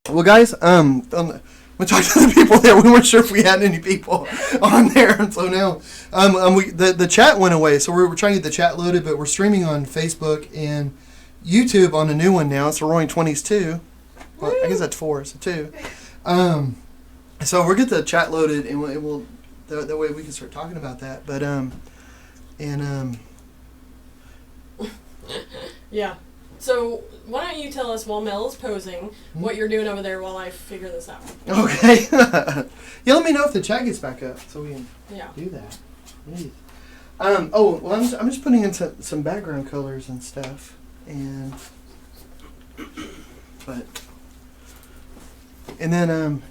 Well, guys, we talked to the people there. We weren't sure if we had any people on there, so now the chat went away. So we're trying to get the chat loaded, but we're streaming on Facebook and YouTube on a new one now. It's the Roaring 20's 2. Well, I guess that's 4, so 2. So we'll get the chat loaded, and we'll that way we can start talking about that. But yeah. So why don't you tell us while Mel is posing what you're doing over there while I figure this out? Okay. Yeah, let me know if the chat gets back up so we can do that. Please. I'm just putting in some background colors and stuff, and then I'm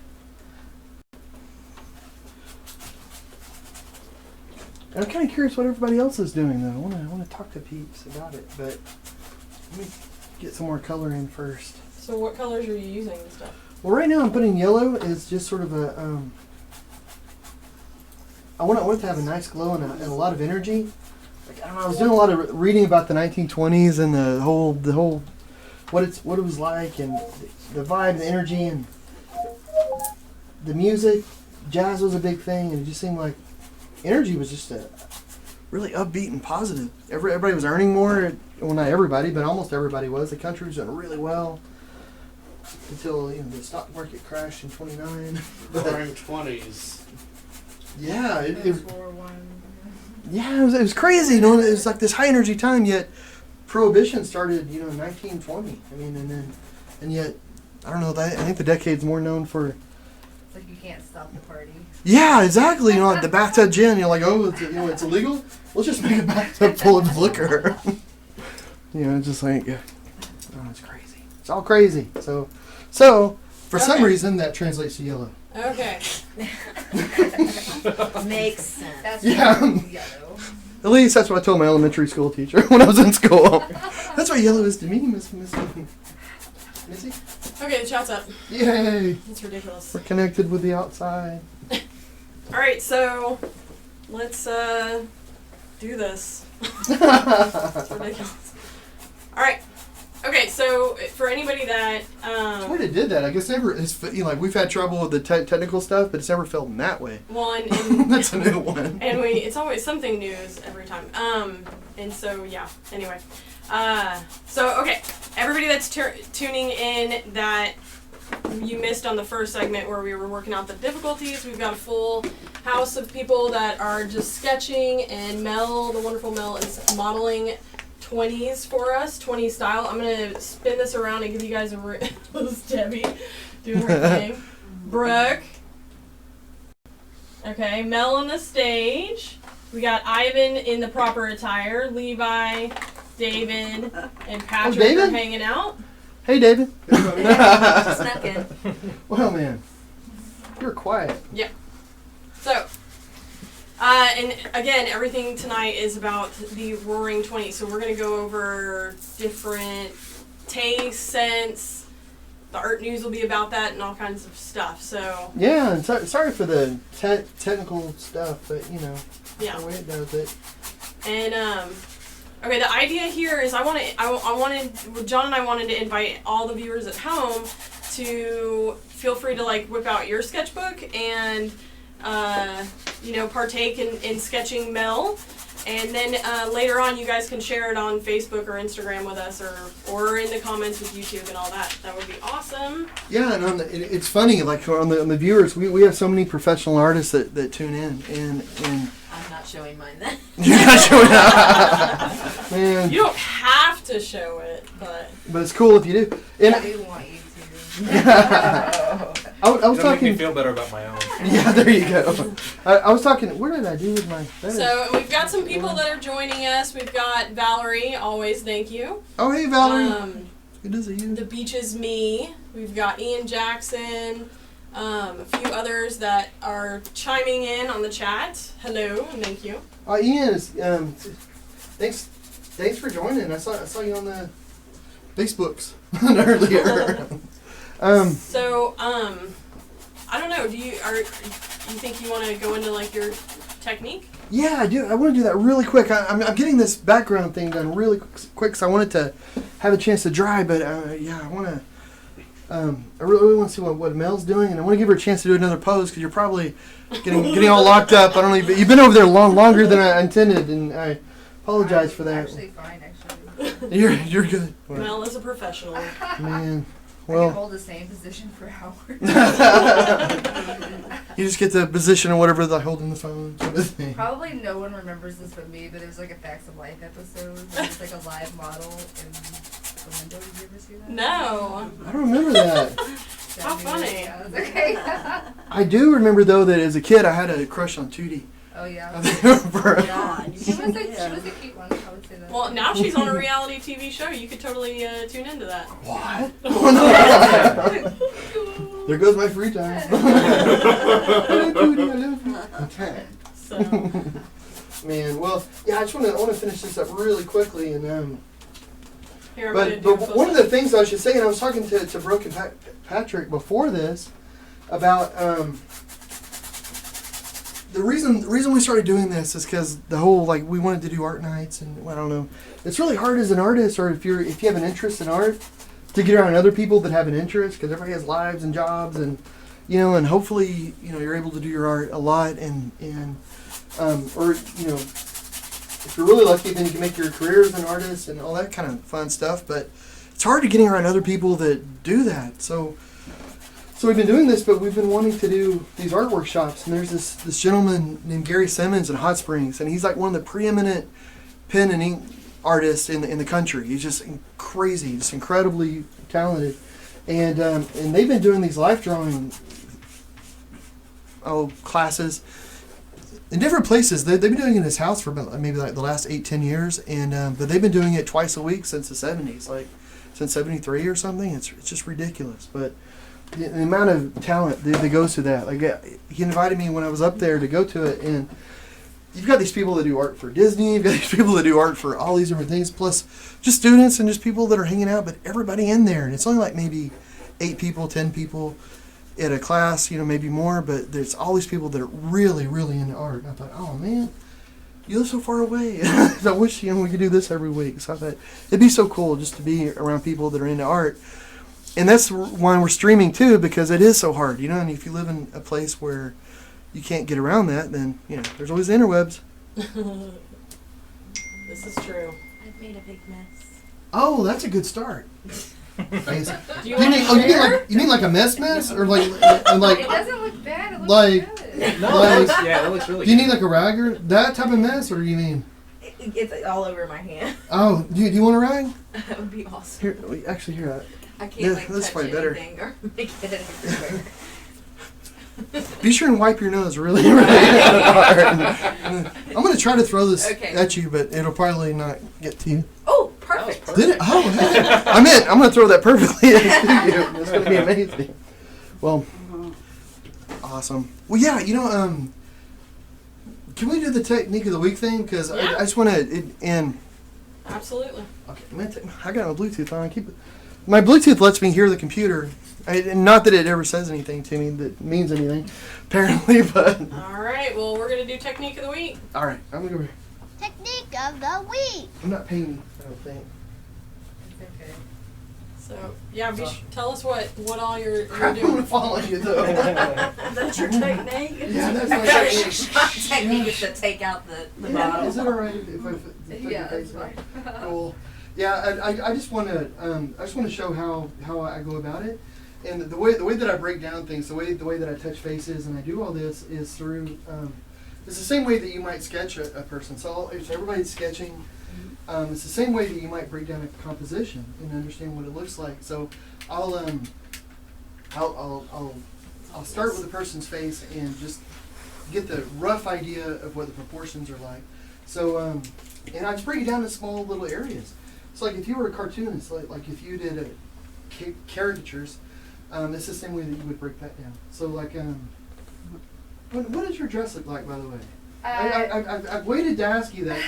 kind of curious what everybody else is doing though. I want to talk to peeps about it, but let me get some more color in first. So what colors are you using and stuff? Well, right now I'm putting yellow as just sort of a I want it to have a nice glow and a lot of energy. Like, I don't know, I was doing a lot of reading about the 1920s and the whole what it was like, and the vibe, the energy, and the music. Jazz was a big thing, and it just seemed like energy was just a really upbeat and positive. Everybody was earning more. Well, not everybody, but almost everybody was. The country was doing really well until the stock market crashed in '29. Roaring 20's. Yeah, it was crazy. It was like this high energy time. Yet Prohibition started, in 1920. I mean, and yet I don't know. I think the decade's more known for. Like you can't stop the party. Yeah, exactly. Like the bathtub gin. You're like, oh, it's illegal. Let's just make a bathtub full of liquor. Just like, it's crazy. It's all crazy. So for some reason that translates to yellow. Okay. Makes sense. That's yellow. At least that's what I told my elementary school teacher when I was in school. That's what yellow is to me, Missy. Okay, the chat's up. Yay! That's ridiculous. We're connected with the outside. All right, so let's do this. It's ridiculous. All right. Okay, so for anybody that it's weird it did that. I guess we've had trouble with the technical stuff, but it's never felt in that way. Well, and that's a new one. And it's always something new every time. And so yeah. Anyway, so okay, everybody that's tuning in that you missed on the first segment where we were working out the difficulties, we've got a full house of people that are just sketching, and Mel, the wonderful Mel, is modeling 20's for us, 20's style. I'm going to spin this around and give you guys this is Debbie doing her thing. Brooke. Okay, Mel on the stage. We got Ivan in the proper attire. Levi, David, and Patrick are hanging out. Hey, David. Just snuck in. Well, man, you're quiet. Yeah. So, and again, everything tonight is about the Roaring 20s. So we're going to go over different tastes, scents. The art news will be about that and all kinds of stuff. So yeah, and sorry for the technical stuff, but yeah, the way it does it. And okay, the idea here is John and I wanted to invite all the viewers at home to feel free to whip out your sketchbook and partake in sketching Mel, and then later on you guys can share it on Facebook or Instagram with us, or in the comments with YouTube and all that. That would be awesome. Yeah, and it's funny, on the viewers, we have so many professional artists that tune in, and I'm not showing mine then. You're not showing it. Man. You don't have to show it, but it's cool if you do. And I do want you to. I was talking. Make me feel better about my own. Yeah, there you go. I was talking. What did I do with my feathers? So we've got some people that are joining us. We've got Valerie. Always thank you. Oh, hey, Valerie. Good to see you. The Beach is Me. We've got Ian Jackson. A few others that are chiming in on the chat. Hello and thank you. Ian is. Thanks for joining. I saw you on the Facebooks earlier. I don't know. Do you think you want to go into your technique? Yeah, I do. I want to do that really quick. I'm getting this background thing done really quick because I want it to have a chance to dry. But I want to. I really want to see what Mel's doing, and I want to give her a chance to do another pose because you're probably getting all locked up. I don't know. You've been over there longer than I intended, and I apologize for that. Actually fine, actually. You're good. Mel is a professional. Man, I well, can hold the same position for hours. you just get the position or whatever the holding the phone sort of thing. Probably no one remembers this but me, but it was like a Facts of Life episode. It was like a live model in the window. Did you ever see that? No. I don't remember that. How funny. Yeah, it was okay. I do remember though that as a kid I had a crush on Tootie. Oh yeah. God. She was a cute one. I would say that. Well, now she's on a reality TV show. You could totally tune into that. What? There goes my free time. Tootie, I love you. Okay. So, Man, well, yeah, I want to finish this up really quickly, and here I'm going to but do one of the things I should say, and I was talking to Brooke and Patrick before this about the reason we started doing this is because the whole we wanted to do art nights, and I don't know, it's really hard as an artist, or if you have an interest in art, to get around other people that have an interest, because everybody has lives and jobs, and and hopefully you're able to do your art a lot, and or if you're really lucky, then you can make your career as an artist and all that kind of fun stuff. But it's hard to getting around other people that do that. So we've been doing this, but we've been wanting to do these art workshops. And there's this gentleman named Gary Simmons in Hot Springs, and he's like one of the preeminent pen and ink artists in the country. He's just crazy, just incredibly talented. And they've been doing these life drawing classes in different places. They've been doing it in his house for about maybe the last 8-10 years, and but they've been doing it twice a week since the 70s, since 73 or something. It's just ridiculous. But the amount of talent that goes to that. He invited me when I was up there to go to it, and you've got these people that do art for Disney, you've got these people that do art for all these different things, plus just students and just people that are hanging out, but everybody in there. And it's only maybe 8 people, 10 people at a class, maybe more, but there's all these people that are really, really into art. And I thought, oh man, you live so far away. I wish we could do this every week. So I thought it'd be so cool just to be around people that are into art. And that's why we're streaming too, because it is so hard, and if you live in a place where you can't get around that, then there's always the interwebs. this is true. I've made a big mess. Oh, that's a good start. Do you want to share? You mean like a mess, or like It doesn't look bad. It looks good. No, that looks really do you need like a rag or that type of mess, or do you mean? It's all over my hand. Oh, do you want a rag? That would be awesome. Here, actually, here. I can't that's touch probably better. anything or make it everywhere. Be sure and wipe your nose really, really hard. I'm going to try to throw this at you, but it'll probably not get to you. Oh, perfect. Did it? Oh, I'm going to throw that perfectly at you. It's going to be amazing. Well, awesome. Well, yeah, can we do the technique of the week thing? Because I just want to, Absolutely. okay, I got my Bluetooth on. My Bluetooth lets me hear the computer. Not that it ever says anything to me that means anything, apparently, but... All right, well, we're going to do technique of the week. All right, I'm going to go over here. Technique of the week. I'm not painting, I don't think. It's okay. So, yeah, tell us what all you're I'm going to doing. follow you, though. That's your technique? Yeah, that's my technique. Technique is to take out the bottle. Is it all right if I put your Yeah, face that's on? fine. Cool. Yeah, I just want to show how I go about it, and the way that I break down things, the way that I touch faces, and I do all this is through. It's the same way that you might sketch a person. So if everybody's sketching, it's the same way that you might break down a composition and understand what it looks like. So I'll start with the person's face and just get the rough idea of what the proportions are like. So and I just break it down in small little areas. So like if you were a cartoonist, like if you did caricatures, it's the same way that you would break that down. So like, what does your dress look like, by the way? I've waited to ask you that.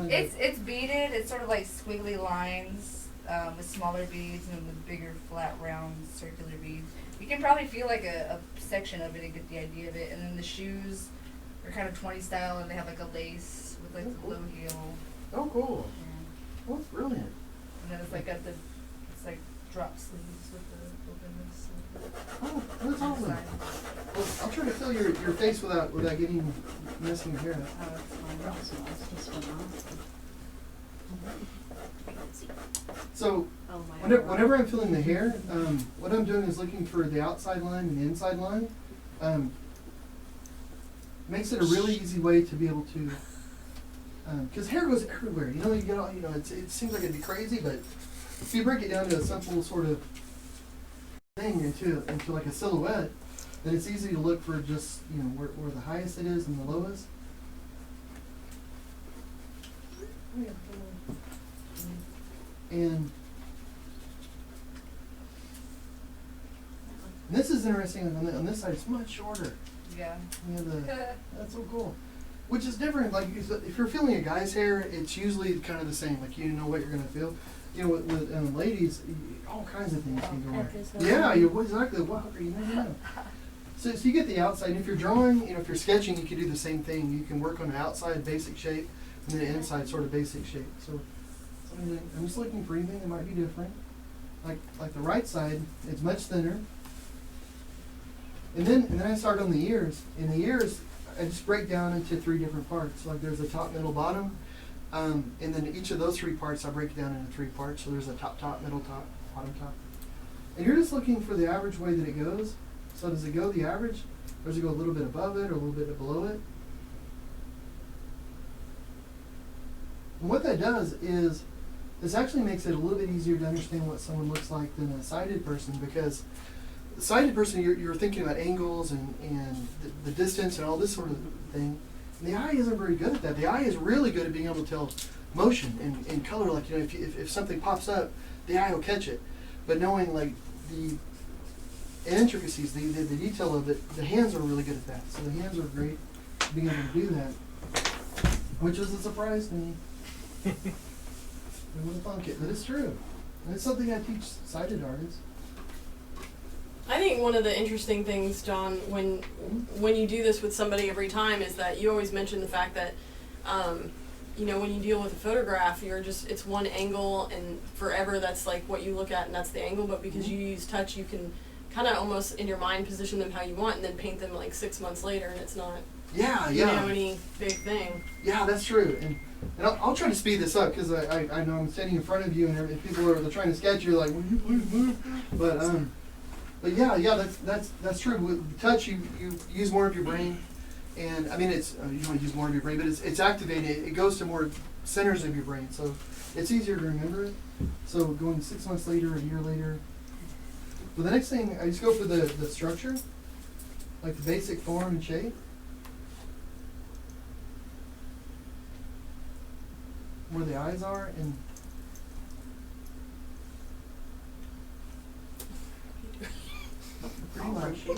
It's beaded. It's sort of like squiggly lines with smaller beads and with bigger, flat, round, circular beads. You can probably feel like a section of it and get the idea of it. And then the shoes are kind of 20 style, and they have like a lace with like the low heel. Oh, cool. Yeah. Well, that's brilliant. And then it's like drop sleeves with the Oh, that's awesome. Well, I'll try to fill your face without getting messing your hair up. Oh, that's fine. That's just So, Oh, my whenever I'm filling the hair, what I'm doing is looking for the outside line and the inside line. Makes it a really easy way to be able to, because hair goes everywhere. You know, you get all, you know, it seems like it'd be crazy, but if you break it down to a simple sort of thing into like a silhouette, then it's easy to look for just, you know, where the highest it is and the lowest. And this is interesting. On this side, it's much shorter. Yeah. That's so cool. Which is different. Like if you're feeling a guy's hair, it's usually kind of the same. Like you know what you're gonna feel. You know, with ladies, all kinds of things can go on. Yeah, exactly. Wow, you never know. So you get the outside. And if you're drawing, you know, if you're sketching, you can do the same thing. You can work on the outside basic shape and then the inside sort of basic shape. So I'm just looking for anything that might be different. Like the right side, it's much thinner. And then I start on the ears. In the ears, I just break down into 3 different parts. Like there's a top, middle, bottom. And then each of those 3 parts, I break down into 3 parts. So there's a top, middle, top, bottom, top. And you're just looking for the average way that it goes. So does it go the average? Or does it go a little bit above it or a little bit below it? And what that does is, this actually makes it a little bit easier to understand what someone looks like than a sighted person, because the sighted person, you're thinking about angles and the distance and all this sort of thing. And the eye isn't very good at that. The eye is really good at being able to tell motion and color. Like, you know, if something pops up, the eye will catch it. But knowing like the intricacies, the detail of it, the hands are really good at that. So the hands are great at being able to do that, which was a surprise to me. I wouldn't thunk it, but it's true. And it's something I teach sighted artists. I think one of the interesting things, John, when you do this with somebody every time, is that you always mention the fact that, you know, when you deal with a photograph, it's one angle, and forever that's like what you look at, and that's the angle. But because you use touch, you can kind of almost in your mind position them how you want, and then paint them like 6 months later, and it's not, you know, any big thing. Yeah, that's true. And I'll try to speed this up, because I know I'm standing in front of you, and if people are trying to sketch, you're like, will you please move? But yeah, that's true. With touch, you use more of your brain, and I mean you don't use more of your brain, but it's activated. It goes to more centers of your brain, so it's easier to remember it. So going 6 months later, a year later. But the next thing, I just go for the structure, like the basic form and shape. Where the eyes are, and pretty much. Walk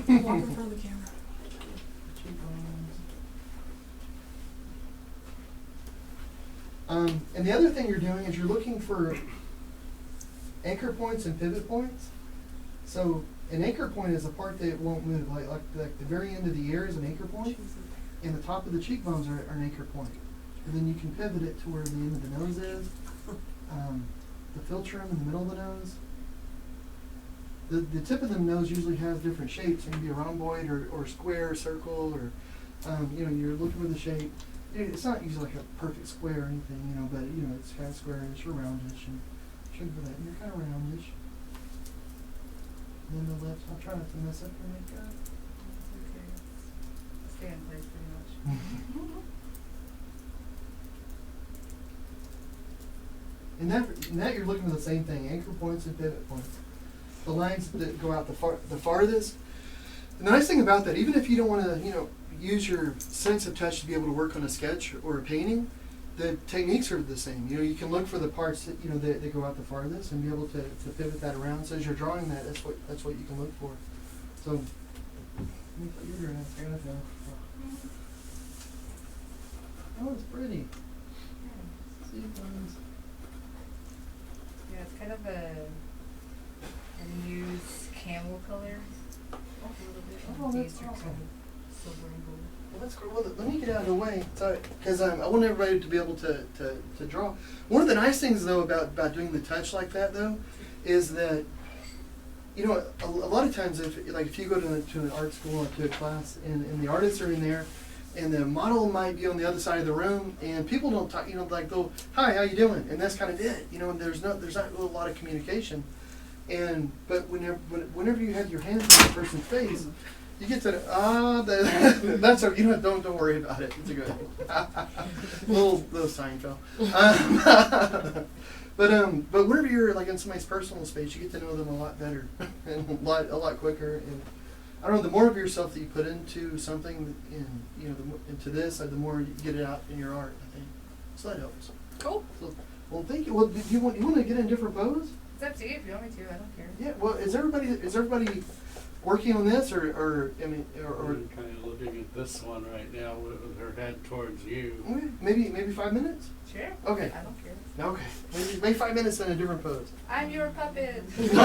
in front of the camera. And the other thing you're doing is you're looking for anchor points and pivot points. So an anchor point is a part that won't move, like the very end of the ear is an anchor point, and the top of the cheekbones are an anchor point. And then you can pivot it to where the end of the nose is, the philtrum in the middle of the nose. The tip of the nose usually has different shapes. It can be a rhomboid or square or circle, or you know, you're looking for the shape. It's not usually like a perfect square or anything, you know, but you know, it's kind of squarish or roundish, and should for that. And you're kind of roundish. And then the lips. I'll try not to mess up your makeup. Okay. Stay in place pretty much. In that you're looking for the same thing: anchor points and pivot points. The lines that go out the farthest. And the nice thing about that, even if you don't want to, you know, use your sense of touch to be able to work on a sketch or a painting, the techniques are the same. You know, you can look for the parts that, you know, that go out the farthest and be able to pivot that around. So as you're drawing that, that's what you can look for. So, you're gonna stand up now. Oh, it's pretty. Sequins. Yeah, it's kind of a news camel color. A little bit. Oh, that's These are awesome. kind of silver and gold. Well, that's cool. Well, let me get out of the way, because I want everybody to be able to draw. One of the nice things, though, about doing the touch like that, though, is that you know, a lot of times if you go to an art school or to a class and the artists are in there, and the model might be on the other side of the room, and people don't talk, you know, like they'll, hi, how you doing? And that's kind of it, you know, and there's not really a lot of communication. But whenever you have your hands on the person's face, you get to that's a, you know, don't worry about it. It's a good little Seinfeld. But whenever you're like in somebody's personal space, you get to know them a lot better and a lot quicker. And I don't know, the more of yourself that you put into something, into this, the more you get it out in your art, I think. So that helps. Cool. So, well, thank you. Well, do you want to get in a different pose? It's up to you if you want me to. I don't care. Yeah. Well, is everybody working on this, or I'm kind of looking at this one right now with her head towards you. maybe 5 minutes? Sure. Okay. I don't care. Okay. Maybe 5 minutes in a different pose. I'm your puppet. Isn't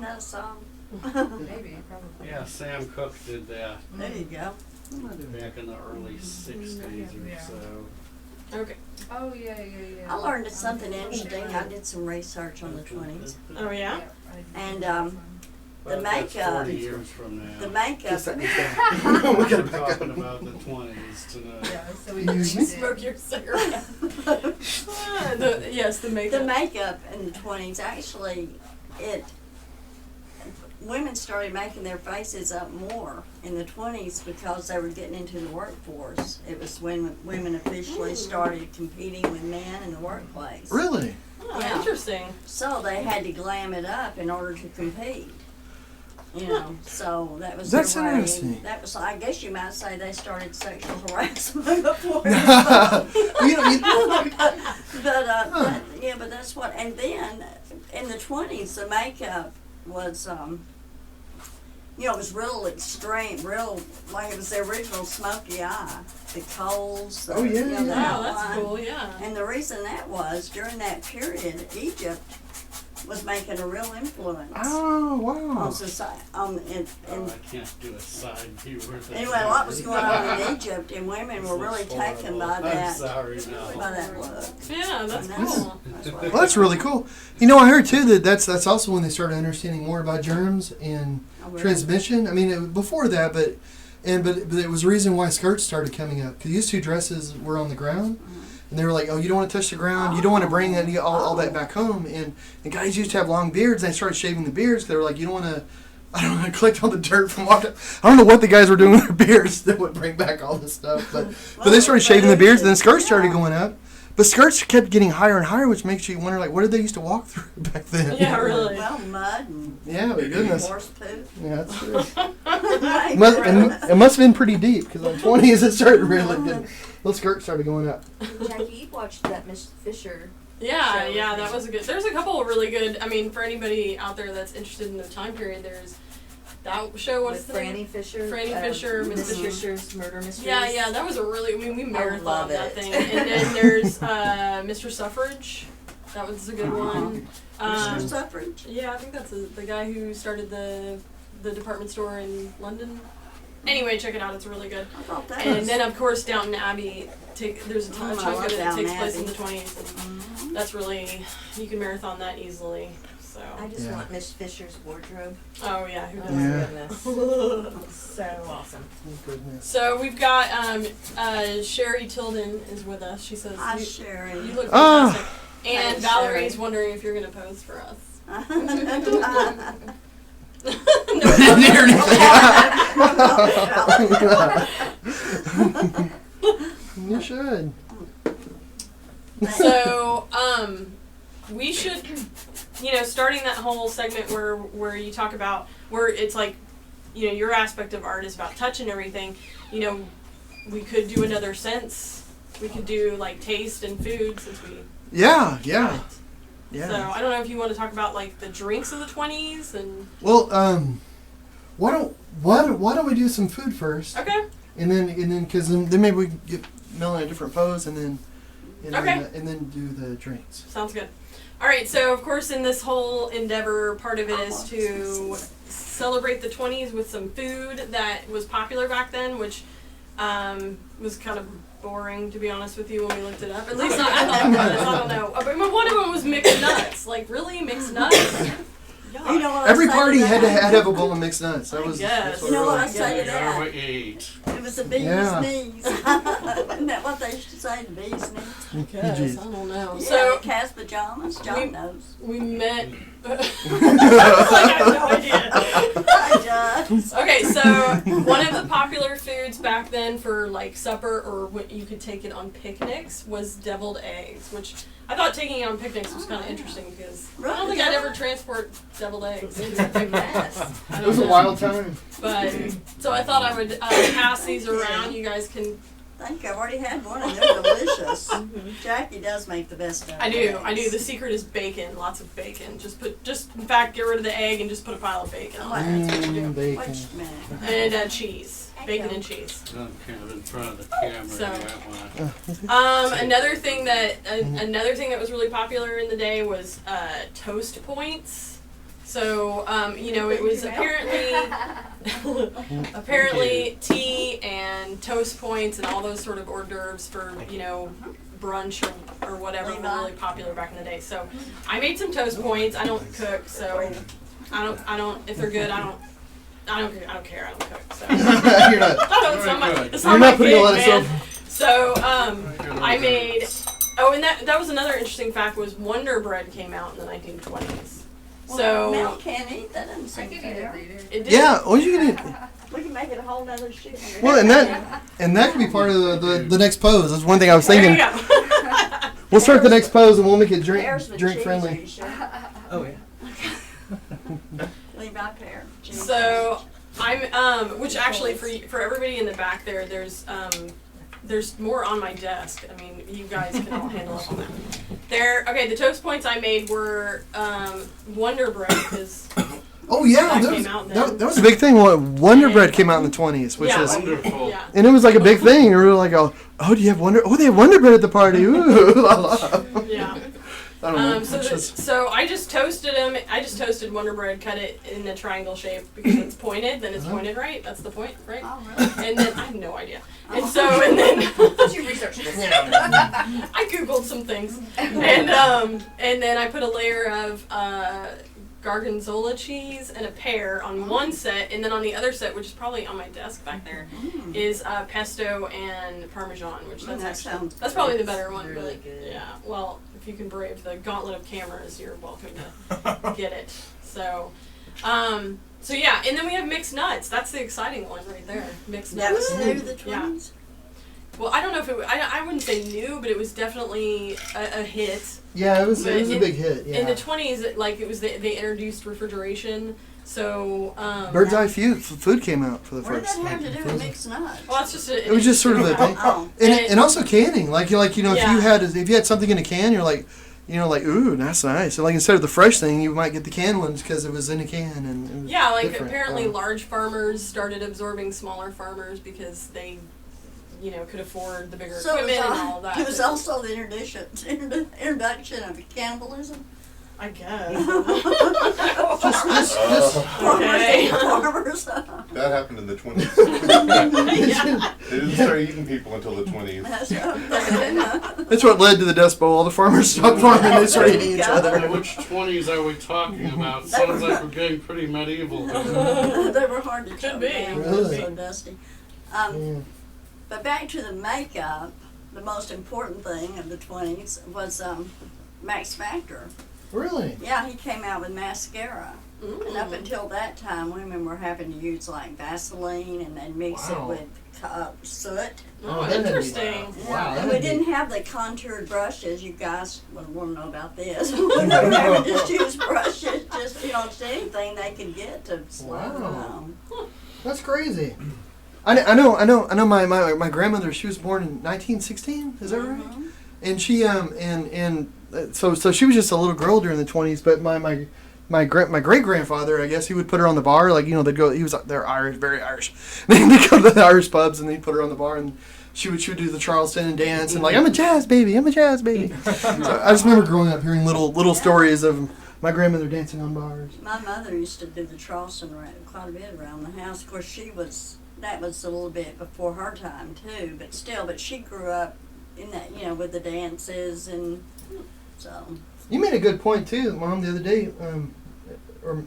that a song? Maybe, probably. Yeah, Sam Cooke did that There you go. back in the early 60s or Yeah. so. Okay. Oh yeah. I learned something interesting. I did some research on the 20s. Oh yeah. And, But that's makeup- 40 years from now. The makeup. Just we We're gotta back up. talking about the 20s tonight. Yeah, so we Excuse me? Smoke your cigarette. Yes, the makeup. The makeup in the 20s, actually, women started making their faces up more in the 20s because they were getting into the workforce. It was when women officially started competing with men in the workplace. Really? Oh, Yeah. interesting. So they had to glam it up in order to compete. You know, so that was That's their way. interesting. That was, I guess you might say, they started sexual harassment before. You know, But that's what. And then in the 20s, the makeup was, it was real extreme, real like it was the original smoky eye, the coals. The, Oh, yeah, the yeah. Wow, outline. that's cool. Yeah. And the reason that was during that period, Egypt was making a real influence oh, wow. on society. Oh, I can't do a side view. Anyway, a lot was going on in Egypt, and women were really taken by I'm that. sorry By now. that look. Yeah, that's And cool. that's what Well, that's really cool. You know, I heard too that's also when they started understanding more about germs and I really- transmission. I mean, before that, but it was the reason why skirts started coming up. Because these two dresses were on the ground, and they were like, "Oh, you don't want to touch the ground. You don't want to bring all that back home." And guys used to have long beards. And they started shaving the beards. They were like, "You don't want to." I don't want to collect all the dirt from walking. I don't know what the guys were doing with their beards that would bring back all this stuff, but they started shaving the beards. And then skirts started going up. But skirts kept getting higher and higher, which makes you wonder, like, what did they used to walk through back then? Yeah, really. Well, mud and Yeah, my goodness. horse poop. Yeah, that's true. Right. It must have been pretty deep, because on 20s it started really getting, those skirts started going up. Jackie, you watched that Miss Fisher. Yeah, show yeah, with that me. was a good. There's a couple of really good. I mean, for anybody out there that's interested in the time period, there's that show. What's With the name? Franny Fisher. Franny Fisher, Miss Miss Fisher's Murder Mysteries. Yeah, yeah, that was a really. I mean, we marathoned love that it. thing. And then there's Mr. Suffrage. That was a good one. Mr. Suffrage. Yeah, I think that's the guy who started the department store in London. Anyway, check it out. It's really good. I thought that And was. then, of course, Downton Abbey. There's a I chunk love of it that Downton takes place in Abbey. the 20s. And Mhm. that's really, you can marathon that easily. So. I just Yeah. want Miss Fisher's wardrobe. Oh yeah, who Oh doesn't? my Yeah. goodness. So awesome. Oh, goodness. So we've got Sherry Tilden is with us. She says Hi, you Sherry. look Ah. fantastic. And Hi, Valerie's Sherry. wondering if you're gonna pose for us. Didn't hear anything. You should. So we should, starting that whole segment where you talk about where it's like, your aspect of art is about touch and everything. We could do another sense. We could do like taste and food since we. Yeah. So Yeah. I don't know if you want to talk about like the drinks of the 20s and. Well, why don't we do some food first, Okay. and then because then maybe we can get Mel in a different pose, and then Okay. and then do the drinks. Sounds good. All right. So of course, in this whole endeavor, part of it is to celebrate the 20s with some food that was popular back then, which was kind of boring, to be honest with you, when we looked it up. At least I thought it was. I don't know. But one of them was mixed nuts. Like, really? Mixed nuts? You know what I Every say party to had to that? have a bowl of mixed nuts. That I was. guess. That's You know what I it say to Yeah, that? what you ate. It was the bee's Yeah. knees. Isn't that what they used to say, the bee's knees? Guess, Jeez. I don't know. Yeah, So the cat's pajamas. John knows. we met. I have no idea. Hi, John. Okay, so one of the popular foods back then for like supper or when you could take it on picnics was deviled eggs, which I thought taking it on picnics was kind of interesting because I don't think I'd ever transport deviled eggs. It's a big mess. I It don't was a know. wild time. But so I thought I would pass these around. You guys can. I think I've already had one and they're delicious. Mhm. Jackie does make the best of I do. The secret is bacon. Lots of bacon. Just in fact, get rid of the egg and just put a pile of bacon on it. That's what you do. Bacon. Wait a minute. And cheese. Bacon and cheese. I'm kind of in front of the camera. So- that one. Another thing that was really popular in the day was toast points. So it was apparently tea and toast points and all those sort of hors d'oeuvres for brunch or whatever were really popular back in the day. So I made some toast points. I don't cook, so I don't. If they're good, I don't care. I don't cook. So You're not. it's You're not not my putting a lot of gig, man. stuff. So I made. Oh, and that was another interesting fact was Wonder Bread came out in the 1920s. Well, So Mel can't eat. That doesn't I seem can eat fair. it later. it did. Yeah. Well, you can do. We can make it a whole nother shit. Well, and that could be part of the next pose. That's one thing I was There thinking. you go. We'll start the next pose and we'll make it Pears with drink cheese, friendly. are you sure? Oh yeah. Leave out pear. Cheese. So I'm which actually for everybody in the back there's more on my desk. I mean, you guys can all handle up on that. The toast points I made were Wonder Bread because Oh yeah, That that came was, out then. that was a big thing. Wonder Bread came out in the 20s, which Yeah. is, Wonderful. yeah. and it was like a big thing. You were like, oh, do you have Wonder? Oh, they have Wonder Bread at the party. Ooh, la la. Yeah. I don't know. So, It's just- so I just toasted them. I just toasted Wonder Bread, cut it in a triangle shape because it's pointed. Then it's pointed right. That's the point, right? Oh, really? And then I have no idea. And then Did you research this? I googled some things, and then I put a layer of gorgonzola cheese and a pear on one set, and then on the other set, which is probably on my desk back there, is pesto and parmesan, which that that's sounds that's probably the great. better one. Really but, good. Yeah. Well, if you can brave the gauntlet of cameras, you're welcome to get it. So. So yeah, and then we have mixed nuts. That's the exciting one right there. Mixed That nuts. was new to the Yeah. 20s? Well, I don't know if it. I wouldn't say new, but it was definitely a hit. yeah, it was But a big hit. Yeah. In the 20s, like it was they introduced refrigeration. So. Bird's Eye food came out for the What did first. that have to do it with was- mixed nuts? Well, it's just It was just sort of a thing. Oh, And also canning, if Yeah. you had something in a can, you're like, ooh, that's nice. So like instead of the fresh thing, you might get the canned ones because it was in a can and it was Yeah, like different. apparently large farmers started absorbing smaller farmers because they, could afford the bigger so equipment and all of that. it was but also the introduction of cannibalism. I guess. just Okay. Farmers. That happened in the 20s. Yeah. They didn't start eating people until the 20s. That's right. that's what led to the Dust Bowl. All the farmers stopped farming. They started eating each Yeah. other. Which 20s are we talking about? Sounds like we're getting pretty medieval. They were hard to Could choke be. down. Really? They were so dusty. Yeah. But back to the makeup, the most important thing of the 20s was Max Factor. Really? Yeah, he came out with mascara. And up Mm. until that time, women were having to use like Vaseline and then mix Wow. it with soot. Oh, that'd be- interesting. Wow, And we that'd be- didn't have the contoured brushes. You guys would want to know about this. We were having to just use brushes, just just anything they could get to slow it Wow. down. That's crazy. I know. My grandmother. She was born in 1916. Is that right? Mhm. And she so she was just a little girl during the 20s. But my great grandfather, I guess, he would put her on the bar. Like they'd go. They're Irish, very Irish. They'd go to the Irish pubs and they'd put her on the bar and she would do the Charleston and dance and like I'm a jazz baby. So I just remember growing up hearing little stories of my grandmother dancing on bars. My mother used to do the Charleston quite a bit around the house. Of course, that was a little bit before her time too, but still, she grew up in that, with the dances and so. You made a good point too, Mom, the other day, or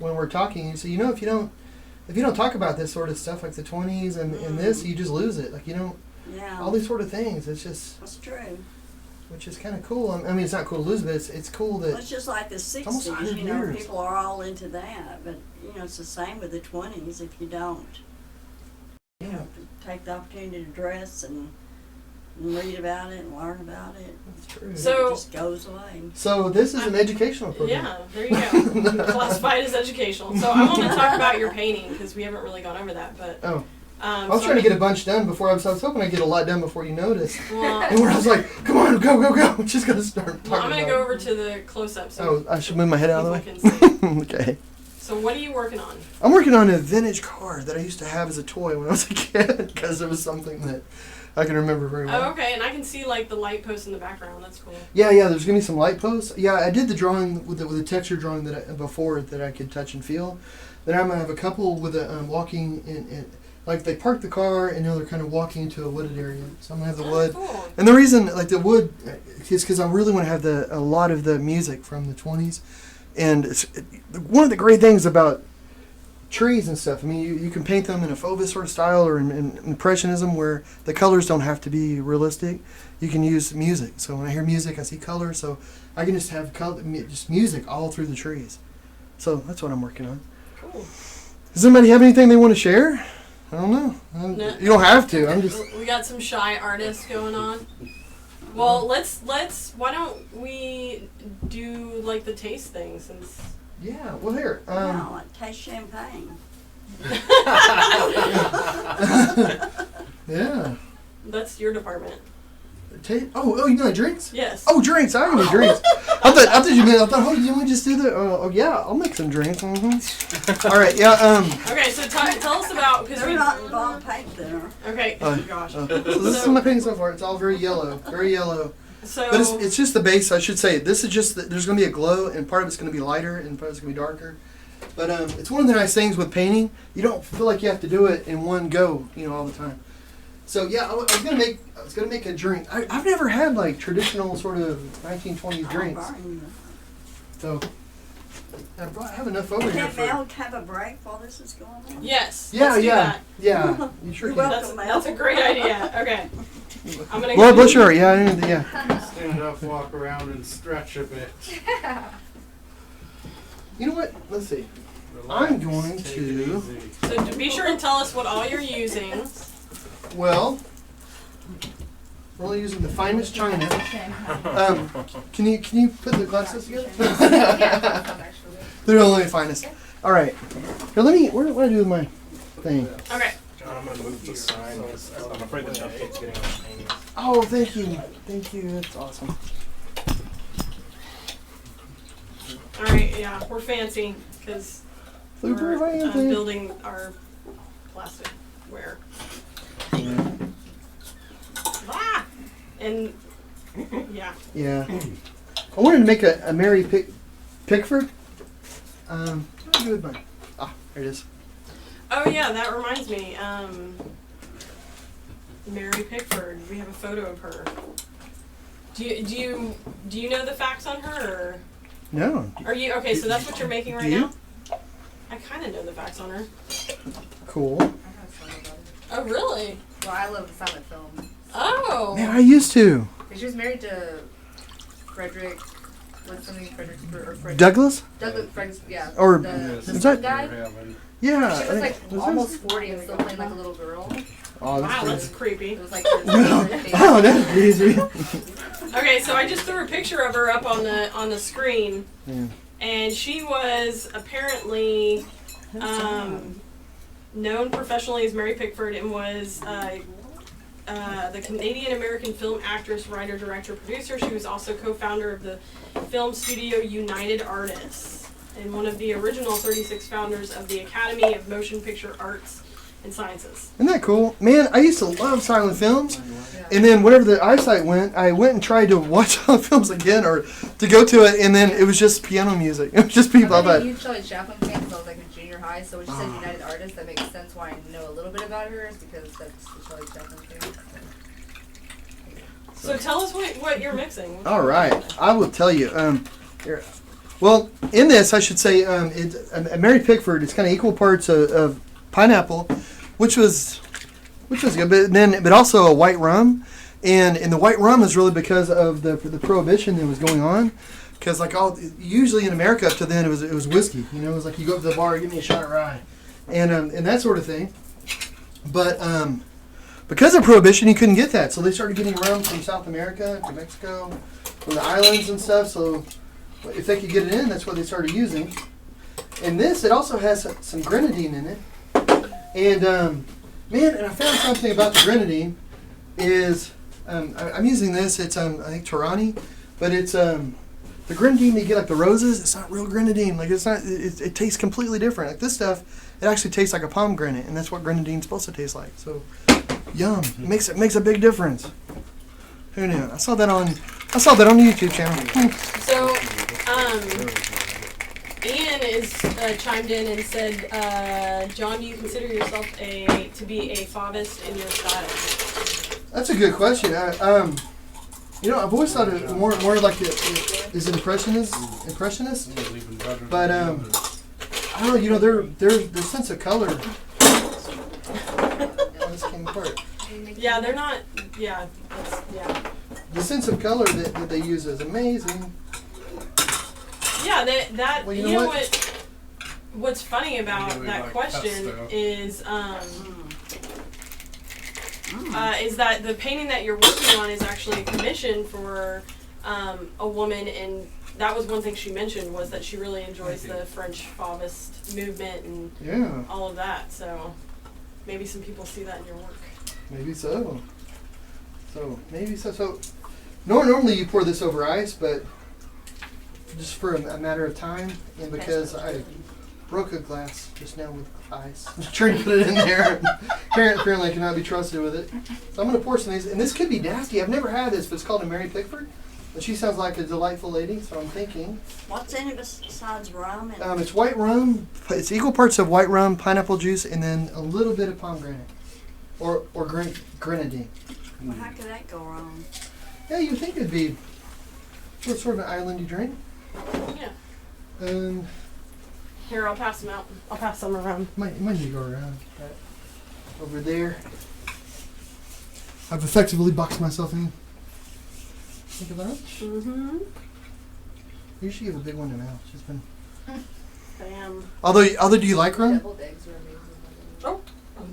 when we're talking. So if you don't talk about this sort of stuff like the 20s and this, you just lose it. Like Yeah. all these sort of things. It's just, That's true. which is kind of cool. I mean, it's not cool to lose, but it's cool Well, that it's just like the almost 60s, 100 you know, years. people are all into that. But, you know, it's the same with the 20s if you don't, you know, take the opportunity to dress and read about it and learn about it. That's true. So- It just goes away. So this is an educational program. Yeah, there you go. Classified as educational. So I want to talk about your painting because we haven't really gone over that. But Oh, I was so trying to get a bunch done before I was hoping I'd get a lot done before you noticed. Well, And where I was like, come on, go. I'm just gonna start talking well, I'm gonna about go it. over to the close-up so Oh, I should move my head out of people the can see. way. Okay. So what are you working on? I'm working on a vintage car that I used to have as a toy when I was a kid because it was something that I can remember very well. Oh, okay, and I can see like the light post in the background. That's cool. Yeah, there's gonna be some light posts. Yeah, I did the drawing with the texture drawing before that I could touch and feel. Then I'm gonna have a couple with a walking in like they park the car and they're kind of walking into a wooded area. So I'm gonna have the wood. Cool. And the reason, like the wood, is because I really want to have a lot of the music from the 20s. And one of the great things about trees and stuff, I mean, you can paint them in a Fauvist sort of style or in Impressionism where the colors don't have to be realistic. You can use music. So when I hear music, I see color. So I can just have just music all through the trees. So that's what I'm working on. Cool. Does anybody have anything they want to share? I don't know. No. You don't have to. I'm just... We got some shy artists going on. Well, let's. Why don't we do like the taste thing since? Yeah, well, here. Wow, like taste champagne. Yeah. That's your department. Oh, you like drinks? Yes. Oh, drinks. I can do drinks. I thought you meant. I thought, oh, didn't we just do the? Oh, yeah. I'll make some drinks. Mm-hmm. All right. Yeah. Okay, so tell us about because They're we. not involved paint thinner. Okay. Oh gosh. So this is my painting so far. It's all very yellow. Very yellow. So. But it's just the base. I should say. This is just. There's going to be a glow, and part of it's going to be lighter, and part of it's going to be darker. But it's one of the nice things with painting. You don't feel like you have to do it in one go. All the time. So yeah, I was gonna make a drink. I've never had like traditional sort of 1920s drinks. So I have enough over here. Can't Mel have a break while this is going on? Yes. Yeah, let's do that. yeah. You sure You're can. welcome. That's a great idea. Okay. I'm gonna. Lord bless your heart. Yeah. Stand up, walk around, and stretch a bit. You know what? Let's see. Relax, I'm going take it to- easy. So be sure and tell us what all you're using. Well, we're only using the finest china. Can you put the glasses together? They're only the finest. All right. Here, let me. What do I do with my thing? Okay. John, I'm gonna move the sign. I'm afraid the cupcake's getting on the painting. Oh, thank you. That's awesome. All right. Yeah, we're fancy because Super we're fancy. building our plasticware. Ah! And yeah. Yeah. I wanted to make a Mary Pickford. What do I do with mine? Ah, there it is. Oh yeah, that reminds me. Mary Pickford. We have a photo of her. Do you know the facts on her? Or No. are you okay? So that's what you're making right Do you? now. I kind of know the facts on her. Cool. I have some about it. Oh really? Well, I love the silent film. Oh. Man, I used to. She was married to Frederick. What's something Frederick or Frederick? Douglas? Douglas, Frederick, yeah. Or- the Yes, is stunt that- guy. you're having- Yeah. She was like was almost 40 and still playing like a little girl. Oh, Wow, that's crazy. creepy. It was like her favorite Oh, that's crazy. Okay, so I just threw a picture of her up on the screen, Yeah. and she was apparently known professionally as Mary Pickford and was the Canadian American film actress, writer, director, producer. She was also co-founder of the film studio United Artists and one of the original 36 founders of the Academy of Motion Picture Arts and Sciences. Isn't that cool? Man, I used to love silent films. Yeah. And then whenever the eyesight went, I went and tried to watch silent films again or to go to it, and then it was just piano music. It was just people. I I'm a thought, huge Charlie Chaplin fan since I was like in junior high, so when she said United Artists, that makes sense why I know a little bit about her, is because that's the Charlie Chaplin thing. So tell us what you're mixing. all right, I will tell you. Here, Well, in this, I should say, Mary Pickford. It's kind of equal parts of pineapple, which was good, but also a white rum, and the white rum is really because of the prohibition that was going on, because usually in America up to then it was whiskey. It was like you go up to the bar, give me a shot of rye, and that sort of thing. But because of prohibition, you couldn't get that, so they started getting rum from South America to Mexico, from the islands and stuff. So if they could get it in, that's what they started using. And this, it also has some grenadine in it. And and I found something about the grenadine is I'm using this. It's I think Torani, but it's the grenadine that you get like the roses. It's not real grenadine. Like it's not. It tastes completely different. Like this stuff, it actually tastes like a pomegranate, and that's what grenadine's supposed to taste like. So, yum! It makes a big difference. Who knew? I saw that on the YouTube channel. So, Ian is chimed in and said, John, do you consider yourself to be a Fauvist in your style? That's a good question. I've always thought of it more like is it impressionist, but I don't know. Their sense of color. This came apart. Yeah, they're not. Yeah, The sense of color that they use is amazing. Yeah, that Well, you know what? What's funny about Really that like question pesto. is that the painting that you're working on is actually a commission for a woman, and that was one thing she mentioned was that she really enjoys the French Fauvist movement and all of that. So maybe some people see that in your work. Maybe so. So normally you pour this over ice, but just for a matter of time, and because I broke a glass just now with ice, I'm trying to put it in there. Apparently I cannot be trusted with it. So I'm going to pour some of these, and this could be nasty. I've never had this, but it's called a Mary Pickford. But she sounds like a delightful lady, so I'm thinking. What's in it besides rum? It's white rum. It's equal parts of white rum, pineapple juice, and then a little bit of pomegranate. Or grenadine. Well, how could that go wrong? Yeah, you'd think it'd be sort of an islandy drink. Yeah. Here, I'll pass them out. I'll pass some around. Might need to go around. Right. Over there. I've effectively boxed myself in. Think of that? Mm-hmm. You should give a big one to Mel. She's been. Bam. Although, do you like rum? Deviled eggs are amazing. Oh,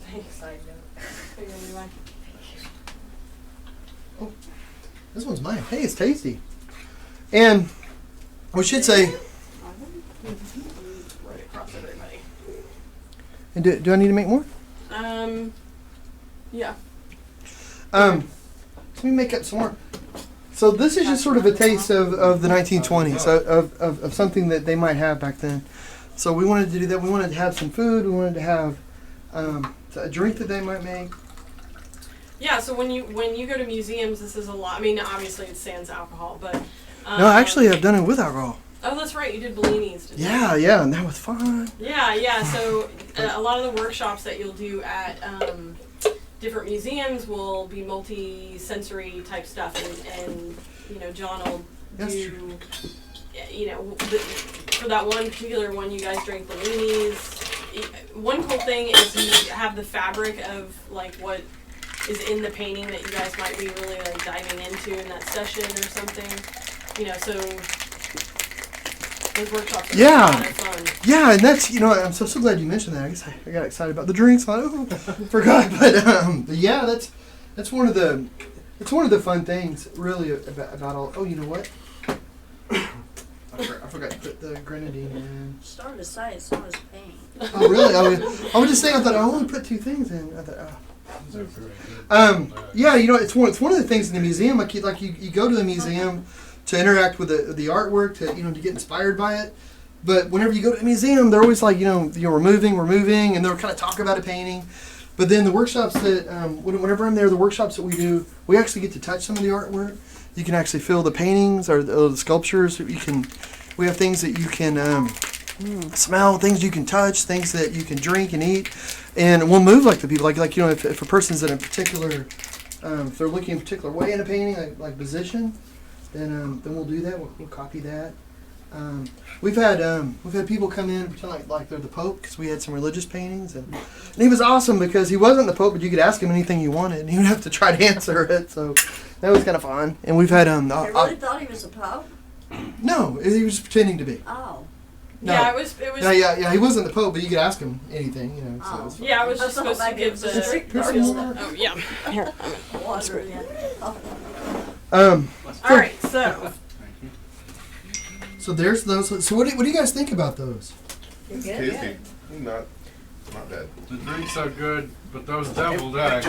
thanks. Side note. Figure me why. Oh, this one's mine. Hey, it's tasty. And we should say. Right across everybody. And do I need to make more? Yeah. Let me make up some more. So this is just sort of a taste of the 1920s, of something that they might have back then. So we wanted to do that. We wanted to have some food. We wanted to have a drink that they might make. Yeah, so when you go to museums, this is a lot. I mean, obviously it's sans alcohol, but No, actually, I've done it with alcohol. Oh, that's right. You did Bellini's. Didn't you? Yeah, and that was fun. Yeah. So a lot of the workshops that you'll do at different museums will be multi-sensory type stuff, and John will do. For that one particular one, you guys drank Bellini's. One cool thing is you have the fabric of like what is in the painting that you guys might be really like diving into in that session or something. So those workshops are a lot of fun. Yeah, and that's I'm so glad you mentioned that. I guess I got excited about the drinks. I forgot, but yeah, that's one of the fun things really about all. Oh, you know what? I forgot to put the grenadine in. Started to say it's not as pink. Oh really? I was just saying. I thought I only put 2 things in. I thought. Yeah, it's one of the things in the museum. Like you go to the museum to interact with the artwork, to get inspired by it. But whenever you go to a museum, they're always like we're moving, and they'll kind of talk about a painting. But then the workshops that whenever I'm there, the workshops that we do, we actually get to touch some of the artwork. You can actually feel the paintings or the sculptures. We have things that you can smell, things you can touch, things that you can drink and eat, and we'll move like the people. Like if a person's in a particular, if they're looking in a particular way in a painting, like position, then we'll do that. We'll copy that. We've had people come in and pretend like they're the Pope because we had some religious paintings, and he was awesome because he wasn't the Pope, but you could ask him anything you wanted, and he would have to try to answer it. So that was kind of fun. And we've had They really thought he was a pope? no, he was just pretending to be. Oh. No. Yeah, it was. No, yeah, he wasn't the Pope, but you could ask him anything, you know. So Oh. it was fun. Yeah, I was I just thought supposed to maybe it give was the. a strict Here's person. some more. Oh yeah. Here. Water, yeah. Oh. All right. So So there's those. So what do you guys think about those? You're good. Tasty. Not bad. The drinks are good, but those deviled eggs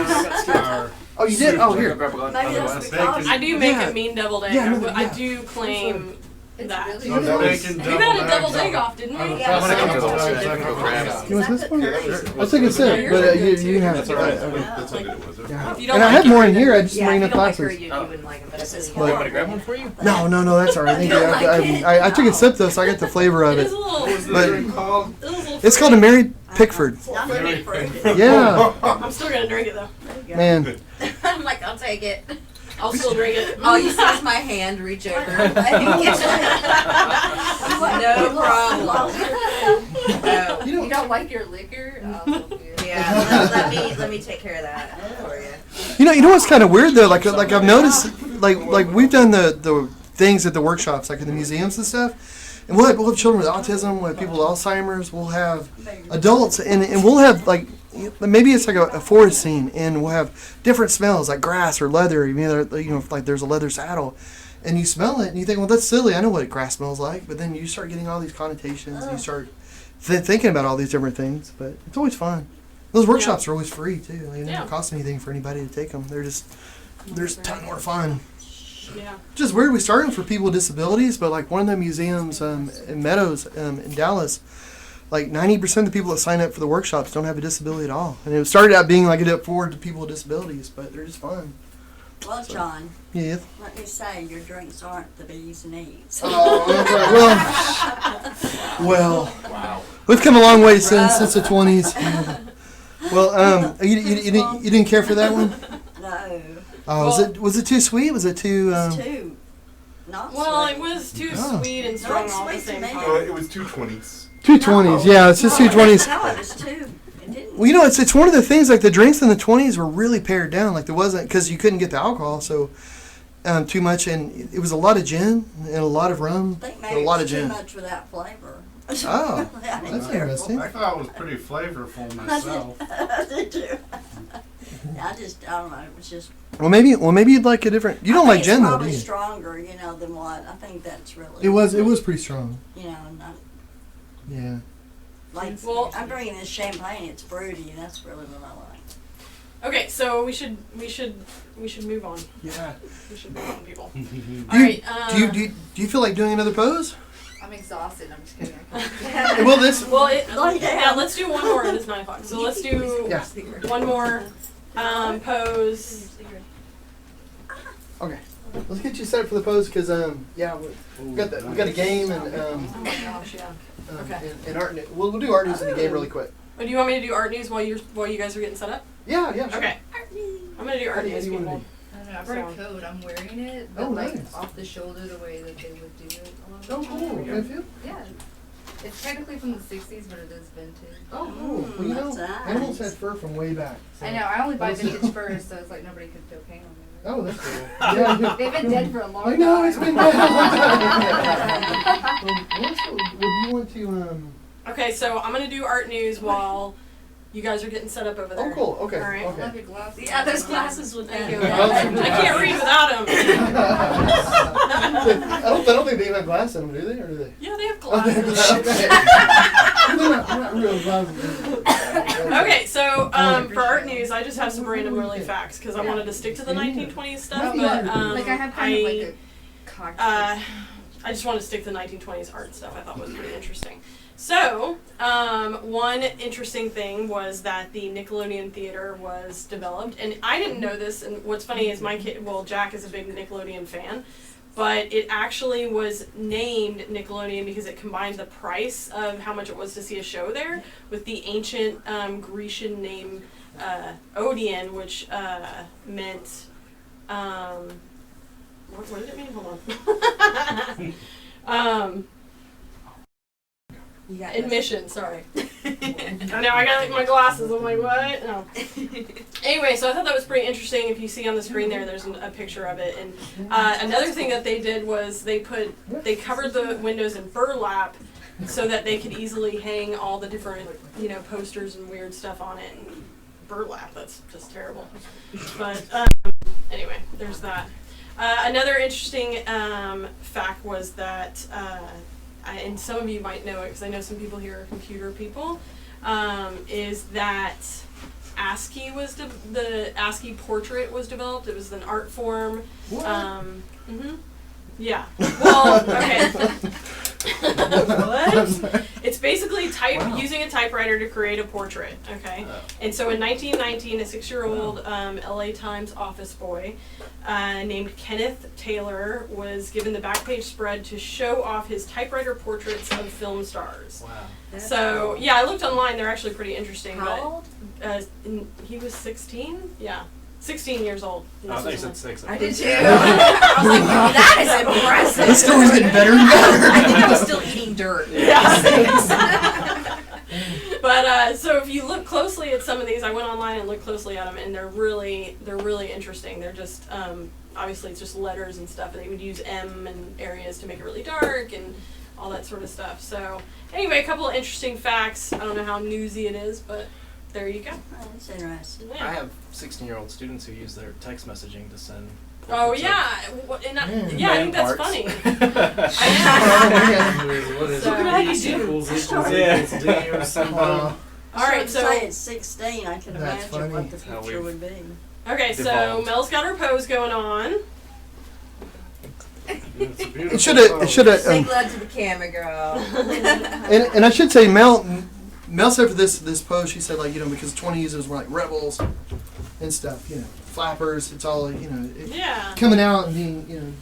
are. Oh, you did? Oh, here. Maybe that's because I do make Yeah. a mean deviled egg. Yeah, no, I yeah. do claim It's that. really No, that was- Bacon We had a deviled eggs egg on- off, didn't on we? the Yeah, front some of of the those eggs, are I can different. grab You want this one? Yeah, that was. I'll take a sip, but you can have it. That's all right. Yeah. That's how good it was. Yeah. If you don't And I like had it, more you're in here. I just Yeah, bring if the you don't like her, glasses. you wouldn't like him, but This that's is really You good. want me to grab one for you? No, that's all right. Thank you. I took a sip though, so I got the flavor of It it. is a little. What was the But- drink called? It is a little It's called a Mary Pickford. Not Very very fruity. Pickford. Yeah, I'm still gonna drink it though. man. I'm like, I'll take it. I'll still drink it. All you see is my hand reach over. No No problem. Oh, You know- you don't like your liquor? Oh, weird. Yeah, let me take care of that for you. You know what's kind of weird though. Like I've noticed, like we've done the things at the workshops, like in the museums and stuff, and we'll have children with autism, we'll have people with Alzheimer's, we'll have adults, and we'll have like maybe it's like a forest scene, and we'll have different smells like grass or leather. Like there's a leather saddle, and you smell it, and you think, well, that's silly. I know what grass smells like, but then you start getting all these connotations, and you start thinking about all these different things. But it's always fun. Those workshops are always free too. They never Yeah. cost anything for anybody to take them. They're just a ton more fun. Yeah. Just weird. We started for people with disabilities, but like one of the museums in Meadows in Dallas, like 90% of the people that sign up for the workshops don't have a disability at all. And it started out being like it forward to people with disabilities, but they're just fun. Well, John, Yeah. let me say, your drinks aren't the B's and E's. Oh, okay. Well, Wow. we've come a long way since the 20s. Well, you didn't care for that one? No, Oh, was it too sweet? Was it too? it's too not Well, sweet. it was too Oh. sweet and No, strong it's all at the sweet to same me. time. It was 220s. 220s. Yeah, it's just 220s. No, it was too. It didn't. Well, it's one of the things, like the drinks in the 20s were really pared down. Like there wasn't, because you couldn't get the alcohol, so too much, and it was a lot of gin and a lot of rum I think and maybe a lot of it's too gin. much without flavor. Oh, I didn't that's care for interesting. I thought it was pretty flavorful myself. it. I did too. I don't know. It was just. Well, maybe you'd like a different. You don't I like think gin it's though, do probably you? stronger, than what I think. That's really. It was pretty strong. Not Yeah. like. Well- I'm drinking this champagne. It's fruity. And that's really what I like. Okay, so we should move on. Yeah. We should move on, people. Do All you, right. do you feel like doing another pose? I'm exhausted. I'm just kidding. Well, this. Well, Lie down. yeah. Let's do one more. It's 9 o'clock. So let's do Yeah. one more pose. Okay. Let's get you set up for the pose, because we got a game and Oh my gosh, yeah. Okay. and art. We'll do art news in the game really quick. Oh, do you want me to do art news while you guys are getting set up? Yeah, sure. Okay. I'm gonna do art How do news, you wanna people. I don't know. I brought a coat. I'm wearing it, but Oh, like nice. off the shoulder, the way that they would do it. A lot Oh, of cool. times. Good feel? Yeah. It's technically from the 60s, but it is vintage. Oh, cool. Well, that's nice. animals had fur from way back. so- I know. I only buy That's- vintage furs, so it's like nobody could feel pain on them. Oh, that's cool. Yeah, They've been dead for a long I time. know, it's been dead a long time. Would you want to, Okay, so I'm gonna do art news while you guys are getting set up over there. Oh, cool. Okay. All right. I Okay. love your glasses. Yeah, those glasses would Thank be you. good. I can't read without them. I don't think they even have glass in them, do they? Or do they? Yeah, they have Okay. glasses. Okay. They're not real glasses. Okay, so for art news, I just have some random really facts because I wanted to stick to the 1920s stuff, but Like I have kind of like a cocktail. I just wanted to stick to the 1920s art stuff. I thought was pretty interesting. So, one interesting thing was that the Nickelodeon Theater was developed, and I didn't know this. And what's funny is Jack is a big Nickelodeon fan, but it actually was named Nickelodeon because it combined the price of how much it was to see a show there with the ancient Grecian name Odeon, which meant what did it mean? Hold on. You got Admission, sorry. I know, I got like my glasses. I'm like, what? No. Anyway, so I thought that was pretty interesting. If you see on the screen there, there's a picture of it. And another thing that they did was they covered the windows in burlap so that they could easily hang all the different, posters and weird stuff on it. And burlap, that's just terrible. But anyway, there's that. Another interesting fact was that, and some of you might know it because I know some people here are computer people, is that ASCII the ASCII portrait was developed. It was an art form. What? Yeah. Well, okay. What? It's basically using a typewriter to create a portrait. Okay. And so in 1919, a 6-year-old LA Times office boy named Kenneth Taylor was given the back page spread to show off his typewriter portraits of film stars. Wow. So yeah, I looked online. They're actually pretty interesting. How old? He was 16. Yeah. 16 years old. I thought you said 6. I did too. I was like, that is impressive. This story's getting better and better. I think I was still eating dirt. Yeah. But so if you look closely at some of these, I went online and looked closely at them, and they're really interesting. They're just obviously it's just letters and stuff, and they would use M and areas to make it really dark and all that sort of stuff. So anyway, a couple of interesting facts. I don't know how newsy it is, but there you go. Oh, that's interesting. Yeah. I have 16-year-old students who use their text messaging to send. Oh portraits yeah, and of I think that's parts. funny. What is So- it? Equals D or something. All right, so say it's 16, I can That's imagine funny. what the How future we've- would be. okay, so Devolved. Mel's got her pose going on. It's a beautiful It should have. It pose. should have. Make love to the camera, girl. And I should say, Mel said for this pose, she said, like, because 20s was more like rebels and stuff, flappers. It's all, Yeah. coming out and being,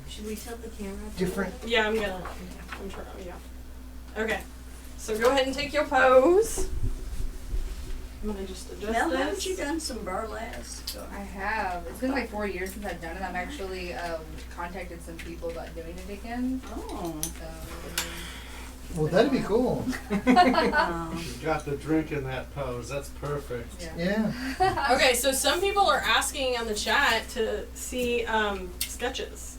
Should we tilt the camera? different. Yeah, I'm trying. Yeah. Okay. So go ahead and take your pose. I'm gonna just adjust Mel, this. haven't you done some burlesque? I have. It's been like 4 years since I've done it. I've actually contacted some people about doing it again. Oh. So, Well, that'd be cool. She's got the drink in that pose. That's perfect. yeah. Yeah. Okay, so some people are asking on the chat to see sketches.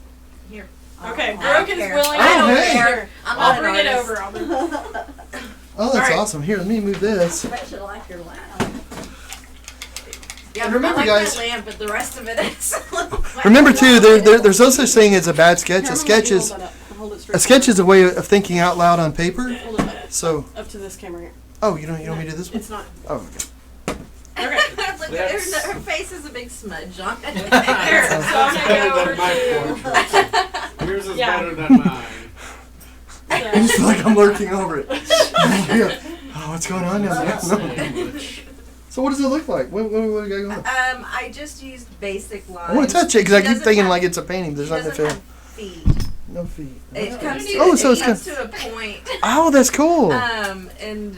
Here. Okay, Oh. Brooke is care. willing. Oh, I don't hey. care. I'm I'll not an bring it artist. over. I'll bring it. Oh, that's All right. awesome. Here, let me move this. Especially like your lamp. Yeah, And remember, I like guys- that lamp, but the rest of it is. Remember too, there's no such thing as a bad sketch. Here, A I'm sketch gonna is hold that up. Hold it straight. a sketch is a way of thinking out loud on paper. Hold it up. So, Up to this camera here. oh, you don't want me to do this one? It's not. Oh, okay. Okay. Look at her face has a big smudge on it. Here, so I'm gonna Better go than over my to. portrait. Yours is Yeah. better than mine. I just feel like I'm lurking over it. Oh, what's going on now? That's English. So what does it look like? What do you got going on? I just used basic lines. I want to touch it because I He keep doesn't thinking have- like it's a painting. There's he nothing to doesn't feel. have feet. No feet. It comes to, Oh, so it it's comes kind to a point. Oh, that's cool. And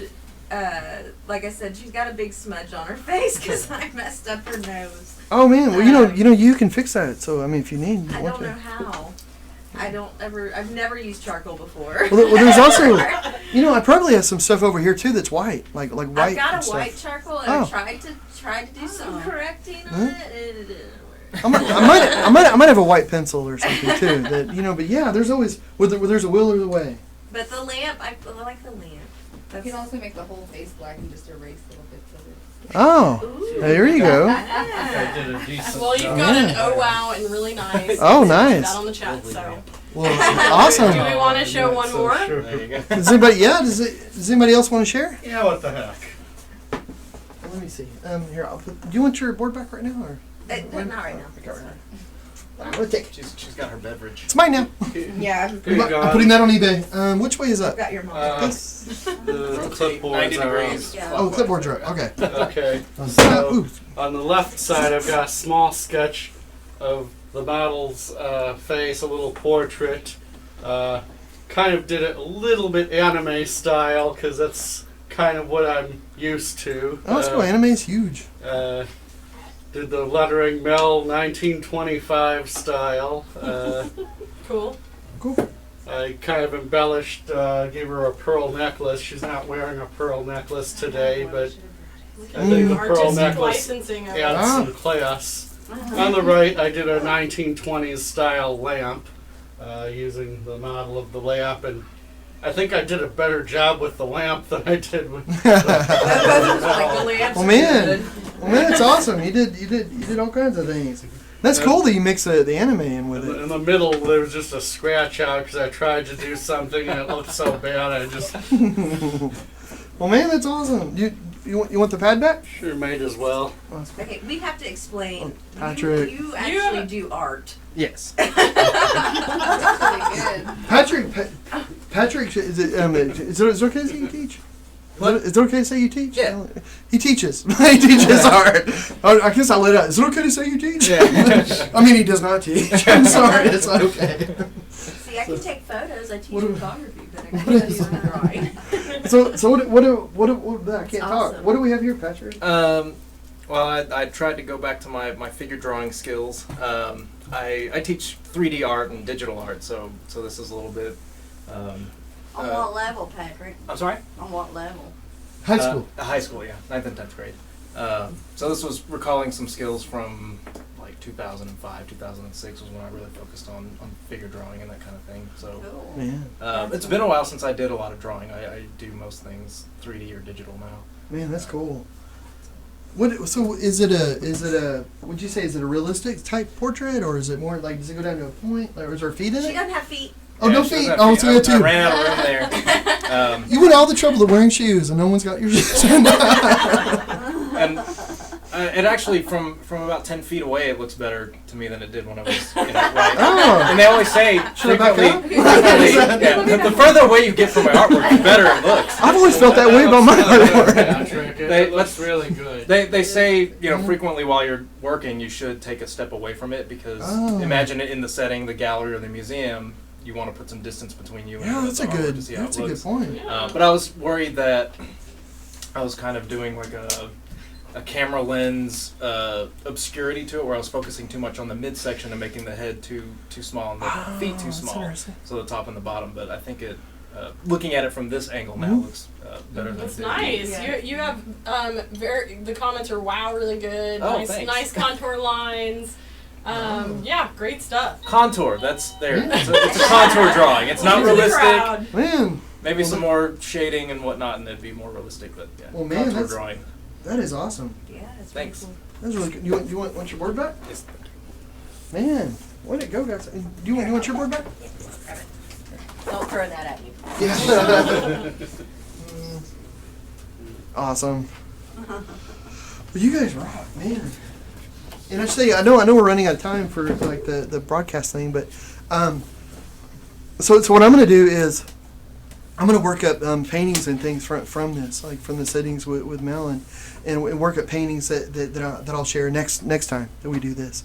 like I said, she's got a big smudge on her face because I messed up her nose. Oh man, well you can fix that. So I mean, if you need, you I want don't know to. how. I've never used charcoal before. Well, there's also, I probably have some stuff over here too that's white, like white. I've got and a stuff. white charcoal and Oh. I tried to do some correcting on Huh? it. It didn't work. I might have a white pencil or something too. That but yeah, there's always where there's a will, there's a way. But the lamp, I like the lamp. You can also make the whole face black and just erase little bits of it. Oh, Ooh. there you go. I did a decent Well, you've job. got an Yeah. oh wow and really nice. Oh, Put nice. that on the chat. So. Well, awesome. Do we want to show I'm one so more? sure. There you go. Does anybody? Yeah. Does anybody else want to share? Yeah, what the heck? Let me see. Here, do you want your board back right now, or? Not right now. Okay, right now. I'm gonna take it. She's got her beverage. It's mine now. Yeah, Here you go. I'm putting that on eBay. Which way is I've up? got your mom. The clipboards 90 are degrees. Yeah. Oh, clipboard's right. Okay. Okay. Ooh. On the left side, I've got a small sketch of the model's face, a little portrait. Kind of did it a little bit anime style because that's kind of what I'm used to. Oh, that's cool. Anime's huge. Did the lettering Mel 1925 style. Cool. Cool. I kind of embellished, gave her a pearl necklace. She's not wearing a pearl necklace today, but I think the pearl Artistic necklace licensing of it. adds some class. On the right, I did a 1920s style lamp using the model of the lamp, and I think I did a better job with the lamp than I did with Like the lamps Well, are man. good. Well, man, it's awesome. You did all kinds of things. That's cool that you mix the anime in with in it. the middle. There was just a scratch out because I tried to do something and it looked so bad. I just Well, man, that's awesome. You want the pad back? sure might as well. Okay, we have to explain. Oh, Patrick. You actually do art. Yes. That's really good. Patrick, is it okay to say you teach? Is it okay to say you teach? Yeah. He teaches. He teaches art. I guess I let out. Is it okay to say you teach? Yeah. I mean, he does not teach. I'm sorry. It's okay. See, I can take photos. I teach What do- photography, but I what can't is- do drawing. So what I can't talk. awesome. What do we have here, Patrick? Well, I tried to go back to my figure drawing skills. I teach 3D art and digital art, so this is a little bit. On what level, Patrick? I'm sorry. On what level? High school. High school, yeah, 9th and 10th grade. So this was recalling some skills from like 2005, 2006 was when I really focused on figure drawing and that kind of thing. So Cool. Man, it's been a while since I did a lot of drawing. I do most things 3D or digital now. man, that's cool. So is it a would you say is it a realistic type portrait, or is it more like, does it go down to a point, or is there feet in She it? doesn't have feet. Oh, no she doesn't feet. have Oh, feet. so you have I two. ran out of room there. You went all the trouble of wearing shoes, and no one's got your shoes. And it actually, from about 10 feet away, it looks better to me than it did when I was right. Oh. And they always say Should I back frequently, up? yeah, the further away you get from my artwork, the better it looks. I've always felt that way about my artwork. Patrick, They- it looks really good. They say, frequently while you're working, you should take a step away from it because Oh. imagine it in the setting, the gallery or the museum, you want to put some distance between you and Yeah, the that's a artwork good. to see how That's it a good looks. point. But I was worried that I was kind of doing like a camera lens obscurity to it, where I was focusing too much on the midsection and making the head too small and the feet too that's small, interesting. so the top and the bottom. But I think it, looking at it from this angle now, Mhm. looks better than That's it did. nice. Yeah. You have the comments are wow, really good. Oh, nice thanks. nice contour lines. Yeah, great stuff. Contour, that's there. It's a contour drawing. It's not To the realistic. crowd. Man, Maybe some more shading and whatnot, and it'd be more realistic. But yeah, Well, man, contour that's- drawing. that is awesome. Yeah, it's Thanks. Really That's really good. You want your board back? Yes. Man, where'd it go, guys? Do you want your board back? cool. Don't throw that at me. Yeah. Awesome. Well, you guys rock, man. And I say, I know we're running out of time for like the broadcast thing, but so what I'm gonna do is I'm gonna work up paintings and things from this, like from the settings with Mel, and work up paintings that I'll share next time that we do this.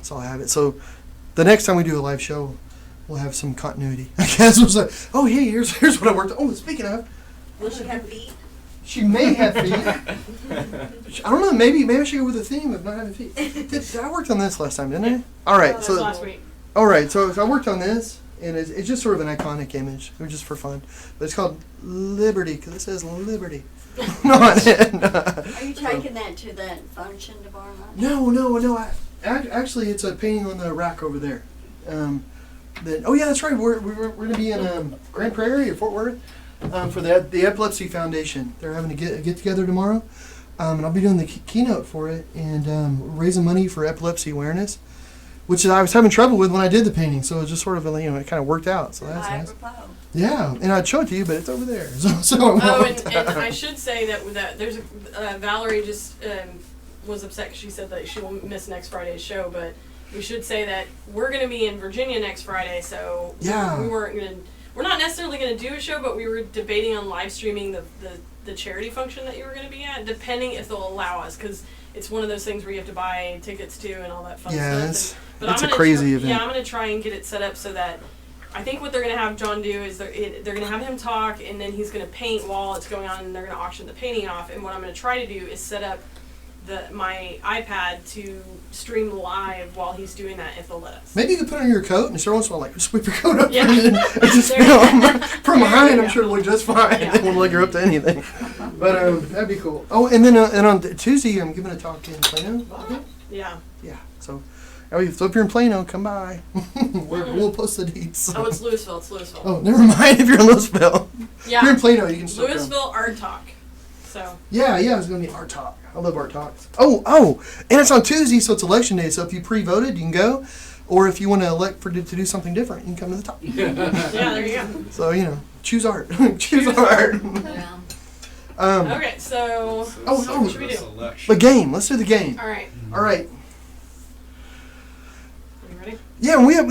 So I'll have it. So the next time we do a live show, we'll have some continuity. I guess it was like, oh hey, here's what I worked on. Oh, speaking of, Will she have feet? she may have feet. I don't know. Maybe I should go with the theme of not having feet. I worked on this last time, didn't I? All right. That's So last week. all right. So I worked on this, and it's just sort of an iconic image. It was just for fun, but it's called Liberty because it says Liberty. on it. Are you taking that to that function tomorrow night? No. Actually, it's a painting on the rack over there. Oh yeah, that's right. We're going to be in Grand Prairie or Fort Worth for the Epilepsy Foundation. They're having a get together tomorrow, and I'll be doing the keynote for it and raising money for epilepsy awareness, which I was having trouble with when I did the painting. So it just sort of it kind of worked out. So that's nice. Apropos. Yeah, and I'd show it to you, but it's over there. So Oh, and I should say that there's Valerie just was upset 'cause she said that she will miss next Friday's show, but we should say that we're going to be in Virginia next Friday, so Yeah. we're not necessarily going to do a show, but we were debating on live streaming the charity function that you were going to be at, depending if they'll allow us, because it's one of those things where you have to buy tickets to and all that fun Yeah, stuff. it's a crazy event. Yeah, I'm going to try and get it set up so that I think what they're going to have John do is they're going to have him talk, and then he's going to paint while it's going on, and they're going to auction the painting off. And what I'm going to try to do is set up my iPad to stream live while he's doing that if they'll let us. Maybe you could put it on your coat and every once in a while, like, just whip your coat up Yeah. and just There you film. From behind, go. I'm sure it'll look just fine. Yeah. It won't look her up to anything. But that'd be cool. Oh, and then and on Tuesday, I'm giving a talk in Plano. I think. Yeah. Yeah. So if you're in Plano, come by. We'll post the deets. Oh, it's Louisville. It's Louisville. Oh, never mind if you're in Louisville. If you're Yeah. in Plano, you can still come. Louisville Art Talk. So. Yeah, it's going to be art talk. I love art talks. Oh, and it's on Tuesday, so it's election day. So if you pre-voted, you can go. Or if you want to elect to do something different, you can come to the talk. Yeah, there you go. So, choose art. choose art. Yeah. Okay, so Oh, what should we do? The game. Let's do the game. All right. All right. You ready? Yeah, and we have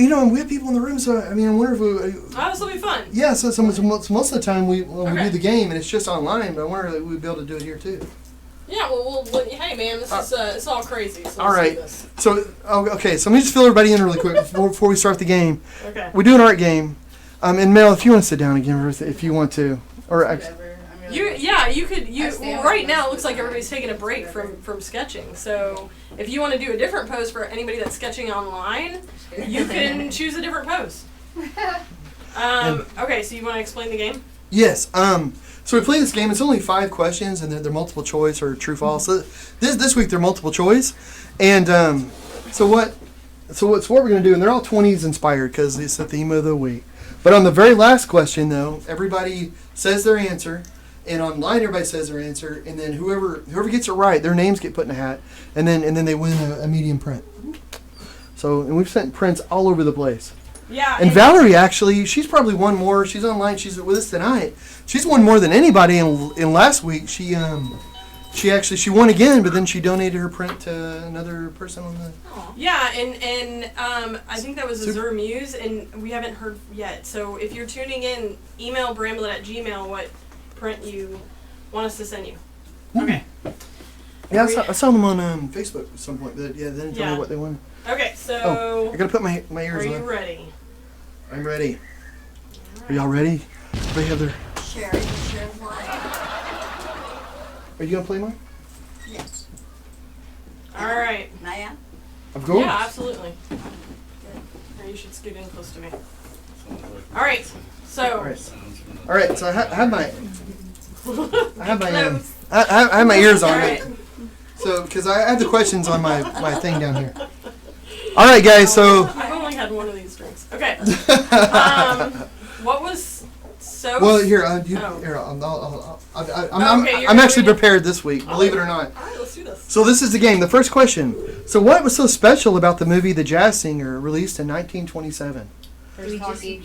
people in the room, so I wonder if we. Oh, this will be fun. Yeah, so most of the time we Okay. do the game and it's just online, but I wonder if we'd be able to do it here too. Yeah, well, hey man, this is it's all crazy. So All let's right. do this. So okay, so let me just fill everybody in really quick before we start the game. Okay. We do an art game, and Mel, if you want to sit down again, Ruth, if you want to, or Whatever. I'm really You could I stand right up. now it looks like everybody's taking a break from sketching. So if you want to do a different pose for anybody that's sketching online, you can choose a different pose. Okay, so you want to explain the game? yes. So we play this game. It's only 5 questions, and they're multiple choice or true false. So this week they're multiple choice, and so what we're gonna do, and they're all 20s inspired because it's the theme of the week. But on the very last question, though, everybody says their answer, and online everybody says their answer, and then whoever gets it right, their names get put in a hat, and then they win a medium print. So, and we've sent prints all over the place. Yeah. And Valerie, actually, she's probably won more. She's online. She's with us tonight. She's won more than anybody. In last week, she won again, but then she donated her print to another person on the. Yeah, and I think that was Azure Muse, and we haven't heard yet. So if you're tuning in, email bramblett@gmail what print you want us to send you. Okay. Yeah, I saw them on Facebook at some point, but yeah, they didn't tell Yeah. me what they wanted. Okay, so I gotta put my are ears you on. ready? I'm ready. Are y'all ready? They have their. Sherry, play. Are you gonna play mine? Yes. All right. May I? Of course. Yeah, absolutely. Or you should scoot in close to me. All right. So. All right. All right. So I have my. I have my. Close. I have my ears on. All right. So because I have the questions on my thing down here. All right, guys. So. I've only had one of these drinks. Okay. What was so? Well, here, Oh. here. Okay, I'm you're actually doing it? prepared this week. Believe it or not. All right, let's do this. So this is the game. The first question. So what was so special about the movie The Jazz Singer, released in 1927? First talkie.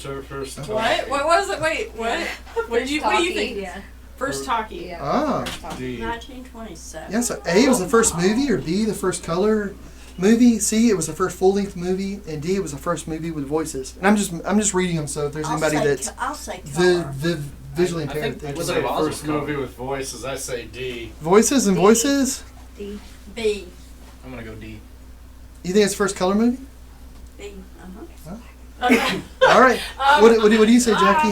What? What was it? Wait, what? What did you? What do you think? Yeah. First talkie. Yeah. Ah. First talkie. 1927. Yeah. So A was the first movie, or B the first color movie. C it was the first full-length movie, and D it was the first movie with voices. And I'm just reading them. So if there's anybody that's I'll say color. visually I impaired, think they Was Was the it Oz first or movie with voices? I say D. voices and voices. D. B. I'm gonna go D. You think it's the first color movie? B. Uh-huh. Okay. All right. What do you say, Jackie?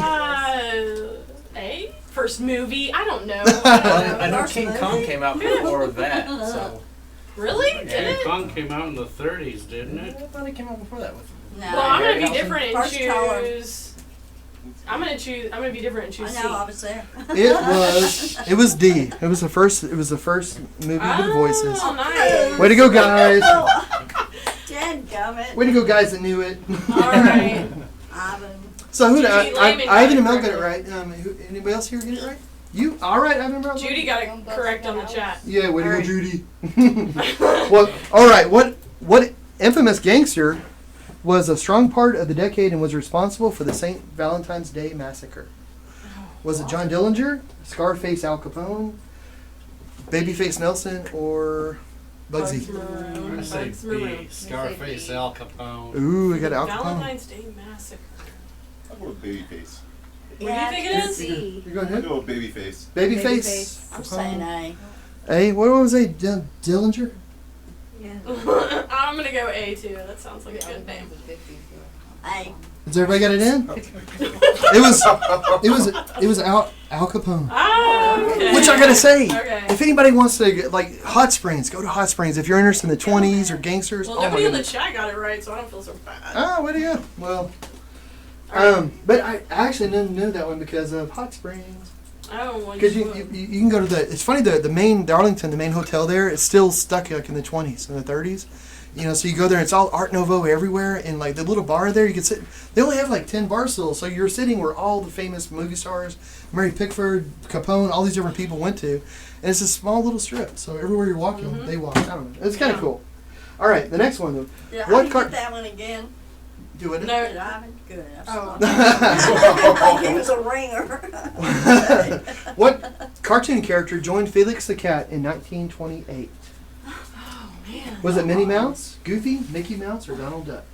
A first movie. I don't know. I know First King movie? Kong came out before that, so. Really? Did King it? Kong came out in the 30s, didn't I it? thought it came out before that. No. Well, I'm gonna be Harry different and First color. choose. I'm gonna be different and choose I C. know, I was there. It was D. It was the first movie with voices. Oh, nice. Way to go, guys. Dadgummit. Way to go, guys that knew it. All right. Ivan. So who did Judy Lehman Ivan and got Mel it got it right. Anybody else here get it right? You? All right, Ivan and Mel. Judy got it correct on the chat. Yeah, way to All go, right. Judy. Well, all right. What infamous gangster was a strong part of the decade and was responsible for the St. Valentine's Day massacre? Was it John Dillinger, Scarface Al Capone, Babyface Nelson, or Bugsy? Maroon. I say Bugs B. Maroon. Scarface Al Capone. Ooh, we got Al Capone. Valentine's Day Massacre. I'll go with Babyface. What do you think it is? C. You're going I'll ahead. go with Babyface. Babyface. I'm saying Capone. A. A. What was A? Dillinger. Yeah. I'm gonna go A too. That sounds like a good name. A. Has everybody got it in? It was Al Capone. Oh, okay. Which I gotta say, Okay. if anybody wants to like Hot Springs, go to Hot Springs. If you're interested in the 20s or gangsters, Well, oh my nobody in the goodness. chat got it right, so I don't feel so bad. Oh, what do you? Well, Alright. but I actually didn't know that one because of Hot Springs. Oh, well, Because you you can go to the. It's funny the main Darlington, the main hotel there, it's still stuck like in the 20s and the 30s. You know, so you go there, it's all Art Nouveau everywhere, and like the little bar there, you can sit. They only have like 10 bar stools, so you're sitting where all the famous movie stars, Mary Pickford, Capone, all these different people went to, and it's a small little strip. So everywhere you're walking, they walk. I don't know. It's kind of cool. All right, the next one though. Did What I car- get that one again? Do it. No. Did I? Good. Oh. Like he was a ringer. What cartoon character joined Felix the Cat in 1928? Oh, man. Was it Minnie Mouse, Goofy, Mickey Mouse, or Donald Duck?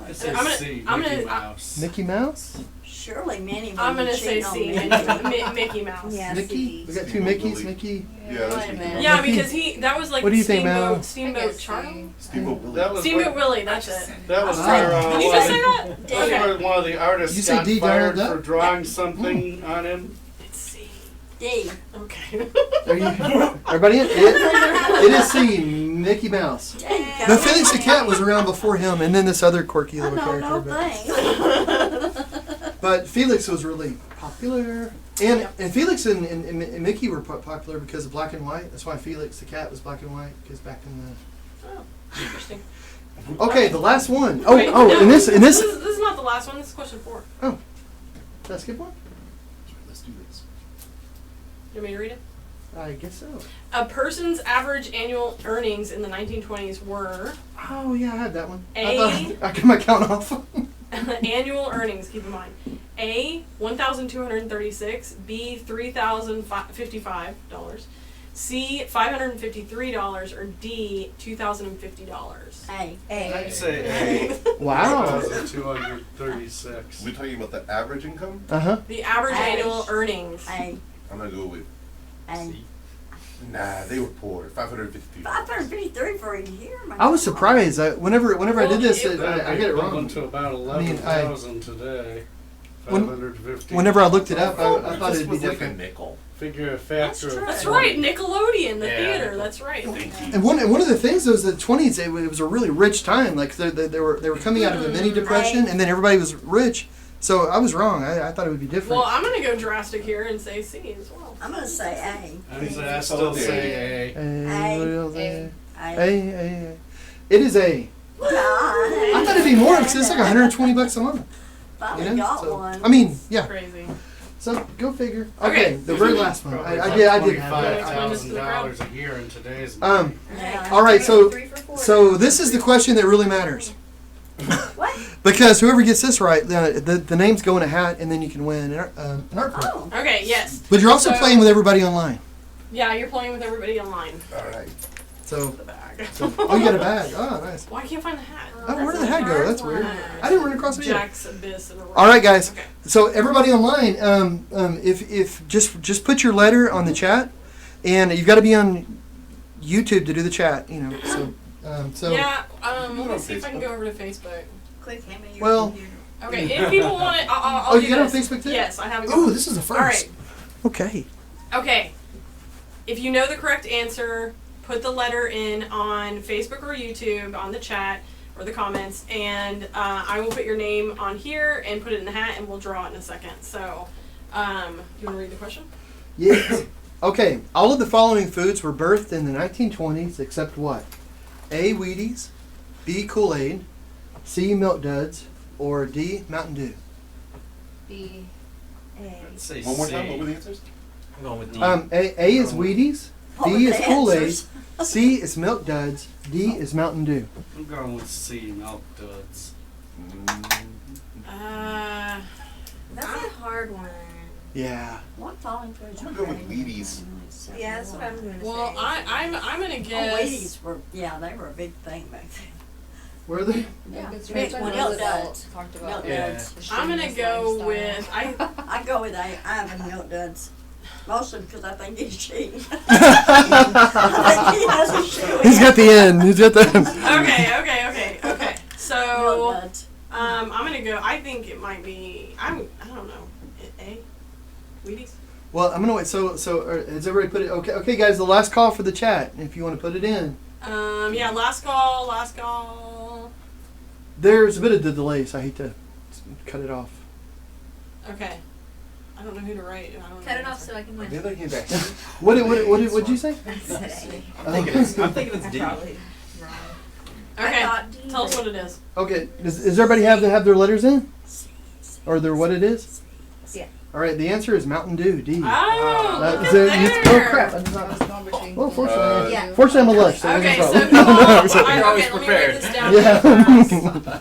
I say I'm gonna- C, I'm Mickey gonna- Mouse. Mickey Mouse? Surely Minnie would I'm be gonna say cheating on C, me. Mickey Mouse. Yeah, Mickey? C. We got two Mickeys, Mickey. Yeah, that's Wait a minute. Yeah, Mickey. because that was like What do you think, Steamboat, Mal? I Steamboat guess Charlie? Steamboat Willie. That was Steamboat what- Willie, that's it. That was Ah. where Did you just say that? that's Okay. where one of the artists You say got D, fired Donald for Duck? drawing something on him. It's C. D. Okay. Are you, everybody in? It is C, Mickey Mouse. Dang, But Felix the Cat was around before him, and then this other quirky I little know character. no But, thing. but Felix was really popular. And Felix and Mickey were popular because of black and white. That's why Felix the Cat was black and white, because back in Oh, interesting. the... Okay, the last one. Oh, Wait, oh, no, and this... this is not the last one. This is question 4. Did I skip one? Let's do this. You want me to read it? I guess so. A person's average annual earnings in the 1920s were Oh, yeah, I had that one. A. I thought I got my count off. annual earnings. Keep in mind: A, $1,236; B, $3,055; C, $553; or D, $2,050. A. I'd say A. Wow. 2,236. We're talking about the average income? Uh-huh. The average A. annual earnings. A. I'm gonna go with A. Nah, they were poor. 550 people. 553 for a year. My I was God. surprised. Whenever I did this, Well, I get it wrong. Equivalent to about mean, 11,000 today. When- 550. Whenever I looked it up, I thought This it'd be was like different. a nickel. Figure a That's factor true. of That's 20. right, Nickelodeon, the Yeah. theater. That's right. Thank you. And one of the things was the 20s. It was a really rich time. Like they were coming out of a mini depression, and then everybody was rich. So I was wrong. I thought it would be different. Well, I'm gonna go drastic here and say C as well. I'm gonna say I still say A. What else? A. A. It is A. I I thought it'd be more because it's like $120 a month. Finally You know? got So, one. I mean, yeah. Crazy. So go figure. Okay. Okay, the very last one. Probably I did have $25,000 that. a year in today's Um. Yeah. All right. So 3 for 4. so this is the question that really matters. What? Because whoever gets this right, the names go in a hat, and then you can win an art print. Oh. Okay, yes. But you're also So- playing with everybody online. Yeah, you're playing with everybody online. All right. So, The bag. oh, you got a bag. Oh, nice. Well, I can't find the hat. Oh, where did the hat go? That's weird. I didn't run across it either. Jack's Abyss and All right, guys. Okay. So everybody online, if just put your letter on the chat, and you've got to be on YouTube to do the chat. You know. So Yeah, let me see if I can go over to Facebook. Quick, hand me your Well- computer. Okay, if people want it, I'll Oh, do you got it on this. Facebook too? Yes, I have it. oh, this is the first. All right. Okay. Okay. If you know the correct answer, put the letter in on Facebook or YouTube on the chat or the comments, and I will put your name on here and put it in the hat, and we'll draw it in a second. So, you want to read the question? Yes. Okay. All of the following foods were birthed in the 1920s, except what? A. Wheaties, B. Kool-Aid, C. Milk Duds, or D. Mountain Dew. B. I'd say One more C. time. What were the answers? I'm going with D. A is Wheaties, What B were is the Kool-Aid, answers? C is Milk Duds, D is Mountain Dew. I'm going with C, Milk Duds. That's a hard one. Yeah. What falling foods I'm are gonna go with great? Wheaties. Yeah, that's what I'm gonna Well, say. I'm gonna Oh, guess. Wheaties were, yeah, they were a big thing back then. Where are they? Yeah. It's Big when one, Roosevelt milk duds. talked Milk about Yeah. duds. the I'm gonna strenuous go lifestyle. with I go with A. I have milk duds. Mostly because I think he's cheating. I think he has a shoe. He's got the end. He's got the end. Okay. Milk So, duds. I'm gonna go. I think it might be. I don't know. A. Wheaties. Well, I'm gonna wait. So has everybody put it? Okay, guys. The last call for the chat. If you want to put it in. Yeah. Last call. Last call. There's a bit of the delay, so I hate to cut it off. Okay. I don't know who to write. I don't Cut know it off so I can win. The other hand back. What'd you say? I'm thinking it's D. Probably wrong. Okay. I thought D, Tell us but- what it is. Okay. Does everybody have their letters in? Or their what it is? Yeah. All right. The answer is Mountain Dew. D. Oh, That look is at it. there. Oh crap! I did I not. was going between. Well, fortunately, Yeah. fortunately I'm a lush. So Okay, there's so no who all, problem. You're always let me prepared. write this down. Yeah.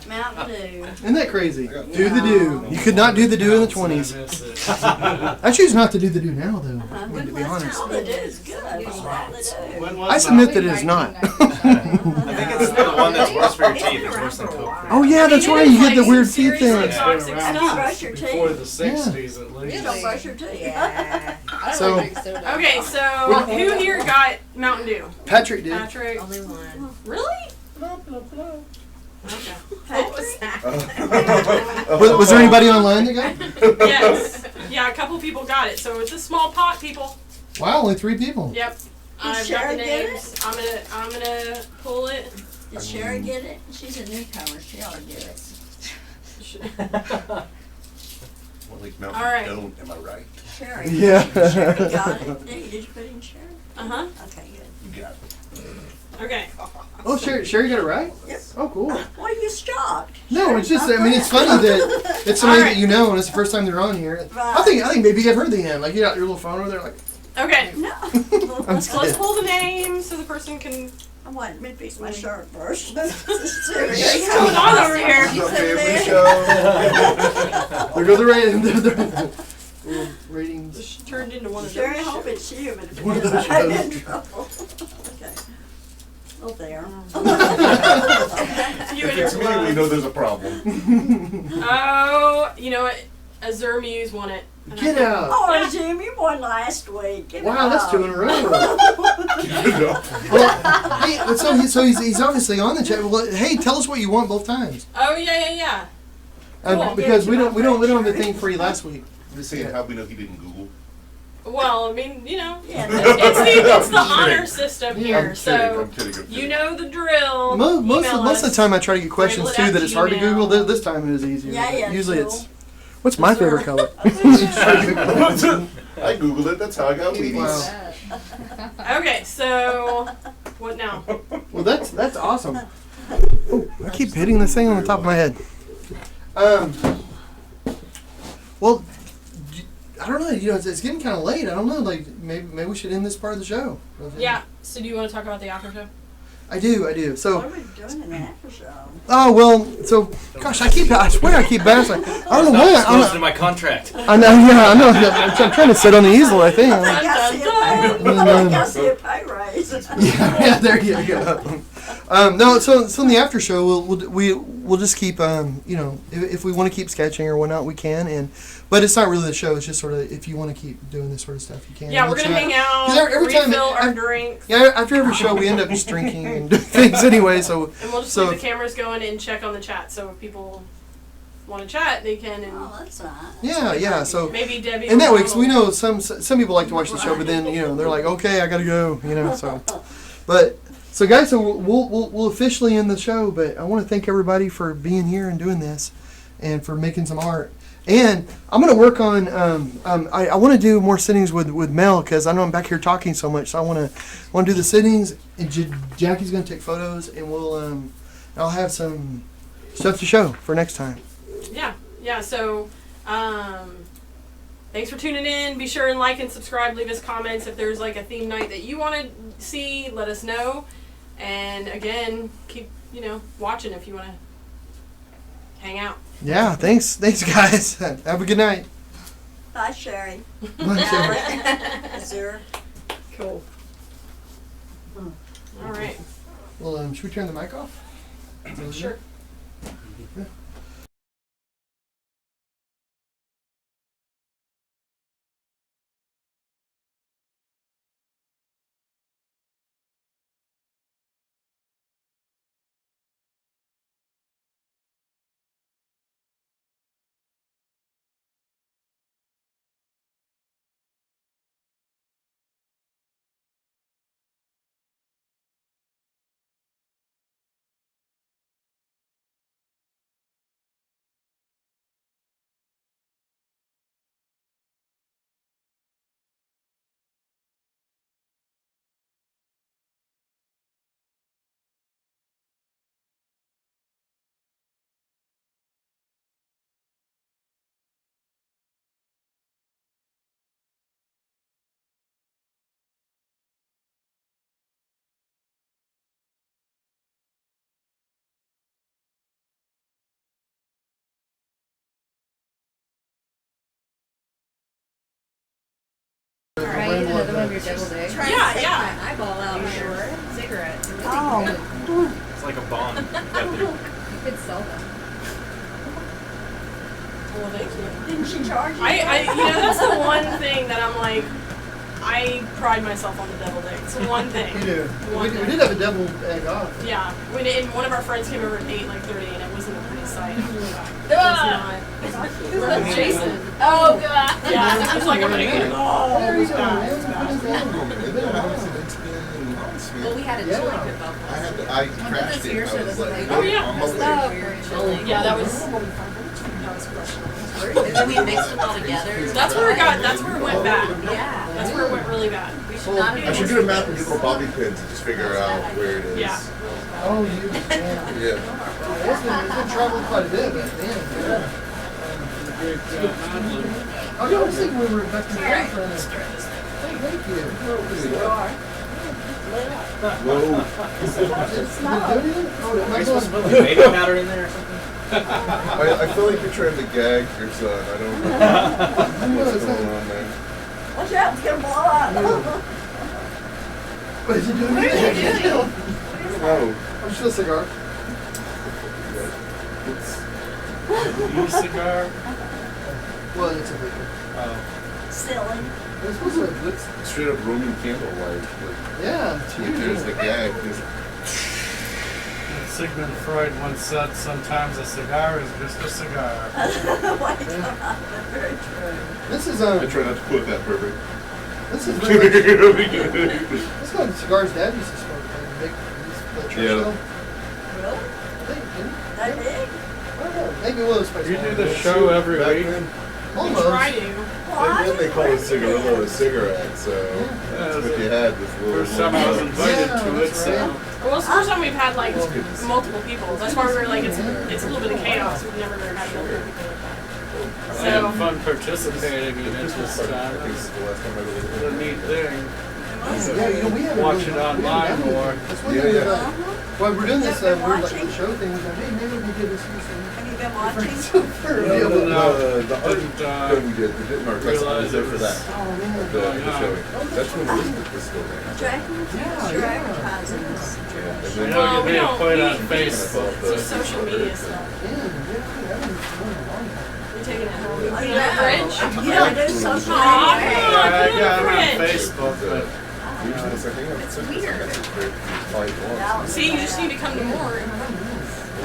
Mountain Dew. Isn't that crazy? I got Do the do. You could not do the do in the 20s. I choose not to do the do now, though. To be honest. All they do is good. All they do. When was I submit that it is not. I think it's the one that's worse for your teeth. It's worse than Coke. Oh yeah, that's right. You get the weird teeth seriously thing. toxic After you stuff. brush your Before teeth, the 60s at least. you don't brush your teeth. Yeah. I don't So- really drink soda. Okay, so who here got Mountain Dew? Patrick did. Patrick. Only one. Really? Okay. What was that? Was there anybody online that got it? Yes. Yeah, a couple people got it. So it's a small pot, people. Wow, only 3 people. Yep. I've got the Sharon get names. I'm gonna pull it. Did Sherry get it? She's a newcomer. She ought to get it. Well, like Mountain All right. Dew, am I right? Sherry. Yeah. Sherry got it. Did you put in Sherry? Uh huh. Okay, good. You got it. Okay. Oh, Sherry got it right? Yes. Oh, cool. Why are you shocked? No, it's just, I mean, it's funny that it's somebody that you know and it's the first time they're on here. I think maybe you've heard the end. Like, you got your little phone over there, like, Okay. No. I'm So let's scared. pull the names so the person can. I wanted me to fix my shirt first. What's going on over here? It's a family show. There go the ratings. This turned into one of Sherry, I those. hope it's you, but if One it of is, those I'm shows. in trouble. Okay. Oh, there. You If and it's your me, we glove. know there's a problem. Oh, you know what? Azure Muse won it. And I Get think- out. Oh, Jim, you won last week. Give it Wow, that's up. 2 in a row. You know? Well, hey, so he's obviously on the chat. Well, hey, tell us what you want both times. Oh yeah. Cool. Because we don't have a thing for you last week. I'm just saying how we know he didn't Google. Well, I mean, you know, Yeah, it's the I'm honor kidding. system Yeah, here. I'm So kidding. you know the drill. Most Email of the us. time, I try to get questions Label it too that it's hard to at Google. Gmail. This time it is easier. Yeah, Usually cool. it's what's my favorite color. I Googled it, that's how I got Wheaties. Wow. Okay, so what now? Well, that's awesome. Oh, I keep hitting this thing on the top of my head. Well, I don't know. You know, it's getting kind of late. I don't know. Like maybe we should end this part of the show. Yeah. So do you want to talk about the after show? I do. So. What are we doing in the after show? Oh well. So, gosh, I swear I keep bouncing. I don't know why. Disclosed in my contract. I know. Yeah, I know. I'm trying to sit on the easel. I think. I think I see a pay, dun. I think I see a pay raise. Yeah, there you go. No, so in the after show we'll just keep you know, if we want to keep sketching or whatnot we can, but it's not really the show. It's just sort of if you want to keep doing this sort of stuff you can. Yeah, we're We'll gonna chat. hang out, 'Cause every time- refill our drinks, Yeah, after every show we end up just drinking and doing things anyway. So and we'll just so leave the cameras going and check on the chat. So if people want to chat, they can. And Oh, that's nice. yeah. So maybe Debbie. and that will way, 'cause we model. know some people like to watch the show, but then you know they're like, okay, I gotta go, you know. So, but so guys, so we'll officially end the show. But I want to thank everybody for being here and doing this, and for making some art. And I'm gonna work on. I want to do more sittings with Mel because I know I'm back here talking so much. So I want to do the sittings, and Jackie's gonna take photos, and I'll have some stuff to show for next time. Yeah. So, thanks for tuning in. Be sure and like and subscribe. Leave us comments if there's like a theme night that you want to see. Let us know. And again, keep watching if you want to hang out. Yeah, thanks guys. Have a good night. Bye, Sherry. Bye, Sherry. Azure. Cool. All right. Well, should we turn the mic off? Sure. another one of your deviled eggs? Trying Yeah, to take yeah. my eyeball out You of sure? my cigarette. Oh. It's like a bond. You could sell them. Well, thank you. Didn't she charge you? That's the one thing that I'm like, I pride myself on the deviled egg. It's the one thing. You do. One We thing. did have a deviled egg off. Yeah, and one of our friends came over at 8:30, and it wasn't a pretty sight. It was Ah! not. Who's Jason? Oh god. Yeah, I was like, I'm gonna get it. Oh, There it you was go. bad. It Man. was Put bad. his name on it. It's been a while. It's been months, man. Well, we had a Yeah. chili cook-off. I crashed this it. here I so was doesn't like, Oh, yeah. I'm over Oh, there. weird chili. Yeah, that was questionable. And then we mixed them all together. That's where it went bad. Yeah. That's where it went really bad. We should not be I should get a map and get little bobby pins and just figure out where it is. Yeah. Oh, you. Yeah. Yeah. It's been traveling quite a bit, but man. Great Madeline. Oh, yeah, I was thinking we were back in the Alright, front. let's try this thing. Thank you. Whoa. Did it do anything? Oh, Are my you supposed to God. put like baby powder in there or something? I feel like you're trying to gag your son. I don't know what's going on there. Watch out, it's gonna blow up. What is it doing? What I don't know. I'm just a cigar. E-cigar. Well, it's a liquor. Oh. Silly. It's supposed to it's, Straight up Roman candlelight. Like, yeah, it's huge. there's the gag. Just, Sigmund Freud once said, sometimes a cigar is just a cigar. Like, very true. This is I try not to quote that perfect. this is very much, this is like cigars Dad used to smoke. Like, big, the church Yeah. still. Really? I think, didn't he? That big? I don't know. Maybe it was Spice You do World. the show every Back week. then, We Almost. try to. back then they called a cigarillo a cigarette, so that's what you had. This little. First time I was invited Yeah, to it, that's so. right. Well, it's the first time we've had like multiple people. That's why we were like, it's a little bit of chaos. We've never had multiple people like that. I had fun participating in it this I time. think this is the last time I really It's a neat thing. Yeah, you know, we haven't Watch really, it we haven't online done it. more. That's one Yeah, thing yeah. that, while we're doing this Have you been weird like watching? show thing, we're like, hey, maybe we could do this. Have you been watching? The art Didn't, that we did, the Ditton Art Festival was there for that. Oh man. The showing. That's when Elizabeth was still there. Jackie? Your advertising is. Yeah, and I then know you we may have don't- put it on we Facebook. Some social media stuff. We're taking it home. We put it on the fridge. You don't do social Aw, media? come on, Yeah, I put it got on it on the fridge. Facebook, but usually it's like, It's weird. See, you just need to come to more.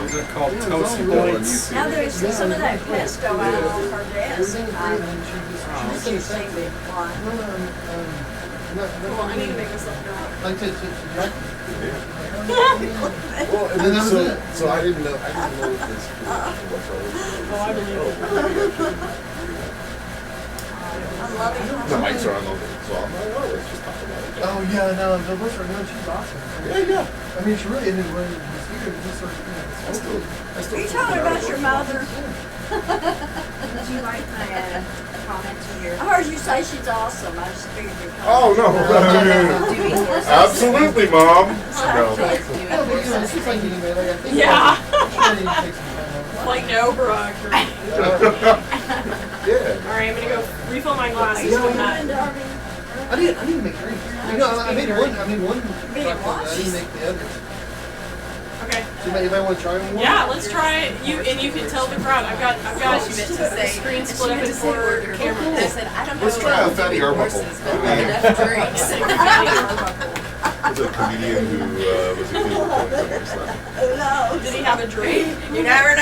these are called Yeah, toasty it's all good. points. Now there's some of that pesto out on her desk. Everything's great, and she She just seemed to want. Well, I need to make myself go. like to Jack. Well, and And then that was it. so I didn't know if this Oh, I believe it. I'm loving the her. mics are on the so I'm like, oh, let's just talk about it. Oh yeah, no, the voice right now, she's awesome. Yeah, yeah. I mean, she really ended when the speaker just sort of, you know, I still, I still Are you feel talking bad about your mother? Did you like my comment to your I heard you say she's awesome. I just figured you'd Oh no! doing horses? Absolutely, mom. Oh, but, you know, it's just like anybody, like I think. Yeah. She need to take some time off. Like, no, Brooke. Yeah. Alright, I'm gonna go refill my glasses. You know with what you're that. doing, Darby? I need to make drinks. You know, I made one. I made one. Made chocolate, what? I didn't make the others. Okay. So anybody want to try one? Yeah, let's try it. You can tell the crowd. I've got She meant to the say. screen split up She in meant to say four order. I cameras. said, I don't know. Let's try a Fatty Arbuckle. horses, but we have enough drinks. There's a comedian who was accused of killing someone. Who knows? Did he have a drink? You never I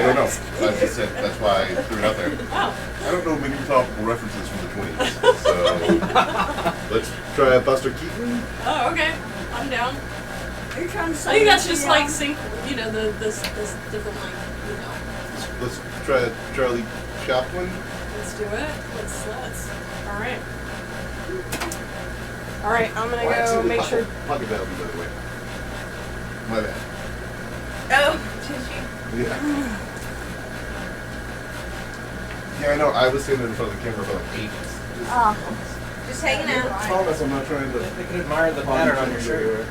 don't know. I just said that's why I threw it out there. Oh. I don't know many topical references from the 20s, so let's try Buster Keaton. Oh, okay. I'm down. Are you trying to I say? think that's just yeah? like sync, you know, this different like, you know. Let's try Charlie Chaplin. Let's do it. Let's. All right. All right. I'm gonna go make sure. Pocket valve, by the way. My bad. Oh, did you? Yeah. Yeah, I know. I was standing in front of the camera for like ages. Just hanging out. Promise, I'm not trying to. They can admire the pattern on your shirt.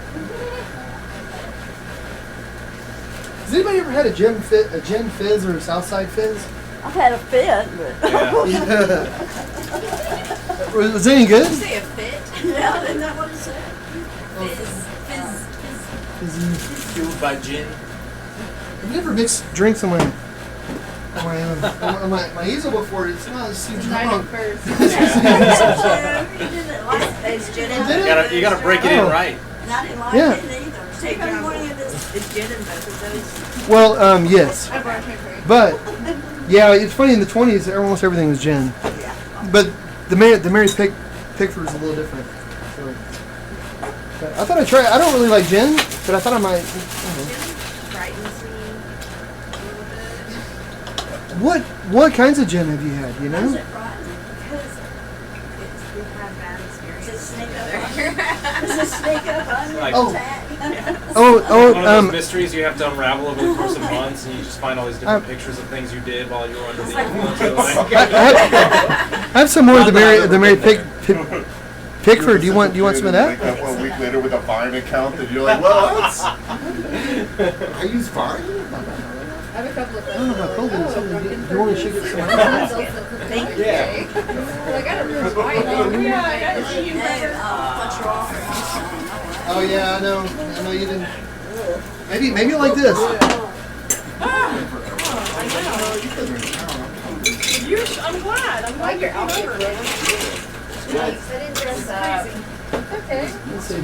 Has anybody ever had a Gin Fizz or a Southside Fizz? I've had a fit, but. Yeah. Was it any good? Did you say a Isn't that what it said? Fizzy. Fueled by gin. I've never mixed drinks on my my easel before. It's not as seems wrong. 91st. You didn't like it. Is gin I in did both? You gotta break it in Oh. right. And I didn't like Yeah. it either. Take every one of this. Is gin in both of those? Well, yes, I brought my drink. but yeah, it's funny in the 20s. Almost everything was gin, Yeah. but the Mary Pickford is a little different. So, but I thought I'd try. I don't really like gin, but I thought I might. Gin brightens me a little bit. What kinds of gin have you had? You How's know? it frightening? Because we've had bad Does it experiences sneak together. up? Does it sneak up on you? Like- Oh. Attack? Oh, One of those oh, mysteries you have to unravel over the course of months, and you just find all these different pictures of things you did while you were under the influence. You're like, I have some more of the Mary Pickford. Do you want some of that? Wake up 1 week later with a Vine account, and you're like, what? I use Vine? I have a couple of I don't know how cold it is. Do you want to shake it some more? Thank you. Well, I got a real white. No, what's wrong? Oh yeah, I know you didn't. Maybe like this. I'm glad. I'm glad you're over. I didn't dress up. Okay. Let's see. We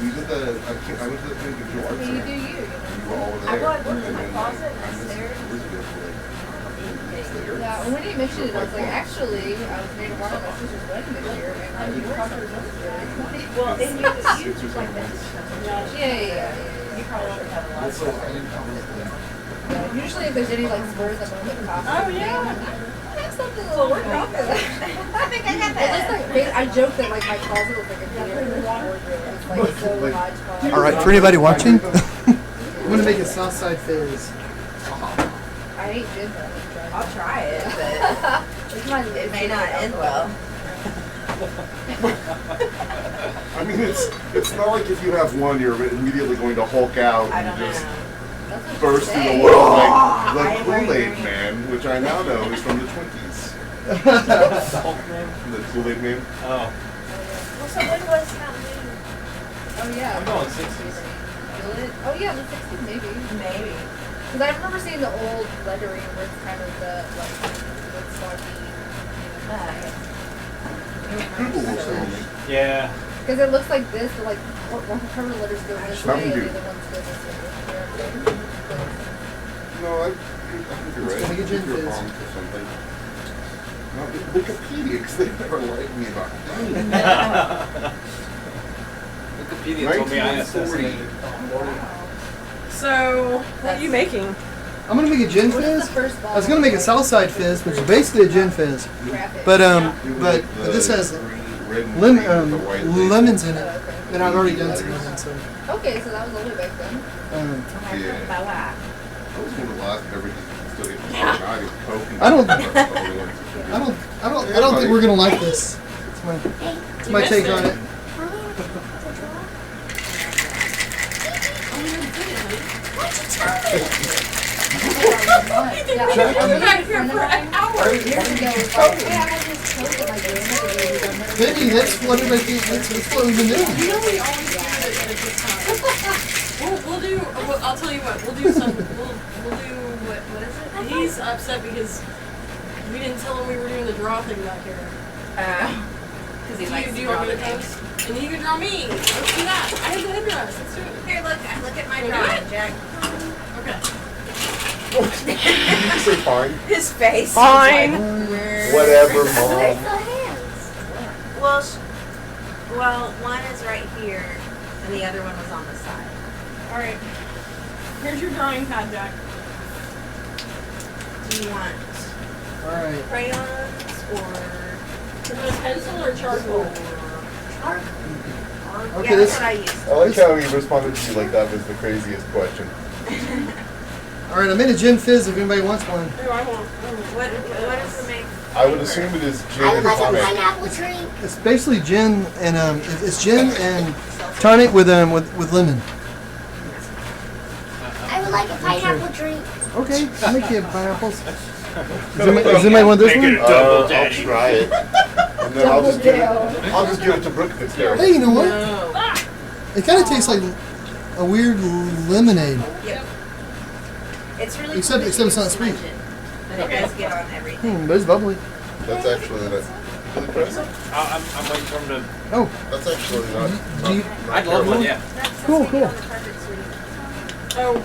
did the, I went to the thing with George. You do you. You were all there. I looked in my closet and I stared. Yeah, when he mentioned it, I was like, actually, I was made a part of my sister's wedding this year, and you were supposed to be there. Well, and you like this. Yeah. You probably should have a lot. Yeah, usually if there's any like spurs of moment costume. Oh, yeah. That's something a little more confident. I think I got It looks like, I joke that like my closet looks like a theater wardrobe. It's like so hodgepodge. All right, for anybody watching, I'm gonna make a Southside Fizz. I hate gin though. I'll try it, but It's my it may not end well. I mean, it's not like if you have one, you're immediately going to Hulk out I and don't just know. That's what burst you through say. the world I like am wearing Kool-Aid green. Man, which I now know is from the 20s. The Kool-Aid Man. oh, Well, so when was Halloween? Oh yeah. I'm going 60s. Oh yeah, the 60s maybe. Maybe. Because I remember seeing the old lettering where it's kind of the like the soggy. Google will tell me. Yeah. Because it looks like this, but like one cover letters go this way Mountain and the Dew. other ones go this way. No, I think you're right. Make a gin You're fizz. wrong for something. No, Wikipedia, because they never liked me about anything. Wikipedia told me I assassinated. So, what are you making? I'm gonna make a gin What's the fizz. first I was gonna make a Southside Fizz, which is basically a gin fizz, but this has lemons in it, and I've already done some lemons. So, Okay, so that was a little bit back then. Yeah. Bow wow. I was one of the last beverages you can still get Coke and I don't- I I don't think we're gonna like this. It's my take on it. Yeah, I've been back here for an hour. years ago, it was like, hey, I have this coat that my grandmother gave me. Maybe that's what everybody thinks. That's what we've been doing. You know we always do it at a good time. We'll do. I'll tell you what. We'll do some. We'll do what is it? He's upset because we didn't tell him we were doing the draw thing back here. Because he likes Do to you draw want me the to names. post? And you can draw me. Let's do that. I have the headdress. Let's do it. Here, look at my Wanna do drawing, it? Jack. Okay. Did you say fine? His face. Fine. Whatever, Where's Mom. the hands? Well, one is right here, and the other one was on the side. All right. Here's your drawing pad, Jack. Do you want All right. crayons or? Is it a pencil or charcoal? Okay, Yeah, this. that's what I used. I like how he responded to you like that was the craziest question. All right, I made a gin fizz. If anybody wants one. Oh, I won't. What does it make? I would assume it is gin I would and like a tonic. pineapple drink. It's basically gin and it's gin and tonic with lemon. I would like a pineapple drink. Okay, I'll make you pineapples. Does anybody want this one? I'll try it. I'm and then I'll just give it to Brooke if it's terrible. Hey, you know what? No. It kind of tastes like a weird lemonade. Yep. It's really Except- cool except it's not to sweet. smudge it, but it does get on everything. But it's bubbly. That's actually not. Really present? I'm waiting for him to. Oh, That's actually not. Do you- not I'd love terrible. one, yeah. cool, cool. Oh,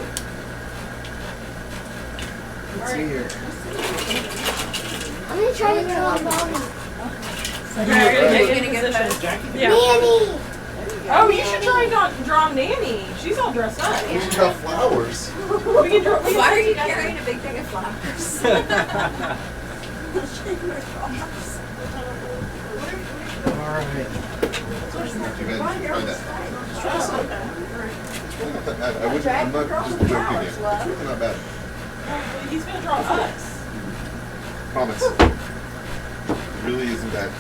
Let's see here. I'm gonna try to draw a ball. you're gonna get position. Yeah. Nanny! Oh, you should try and draw Nanny. She's all dressed up. We should have flowers. We can draw. Why are you carrying a big thing of flowers? All right. Not too bad. Try that. I'm not just joking you. It's really not bad. He's gonna draw us. Promise. It really isn't bad.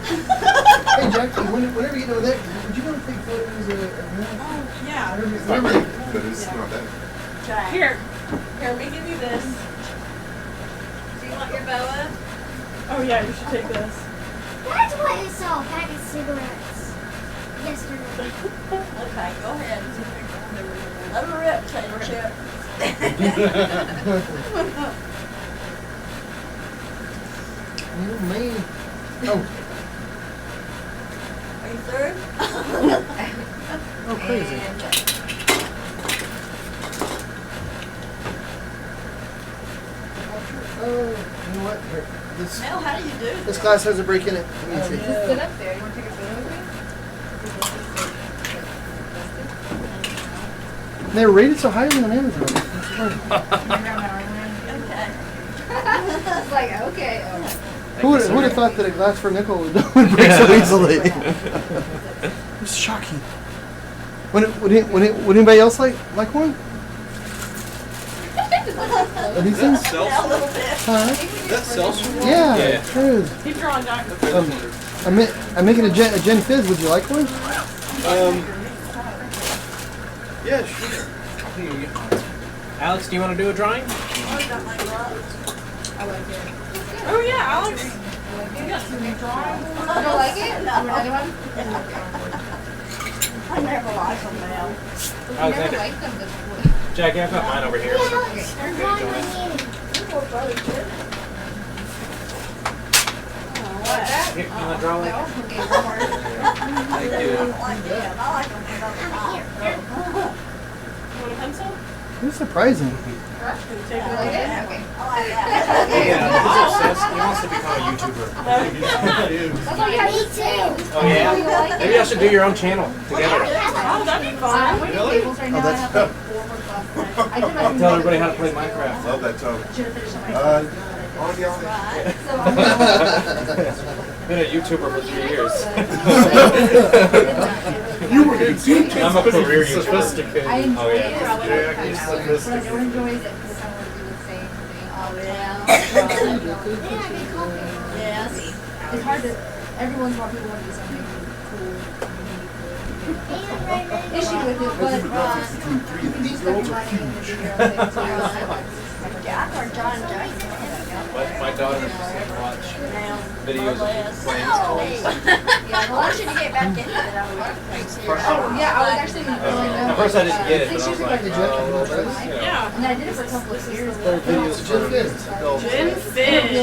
Hey, Jackie, whenever you know that, would you go take photos of Oh, yeah. It's not great, but it's not bad. Here, let me give you this. Do you want your boa? Oh yeah, you should take this. That's what I saw. A pack of cigarettes. Yesterday. Okay, go ahead. Let her rip, Taylor Chip. Me. Oh, Are you through? oh, crazy. Oh, you know what? Here, this Mel, how do you do this this? glass has a break in it. Let me see. Just sit up there. You want to take a photo of me? They're rated so highly on Amazon. That's funny. Okay. It's like, okay. Oh. Who would have thought that a glass for a nickel would break so easily? It's shocking. Would anybody else like one? Are these things? Yeah, a little bit. Huh? That sells for Yeah, Yeah. it is. Keep drawing, Doc. I'm making a Gen Fizz. Would you like one? Yeah, sure. Alex, do you want to do a drawing? Oh yeah, Alex. You got some new drawings. You don't like it? Another one? I never liked them, Mel. You Alexander. never liked them before. Jackie, I've got mine over here. Alex, I'm drawing my nanny. You poor brother, too. Here, you want to draw one? Okay, one more. Thank I you. don't like them. I like them without the top. You want a pencil? It's surprising. You like it? Okay. I like that. Yeah, he's obsessed. He wants to become a YouTuber. That's all you have to say. Oh, yeah? Maybe I should do your own channel together. Oh, that'd be I'm fun. waiting tables right now. I have like 4 more classes. I did my I'll tell everybody how to play Minecraft. Love that tone. Should have finished my On the alley. Right. So I'm Been a YouTuber for 3 years. You were going to do I'm a career YouTuber. Sophisticated. I enjoy Oh, yeah. it. I like Yeah, it. he's What I sophisticated. don't enjoy is that people kind of want to do the same thing. Oh, yeah. Yes. It's hard to, every once in a while people want to do something cool. Issue with it, but you can just spend your money and do your own thing. So I Yeah, I heard John Jackson. My daughter used to watch videos of people playing Oh, toys. yeah, well, I should get back into it. I would like to see her. Yeah, I was actually going to At first I didn't get it, but I was like, Like a oh, well, that's, you know. Yeah. And I did it for a couple of years. It's Gen Fizz. Gin Fizz.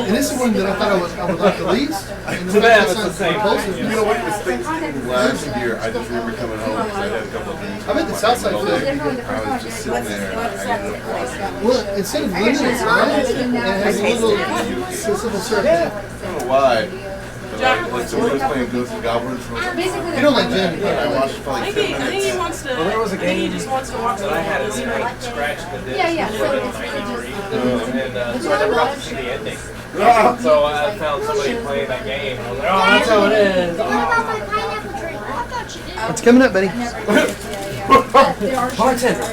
And this is one that I thought I would like the least. To them, it's the same. You know what? This Thanksgiving last year, I just remember coming home because I had a couple of games. I'm at the south side all today. day. I was just sitting there. I got no place. Well, instead of lemon, it's red. And it has a little simple syrup. I don't know why. But like somebody was playing Ghosts and Goblins. And I was like, Basically, You don't like gin. I watched it for I like think 10 he minutes. wants to. Well, there was a I think he game just wants to watch that I had the as like scratch the disc. Yeah, yeah, for so the it's really 93. just- And so I never got to see the ending. Ah! So I found somebody playing that game, and I was like, oh, that's how it is. What about my pineapple drink? It's coming up, Betty.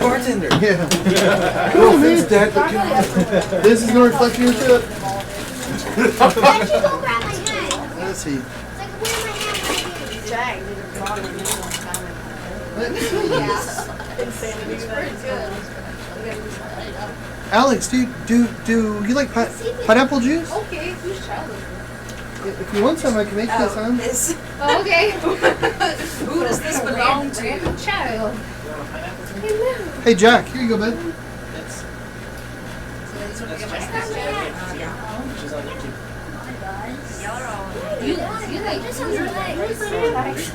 Bartender. Yeah. Come on, man. This is no reflection of your trip. Why don't you go grab my hat? Let's see. It's like, where my hat? Jack did a drawing of me one time. Let's see. insanity. Alex, do you like pineapple juice? okay, who's child is this? If you want some, I can make this, huh? This, Oh, okay. who does this belong to? Random child. Hello. Hey, Jack, here you go, bud. So this one get my She's on YouTube. Y'all are on. You like Just on your legs.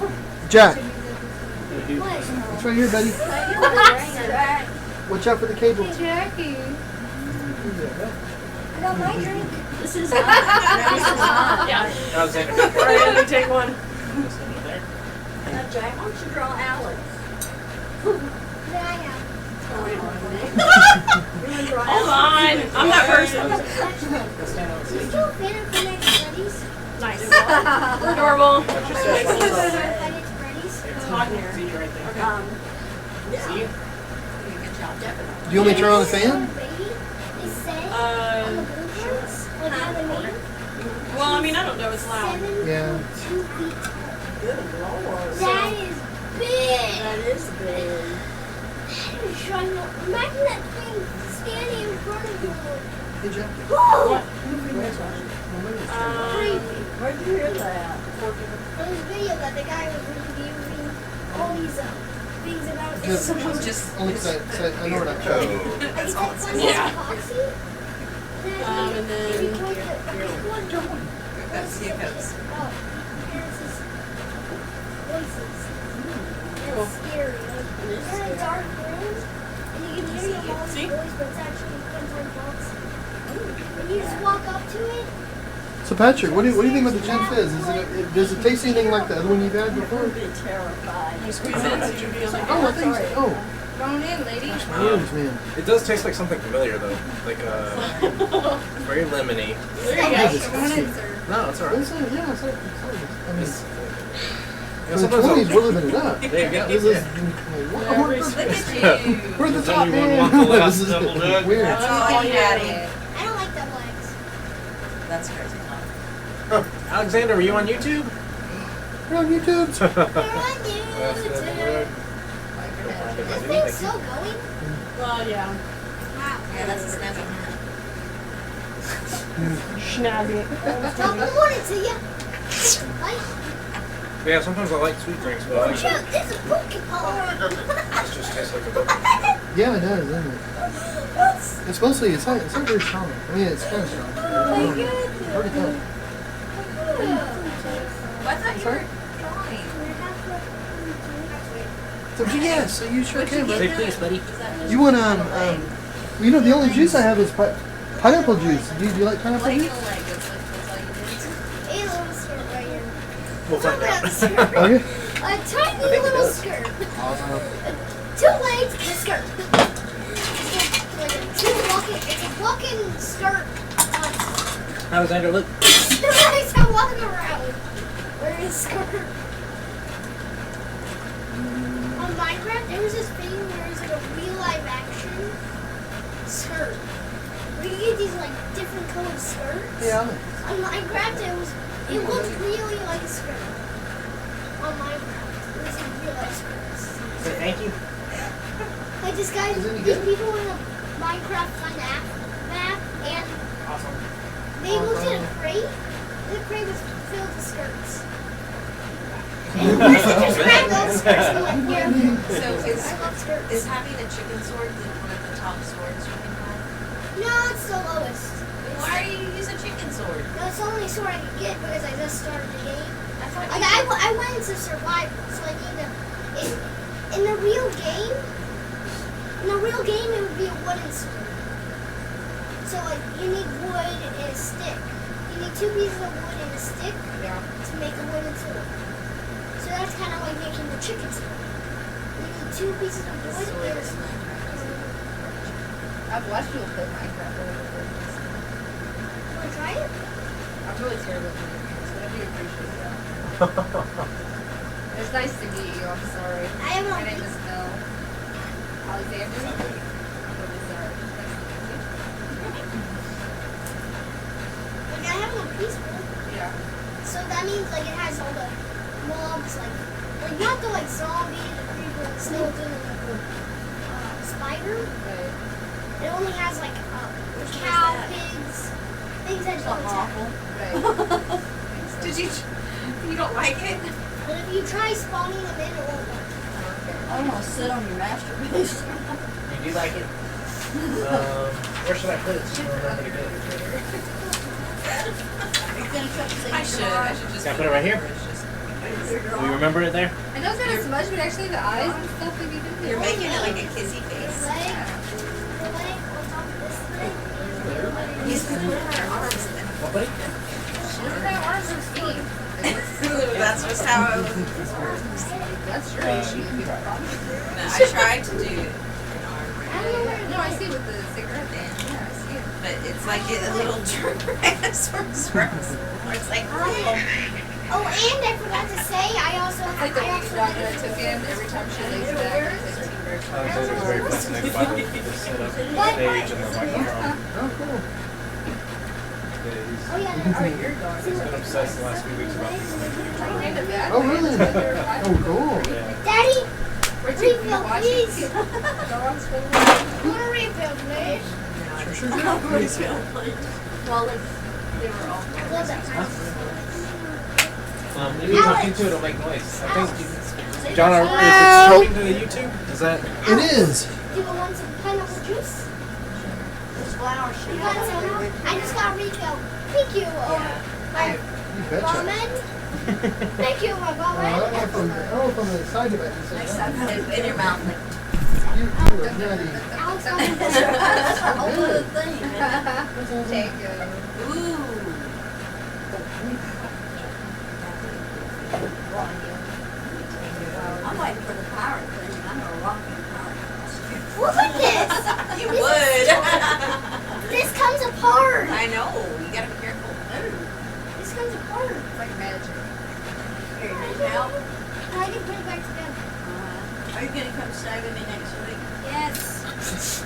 Jack, What? it's right here, buddy. Watch out for the cable. Hey, Jackie. I got my drink. This is mine. This is mine. Yeah. Alexander. Alright, let me take one. Now, Jack, why don't you draw Alex? Then I have. You want to draw Hold Alex? on. I'm that person. You still a fan of Freddy's Freddy's? Nice. Adorable. Five Nights at Freddy's? It's hot in here. Yeah. Good job, definitely. Do you want me to turn on the fan? Baby, they say on the billboards, what how they mean? Well, I mean, I don't know. It's loud. 7 Yeah. 2 feet tall. Good Lord. That is big. That is big. That is giant. Imagine that thing standing in front of you. Hey, Jack. Whoa! Um, Where'd you hear that? There was a video that the guy was reviewing all these things about Good. Someone just. Only because I know we're not Oh. showing. It's all like it's one Yeah. epoxy. and then- you point the one That's the hiccups. oh, parents' voices. Cool. It's scary. Like, they're in a dark room, and you can hear your mom's See? voice, but it's actually Quentin Fox. And you just walk up to it. So, Patrick, what do you think about the Gen Fizz? Does it taste anything like the other one you've had I before? would be terrified. You squeeze it so you feel like Oh, I think so. Oh, Phone in, lady. years, man. It does taste like something familiar though, like very lemony. There you Yeah, go. it's- Phone in, sir. No, it's alright. It's, yeah, it's, I mean, It's, in the 20s, we're living it up. there you go. This is, Every Look single- at you. we're the Does top anyone man. want the last This is double dip? weird. That's Oh, all you yeah. got it. I don't like double eggs. That's crazy. Alexander, were you on YouTube? We're on YouTube. They're on Last YouTube. double dip. This thing's still going? Well, yeah. Wow. Yeah, that's a snazzy hat. Schnazzy. Top morning to you. Like, Yeah, sometimes I like sweet drinks, but I like shoot, this is Pokemon. it just tastes like a Yeah, it does, doesn't it? It's mostly, it's not very strong. I mean, it's kind of strong. Oh my goodness. Already done. I thought you were drawing. So, yes, so you sure can, Say buddy. please, buddy. You want, you know, the only juice I have is pineapple juice. Do you like pineapple Like in a juice? leg. That's all you did. A little skirt right here. We'll find Look at out. the skirt. Okay. A tiny little skirt. Awesome. 2 legs and a skirt. It's a walking skirt. Alexander, look. 2 legs are walking around. Wearing a skirt. On Minecraft, there was this thing where it's like a real live action skirt. Where you get these like different colored skirts. Yeah. On Minecraft, it looked really like a skirt. On Minecraft, it was like real life skirts. Say thank you. Like this guy, Is it any these good? people in a Minecraft fun map, and Awesome. they looked at a crate. The crate was filled with skirts. And the person just grabbed those skirts and went, here. So I love skirts. is having a chicken sword one of the top swords you can have? No, it's the lowest. Why are you using a chicken sword? No, it's the only sword I could get because I just started the game. Like I went into survival, so I need to. In the real game, it would be a wooden sword. So like you need wood and a stick. You need 2 pieces of wood and a stick to make a wooden sword. So that's kind of like making the chicken sword. You need 2 pieces of wood and a stick. I've watched people play Minecraft over the years. Want to try it? I'm really terrible at video games, but I do appreciate that. It's nice to meet you. I'm sorry. I have it My on name is Mel. Alexander. I'm really sorry. Nice to meet Like I have it on peaceful. you. Yeah. So that means like it has all the mobs, like not the like zombie, the creeper, the skeleton, and the spider. Right. It only has like cow, pigs, things that don't attack. Right. Did you? You don't like it? But if you try spawning them in, it won't work. I don't want to sit on your masterpiece. You do like it? Where should I put it so you remember to get it? I should just. Can I put it right here? Will you remember it there? I know it's got a smudge, but actually the eyes and stuff like even. You're making it like a kissy face. The leg on top of this thing. He's putting her arms in. What, buddy? She doesn't have arms or feet. That's just how it works. That's true. No, I tried to do an arm I don't know where No, I see with the cigarette band. Yeah, I see it. but it's like a little Tyrannosaurus Rex. Where it's like, Oh, and I forgot to say, I also It's like the I weed also dog that I took in every time she lays back. It's like teamwork. I was very fascinated by the setup, the stage, and the microphone. Oh, cool. Oh yeah, Oh, your dog. He's been obsessed the last few weeks about these things. And the bad Oh, thing really? is that they're alive. Oh, cool. Yeah. Daddy, We're too refill, watching please. dogs for the Want a refill, please? Sure. well, they were all. I love that kind of stuff. If you talk into it, it'll make noise. I think. John, is it streaming to the YouTube? Is that? It is. Do you want some pineapple juice? This flower should You got some? I just got a refill. Thank you, my You betcha. ramen. Thank you, my I don't know ramen. if I'm excited about this. Next time, put it in your mouth. Like, You are nutty. Alex, That's a whole other thing. Take a. ooh. I'm waiting for the pirate thing. I'm gonna rock in the pirate costume. look at this. You would. This comes apart. I know. You gotta be careful. This comes apart. It's like magic. Here, you need help? I can put it back together. Are you gonna come stay with me next week? Yes.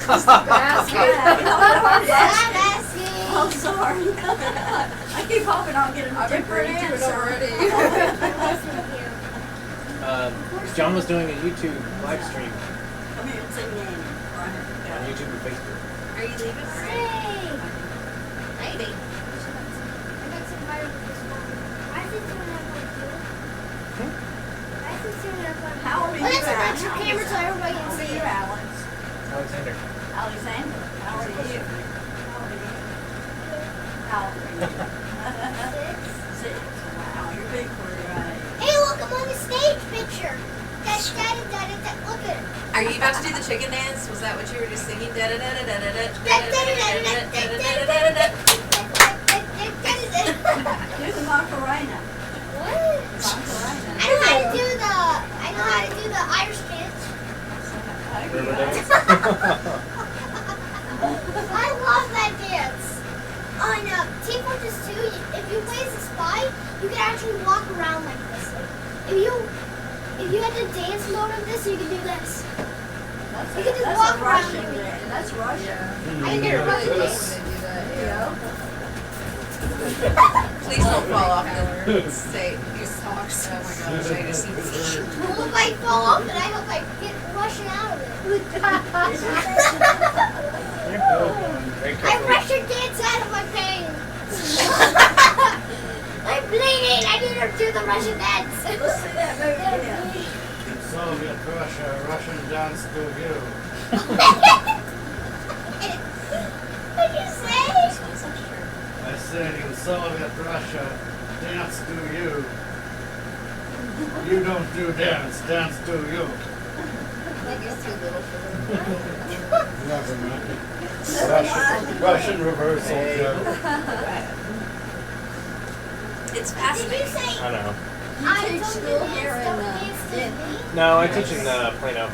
Basket. I'm asking. Oh, sorry. I keep hoping I'll get a I've been different pretty to it answer. already. Listen here. John was doing a YouTube live stream Come here and see Nanny. on Right. YouTube and Facebook. Are you leaving? Hey. Maybe. I got some fire with this one. Why is it doing that one too? Why is it doing that one? How old are you, Well, that's Alex? a camera so everybody How can old are see you, it. Alex? Alexander. Alexander. How old are you? How old are you? How old are you? 6. Wow, you're big for your age. Hey, look, I'm on the stage picture. Look at it. Are you about to do the chicken dance? Was that what you were just singing? Da da da da da da da Do the Macarena. What? Macarena. I know how to do the Irish dance. River dance? I love that dance. On Team Fortress 2, if you play as a spy, you can actually walk around like this. If you had the dance mode of this, you can do this. That's You can just that's walk a around Russian like this. dance. That's Russian. I can get a Russian Really dance. when they do that. Please don't fall off the stage. These socks. Oh my gosh, I just see feet. Well, if I fall off it, I hope I get Russian out of it. Very I careful. Russian dance out of my pain. I'm bleeding. I need to do the Russian dance. Let's see that movie again. Soviet Russia, Russian dance to you. What'd you say? I said in Soviet Russia, dance to you. You don't do dance, dance to you. Never mind. Russian reversal joke. It's Did you fascinating. say I know. I teach don't school do here dance, in, don't dance to me? No, I teach in Plano.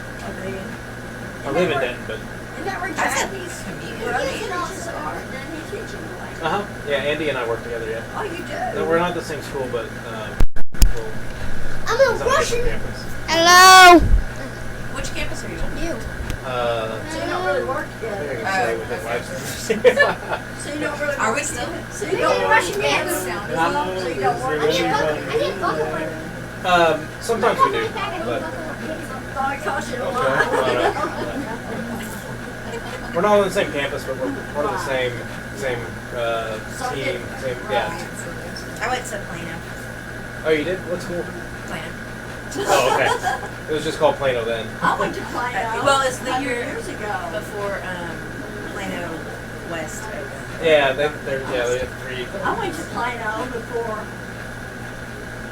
I live in Denton, but. Isn't that where That's a Jackie's community. brother He's an teaches officer. art? Doesn't he teach in the way? Uh huh. Yeah, Andy and I work together. Yeah. Oh, you do? No, we're not at the same school, but well, I'm he's a on a Russian. different campus. Hello. Which campus are you on? You. So you don't really work I think together. I can say within live streams. So you don't really Are work we still? So We you did don't a work Russian together? dance. So you don't work I get together? bucket work. Sometimes we do, but Thought it cost you a okay. lot. We're not on the same campus, but we're part of the same team. Same, yeah. I went to Plano. Oh, you did? What school? Plano. Oh, okay. It was just called Plano then. I went to Plano. Well, it's the 100 year years ago. before Plano West opened. Yeah, they have 3. I went to Plano before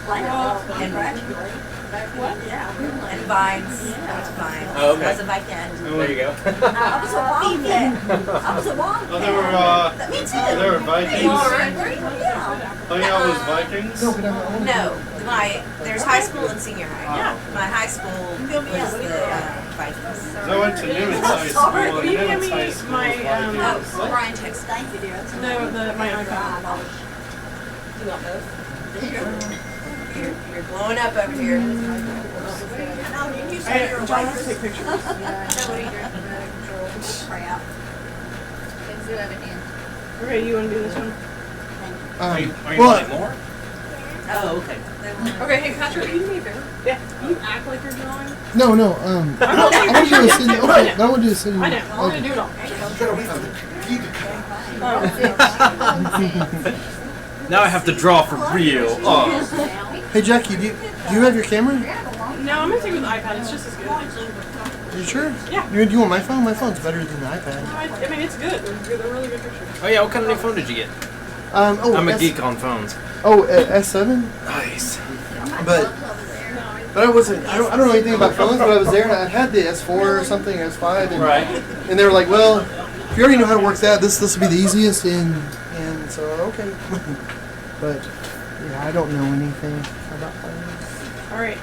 Plano opened practically. What? Yeah, we went. And Vines. Yeah. That was Vines. Oh, okay. I was a Viking. There you go. I was a wildcat. I was a wildcat. Oh, they were, Me too. they were Vikings. Yeah. Plano was Vikings? No, but I'm No, there's high school and senior high. Yeah. My high school was the Vikings. So I went to Newman's High School, Sorry, and will you give Newman's me High School my, was Vikings. Oh, Brian texted. Thank you, dear. That's No, my iPad. You want both? You're blowing up over here. No, didn't you say you're a John has to waitress? take pictures. Yeah, nobody drinking out of control. Crap. Things get out of hand. Okay, you want to do this one? Are you well, wanting more? Oh, okay. Okay, hey Patrick, can you do me a favor? Yeah. You act like you're drawing. no. I want to do a city. Okay, I want to do a city. I know. I'm gonna do it all. Now I have to draw for real. Oh. Hey Jackie, do you have your camera? No, I'm gonna take it with the iPad. It's just as good. Are you sure? Yeah. Do you want my phone? My phone's better than the iPad. I mean, it's good. They're really good pictures. Oh yeah, what kind of new phone did you get? Oh, I'm a geek on phones. Oh, S7. Nice. But I wasn't. I don't know anything about phones, but I was there and I had the S4 or something, S5, and, Right. and they were like, "Well, if you already know how to work that, this will be the easiest." And so okay, but yeah, I don't know anything about phones. All right.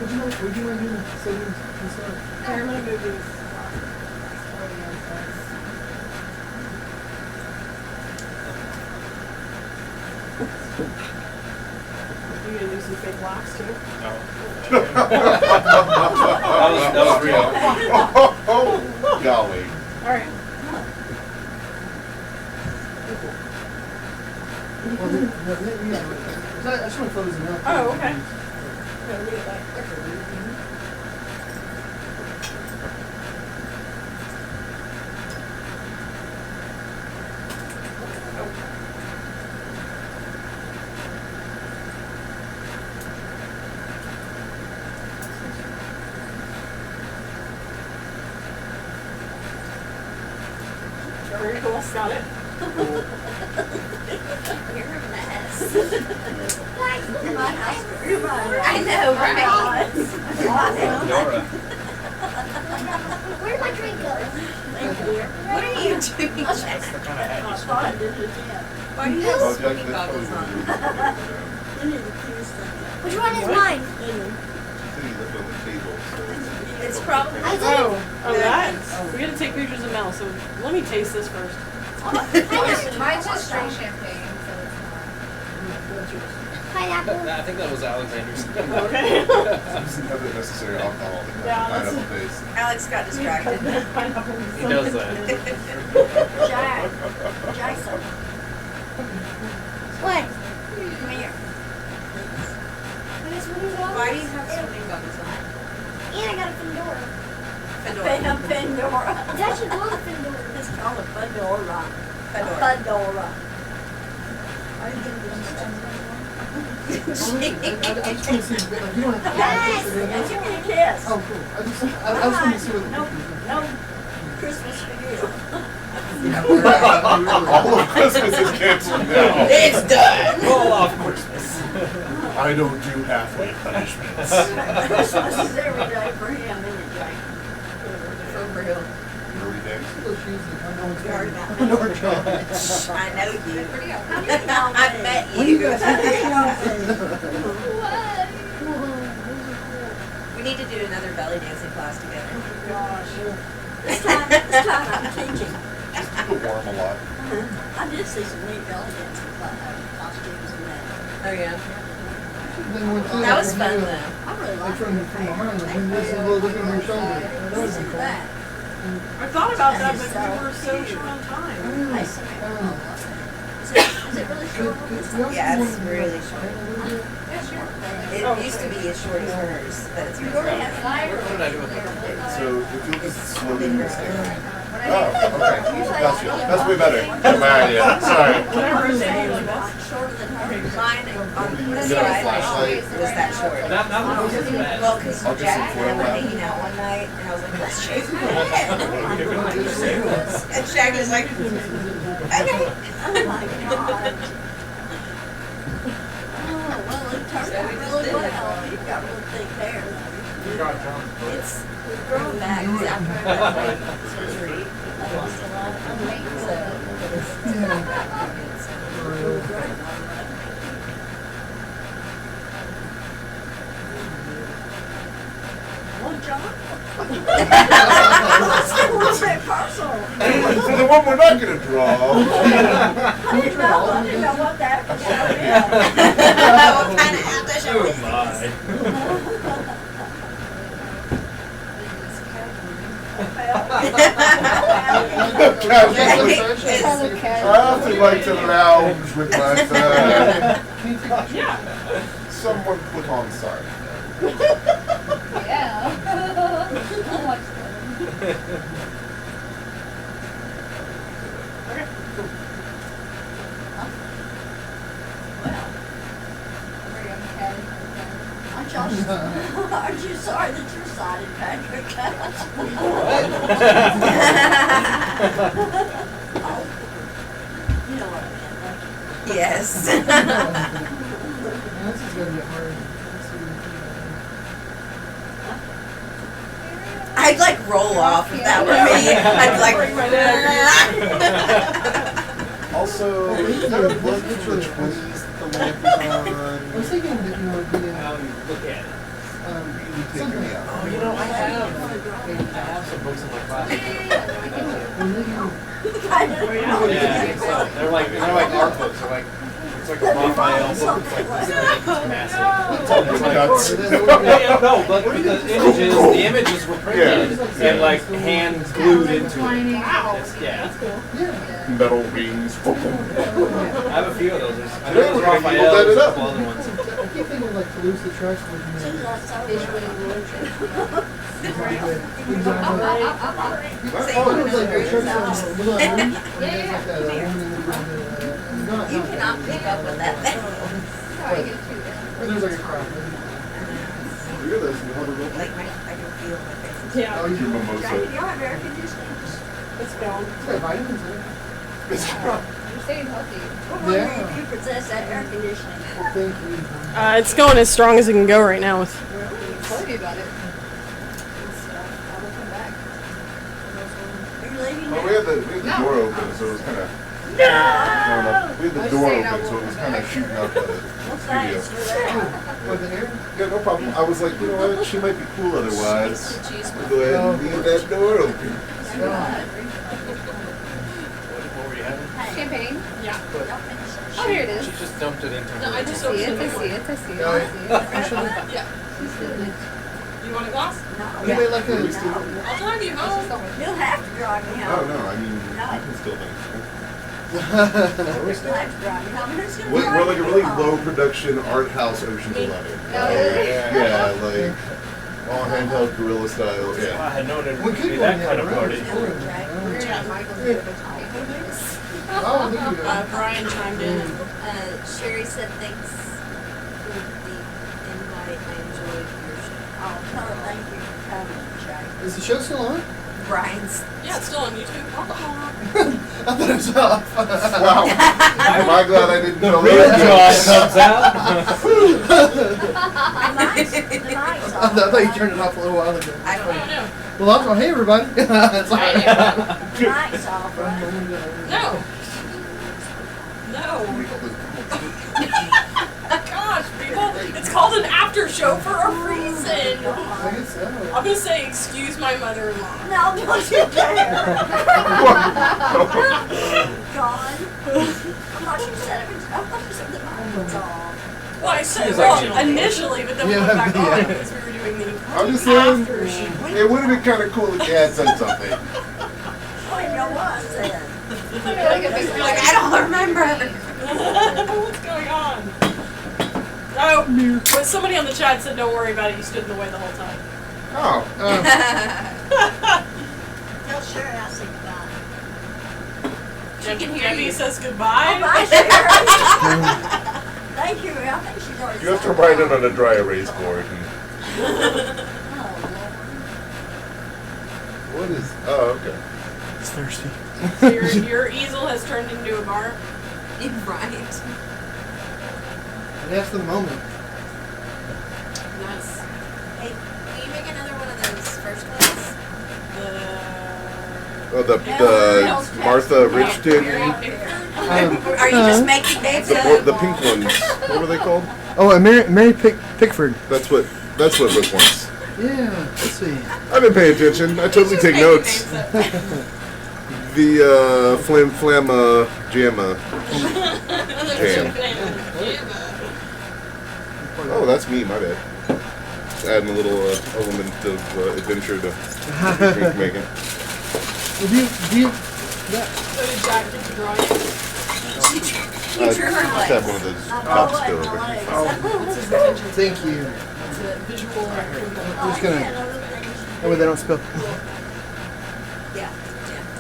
Would you mind doing the settings and stuff? Okay, I'm gonna move these. You gonna do some fake laughs too? That was real. Oh, golly. All right. Well, I just want photos enough. Oh, okay. Yeah, let me get that. Very cool. Got it. You're a mess. I know, right? Dora. Where did my drink go? Thank you, dear. What are you doing, Jack? That's the kind of hat I you thought I smoke. did it again. Why do you Oh, have Jack, smoking that's goggles probably on? what You need to kiss them. Which one is mine? you left on the table, so It's probably. I did. Oh, that? We gotta take pictures of Mel, so let me taste this first. Mine's just straight champagne, so it's not. Pineapple. I think that was Alexander's. Okay. it doesn't have the necessary alcohol to Yeah, have that's- pineapple taste. Alex got distracted. He does that. Jack. Jackson. What? Come here. I guess what is it all? Why do you have smoking goggles on? And I got a Fedora. Fedora. Fedora. It's actually called a Fedora. It's called a fedora. Fedora. Fedora. I just want to see, like, you don't have to Yes. pictures of Yes, it. you're gonna kiss. Oh, cool. I just wanted to see what the No, pictures were. no Christmas for you. All of Christmas is canceled now. It's done. Roll off Christmas. I don't do halfway punishments. Christmas is every day for him, isn't it, Jack? For real. Early days. Those shoes that I know it's You already got I know we're trying. I know you. Pretty up. How many y'all I think? met What do you you. guys We need to do another belly dancing class together. This time I'm teaching. People warm a lot. I did see some neat belly dancing costumes in that. Oh yeah. That That was fun though. I really Like like from behind, like when this is a little different from your shoulder. That would be cool. that. I thought about that, but we were so short on time. I see. Is it really short? Yeah, it's really short. It used to be as short as hers, but it's You're going to have to What did I do with it? So if you'll just slowly move stick. Oh, okay. Gotcha. That's way better. Than my idea. Sorry. shorter than her. Mine on the Is side that a flashlight? was that short. Not bad. Well, because I'll just Jack and I foil were that. hanging out one night, and I was like, let's shave my head. And Jack was like, okay. Oh my God. Oh, well, it turned out really well. You've got real thick hair. It's grown back after I had my surgery. I lost a lot of weight, so Well, John? Let's get a little bit personal. For the one we're not going to draw. I didn't know what that was. what kind of after show is this? I often like to lounge with my friend. Yeah. Someone click on sorry. Yeah. I'll watch that. Very uncanny. Aren't you sorry that you're sighted, Patrick? Oh. You know what I meant, Yes. This is gonna be hard. I'd like roll off if that were me. I'd be like, Also, is there a book for the 20s that the lamp is I was on? thinking that, you know, the, Look at it. You take me out. Oh, you know, I have some books in my closet. Yeah, so they're like art books. They're like it's like a Raphael book. It's like this big, it's massive. It's like, Nuts. no, but the images were printed and like hand glued into it. Yeah. Metal rings. I have a few of those. I Today know we're there's gonna equal that Raphael's, it up. a couple other ones. I keep thinking like Toulouse the Trust with you cannot pick up with that thing. There's like a crowd. Look at this. You have a real Like I can feel my face. Yeah. Oh, you Jackie, mimosa. do you have air conditioning? It's gone. It's got vitamins in it. You're staying healthy. We're wondering if you possess that air conditioning. Well, thank you. It's going as strong as it can go right now. With Tell me about it. I will come back. Are you leaving Well, now? we had the door open, so it was kind of. No! We had the door open, so it was kind of shooting out the Well, studio. thanks for that. What, the air? Yeah, no problem. I was like, you know what? She might be cool otherwise. We'll go ahead and leave that door open. What were you having? Champagne. yeah. Oh, here it is. She just dumped it into No, her. I just I see it. opened I the see door. it. I see it. I see it. Yeah. She's doing it. You want a glass? Anyway, like a, I'll drive you home. You'll have to drive me Oh, home. no, I mean, you can still think. You'll have to drive me home. Who's gonna We're drive like a you really home? low production art house Ocean's 11. No, really? Yeah, like all handheld guerrilla style. If I Yeah. had known it we would could be go that in the kind other of room. party. We're gonna have Michael's do a bunch of Oh, look at you. Brian chimed in. Sherry said thanks for the invite. I enjoyed your show. Oh, tell her thank you for coming, Jay. Is the show still on? Brian's. Yeah, it's still on YouTube. I thought it was off. Wow. Am I glad I didn't know Real that? Josh comes out. The mic's I off. thought you turned it off a little while ago. I don't I don't know. know. Well, also, hey everybody. It's like, The mic's off, right? No. No. Gosh, people, it's called an after show for a reason. I guess so. I'm gonna say, excuse my mother-in-law. No, don't you dare. God. I thought you said the mic was off. Well, I said, She's well, like, initially, but then we Yeah, went back yeah. on because we were doing the I'm just saying, after show. it would have been kind of cool if you had said something. I didn't know what I said. like a big You're like, I don't remember. What's going on? Oh, but somebody on the chat said, "Don't worry about it. You stood in the way the whole time." Oh. Tell Sherry I'll say goodbye. She can hear Debbie you. says goodbye. Bye, Sherry. Thank you. I think she's already You have to said write it bye. on a dry erase board. Oh, What is? Oh, okay. It's thirsty. So your easel has turned into a bar. Right. That's for the moment. Nice. Hey, will you make another one of those first ones? Oh, the Martha Rich did. Are you just making names The up? the pink ones. What were they called? Oh, Mary Pickford. That's what Rick wants. Yeah, let's see. I've been paying attention. I totally take notes. The Flamma Jamma. Jam. Oh, that's me. My bad. Just adding a little element of adventure to drink making. Do you So did Jack get to draw you? I just have one of those cups still over. What's his intention? thank you. It's a visual approval. I'm just gonna. That way they don't spill. Yeah,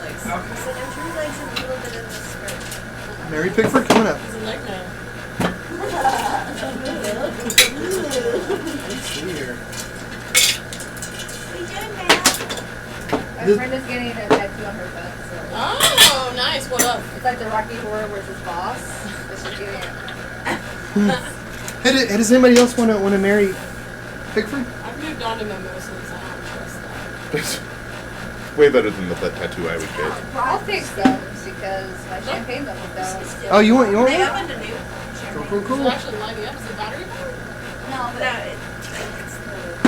legs. So there's your legs and a little bit in the skirt. Mary Pickford coming up. It's a nickname. Let's see here. My This- friend is getting a tattoo on her butt, so Oh, nice. What up? it's like the Rocky Horror versus Boss. But she's getting it. Hey, does anybody else want to marry Pickford? I've moved on to mimosas. I don't trust that. It's way better than the tattoo I would get. I'll pick some because my champagne level does. Oh, you want They one? opened a new Cool, Is cool. it actually lighting up? Is it battery powered? No, but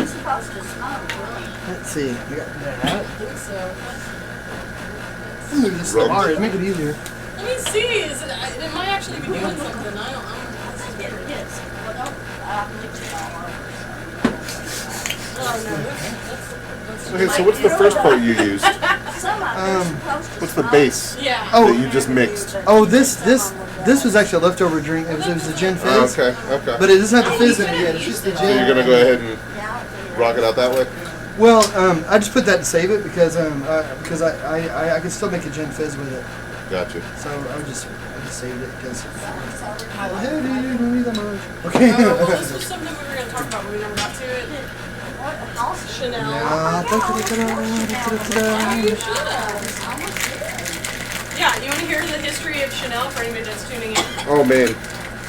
it's supposed to smoke, really. Let's see. We got that. I think so. Move this Rum. bar. Make it easier. Let me see. Is it? It might actually be doing something. I don't. This is weird. It is. Well, don't, bleach it all over. Oh no. That's Okay, so what's the first part you used? Some of it's supposed to What's the smoke. base Yeah. Oh. that you just mixed? Oh, this was actually a leftover drink. It was a gin Oh, fizz. okay, okay. But it doesn't have the fizz in it yet. It's just the So you're gin. gonna go ahead and rock it out that way? Well, I just put that to save it because I can still make a gin fizz with it. Gotcha. So I just saved it because. Oh, hey, dude, don't need that much. Okay. Well, this was something we were going to talk about, but we never got to it. What house? Chanel. Yeah, You should have. Yeah, you want to hear the history of Chanel for anybody that's tuning in? Oh man.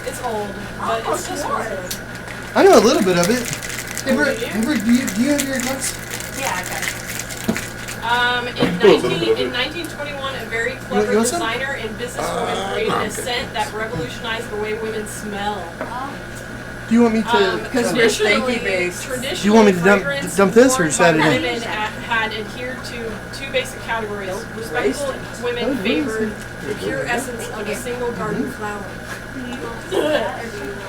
It's old, but it's just good. I know a little bit of it. Hey, Bert, do you have your cups? Yeah, I got it. In 1921, a very clever You want some? designer and businesswoman created a scent that revolutionized the way women smell. Do you want me to? Because we're stanky based. Traditionally, Do you want me to fragrance dump this or worn just add by it in? women had adhered to two basic categories. Respectful women favored the pure essence of a single garden flower.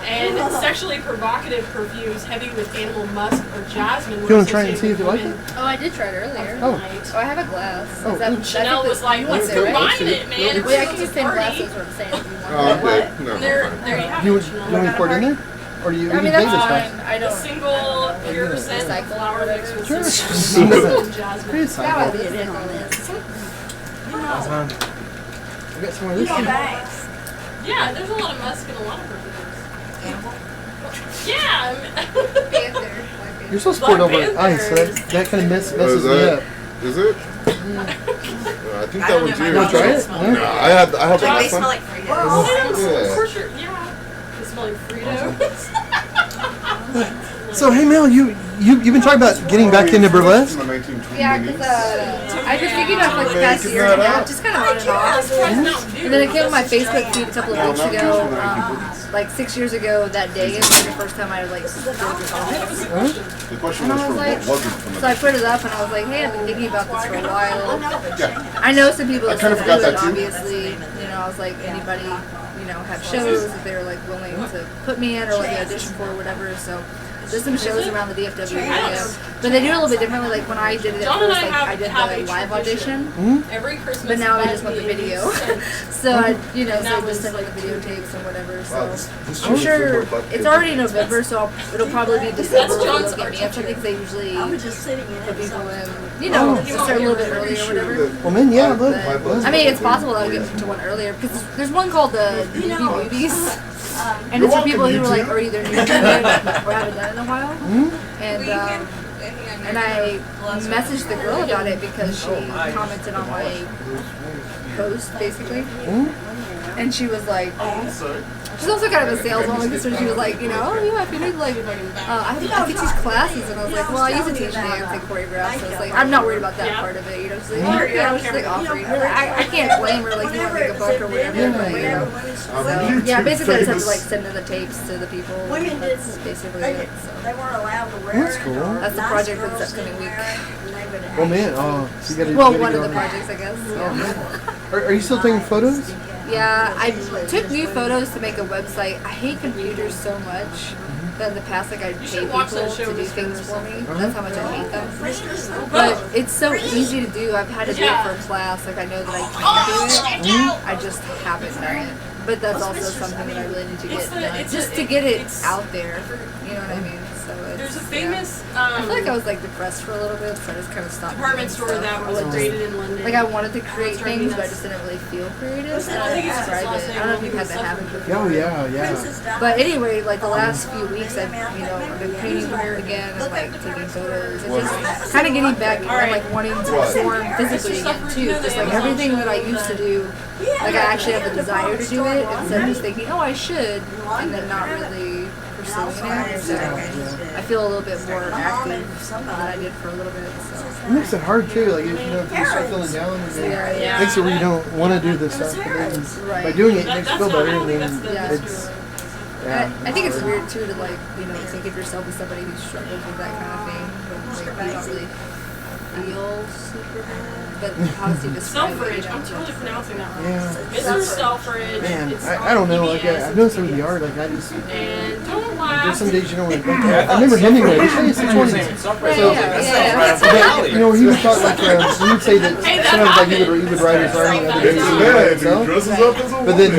And sexually provocative perfumes heavy with animal musk or jasmine were You wanna try and see associated if you with like women Oh, I did try it earlier. Oh. of the night. Oh, I have a glass. Oh, Is that, ooh. Chanel was like, let's it, right? combine it, man. Wait, I Everybody can wants use a same party. glass as what I'm saying if you want. Oh, I'm good. No, I'm There fine. you have You it, want Chanel. me to pour it in there? Or do you? I mean, you that's can take this fine. stuff? I A don't. single pure scent Recycle flower or mixed with Sure. cinnamon and jasmine. It's That fine. would be it on this. That's fine. I got some of this. No thanks. Yeah, there's a lot of musk in a lot of perfumes. Yeah. Panther. You're supposed to pour it over Black ice, so that kind of messes me up. Is it? I think I that don't one's know, my yours. dog try doesn't it? smell No? it. No, I had Like, last they smell one. like Fritos. Oh, Yeah. for sure. Yeah. They smell like Fritos. So hey Mel, you've been talking about getting back into burlesque? Yeah, because I've been thinking about like the past year and a half, just kind of on and off. And then it came on my Facebook feed a couple of weeks ago. Like 6 years ago, that day is like the first time I like did this all. The question And was I for was what like, wasn't from so I put it up and I was like, hey, I've been thinking about this for a while. Yeah. I know some people I that kinda said forgot do it, that too. obviously. You know, I was like, anybody, have shows that they were like willing to put me in or like audition for or whatever. So There's some shows around the DFW area, but they do it a little bit differently. Like when I did it at John and first, I like have- I did have the a live tradition. audition, Every Christmas. but now they buys just want the me a new video. scent. So I, you know, And so that I was just sent like like the videotapes and whatever. So This I'm is sure what it's already November, so it'll probably be December when John's they'll get me art up something because they usually I was just sitting in put it. people So. in, you know, Oh. start a little bit earlier or whatever. Well, man, yeah, look. But, I mean, it's possible I'll get to one earlier because there's one called the You know, Newbie Movies, and You're it's for people welcome, who are like YouTube. are either new to it or haven't done it in a while. And Well, you can- and I messaged the girl about it because she commented on my post basically, and she was like. She's also kind of a saleswoman, so she was like, you know, oh yeah, if you need like, I think I could teach classes, and I was like, well, I used to teach dance and choreograph, so it's like, I'm not worried about that part of it, you know, she's like, oh, yeah, I was just like offering, I can't blame her, like, you want to make a buck or whatever, but, you know, so, yeah, basically I just have to like send in the tapes to the people, Women that's didn't. basically They, it, so. they weren't allowed to wear That's it. cool. or That's the nice project for girls this upcoming didn't week. wear it, and they would Well, man, actually- so you gotta. Well, you one gotta of the get on projects, I guess, yeah. Are you still taking photos? Yeah, I took new photos to make a website. I hate computers so much that in the past, like, I'd pay should people watch that to show do this things for me. That's how much I hate them. Oh. But it's so easy to do. I've had to do it for a class. Like, I know that I can do it. I just haven't done it. But that's also something that I really need to get done. Just to get it out there. You know what I mean? So it's, There's a famous I feel like I was like depressed for a little bit, so I just kind of stopped. department doing store stuff. that I was would created in London. like I wanted to create driving things, but I us- just didn't really feel creative. So I I think it's his describe last it. name. I don't know if you've had that happen before. Oh yeah, yeah. Princess Di. But anyway, like the last few weeks, I've I've been painting again and like taking photos and just kind of getting back and like wanting to perform physically again too. Just like everything that I used to do, like I actually have the desire to do it instead of just thinking, oh, I should, and then not really pursuing it. So I feel a little bit more active than I did for a little bit. So. It makes it hard too. Like if you start feeling down, it makes it where you don't want to do this stuff. But then Right. by doing it, it makes you feel better, and then Yeah. it's I think it's weird too to like, you know, think of yourself as somebody who struggles with that kind of thing, but like you don't really feel super bad. But how does he describe it? Selfridge. I'm totally pronouncing that wrong. Yeah. Mr. Selfridge. Man, It's I don't know. Like PBS. I've noticed it with the art. Like I just And don't there's laugh. some days you know like I remember Hemingway. They say it's the 20s. You know, he would talk like he would say that sometimes like he would write his writing other days he would write Man, himself. he dresses up as a But then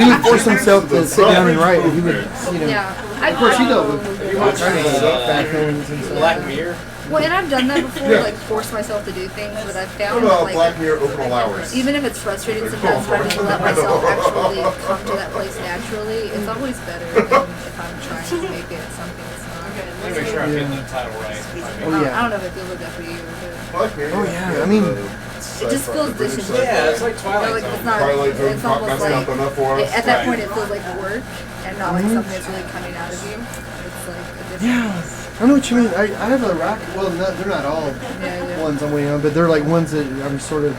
he would force himself to sit down and write. And he would, you know. Yeah. Of course, he dealt with writing stuff back then and stuff. Black Mirror. Well, and I've done that before, like force myself to do things, but I've What found about that Black like Mirror Open Hours? even if it's frustrating sometimes, if I just let myself actually come to that place naturally, it's always better than if I'm trying to make it something that's not. Let me make sure I'm getting the title right. Oh I yeah. don't know if it feels like that for you, but Black Mirror. Oh, yeah, I mean, it just feels disingenuous. Yeah, it's like You know, Twilight like it's Zone. not. Twilight Zone It's almost messing up like enough for us. at that Right. point it feels like work and not like something that's really coming out of you. It's like a different. yeah. I know what you mean. I have a rack. Well, they're not all Yeah. ones I'm waiting on, but they're like ones that I'm sort of,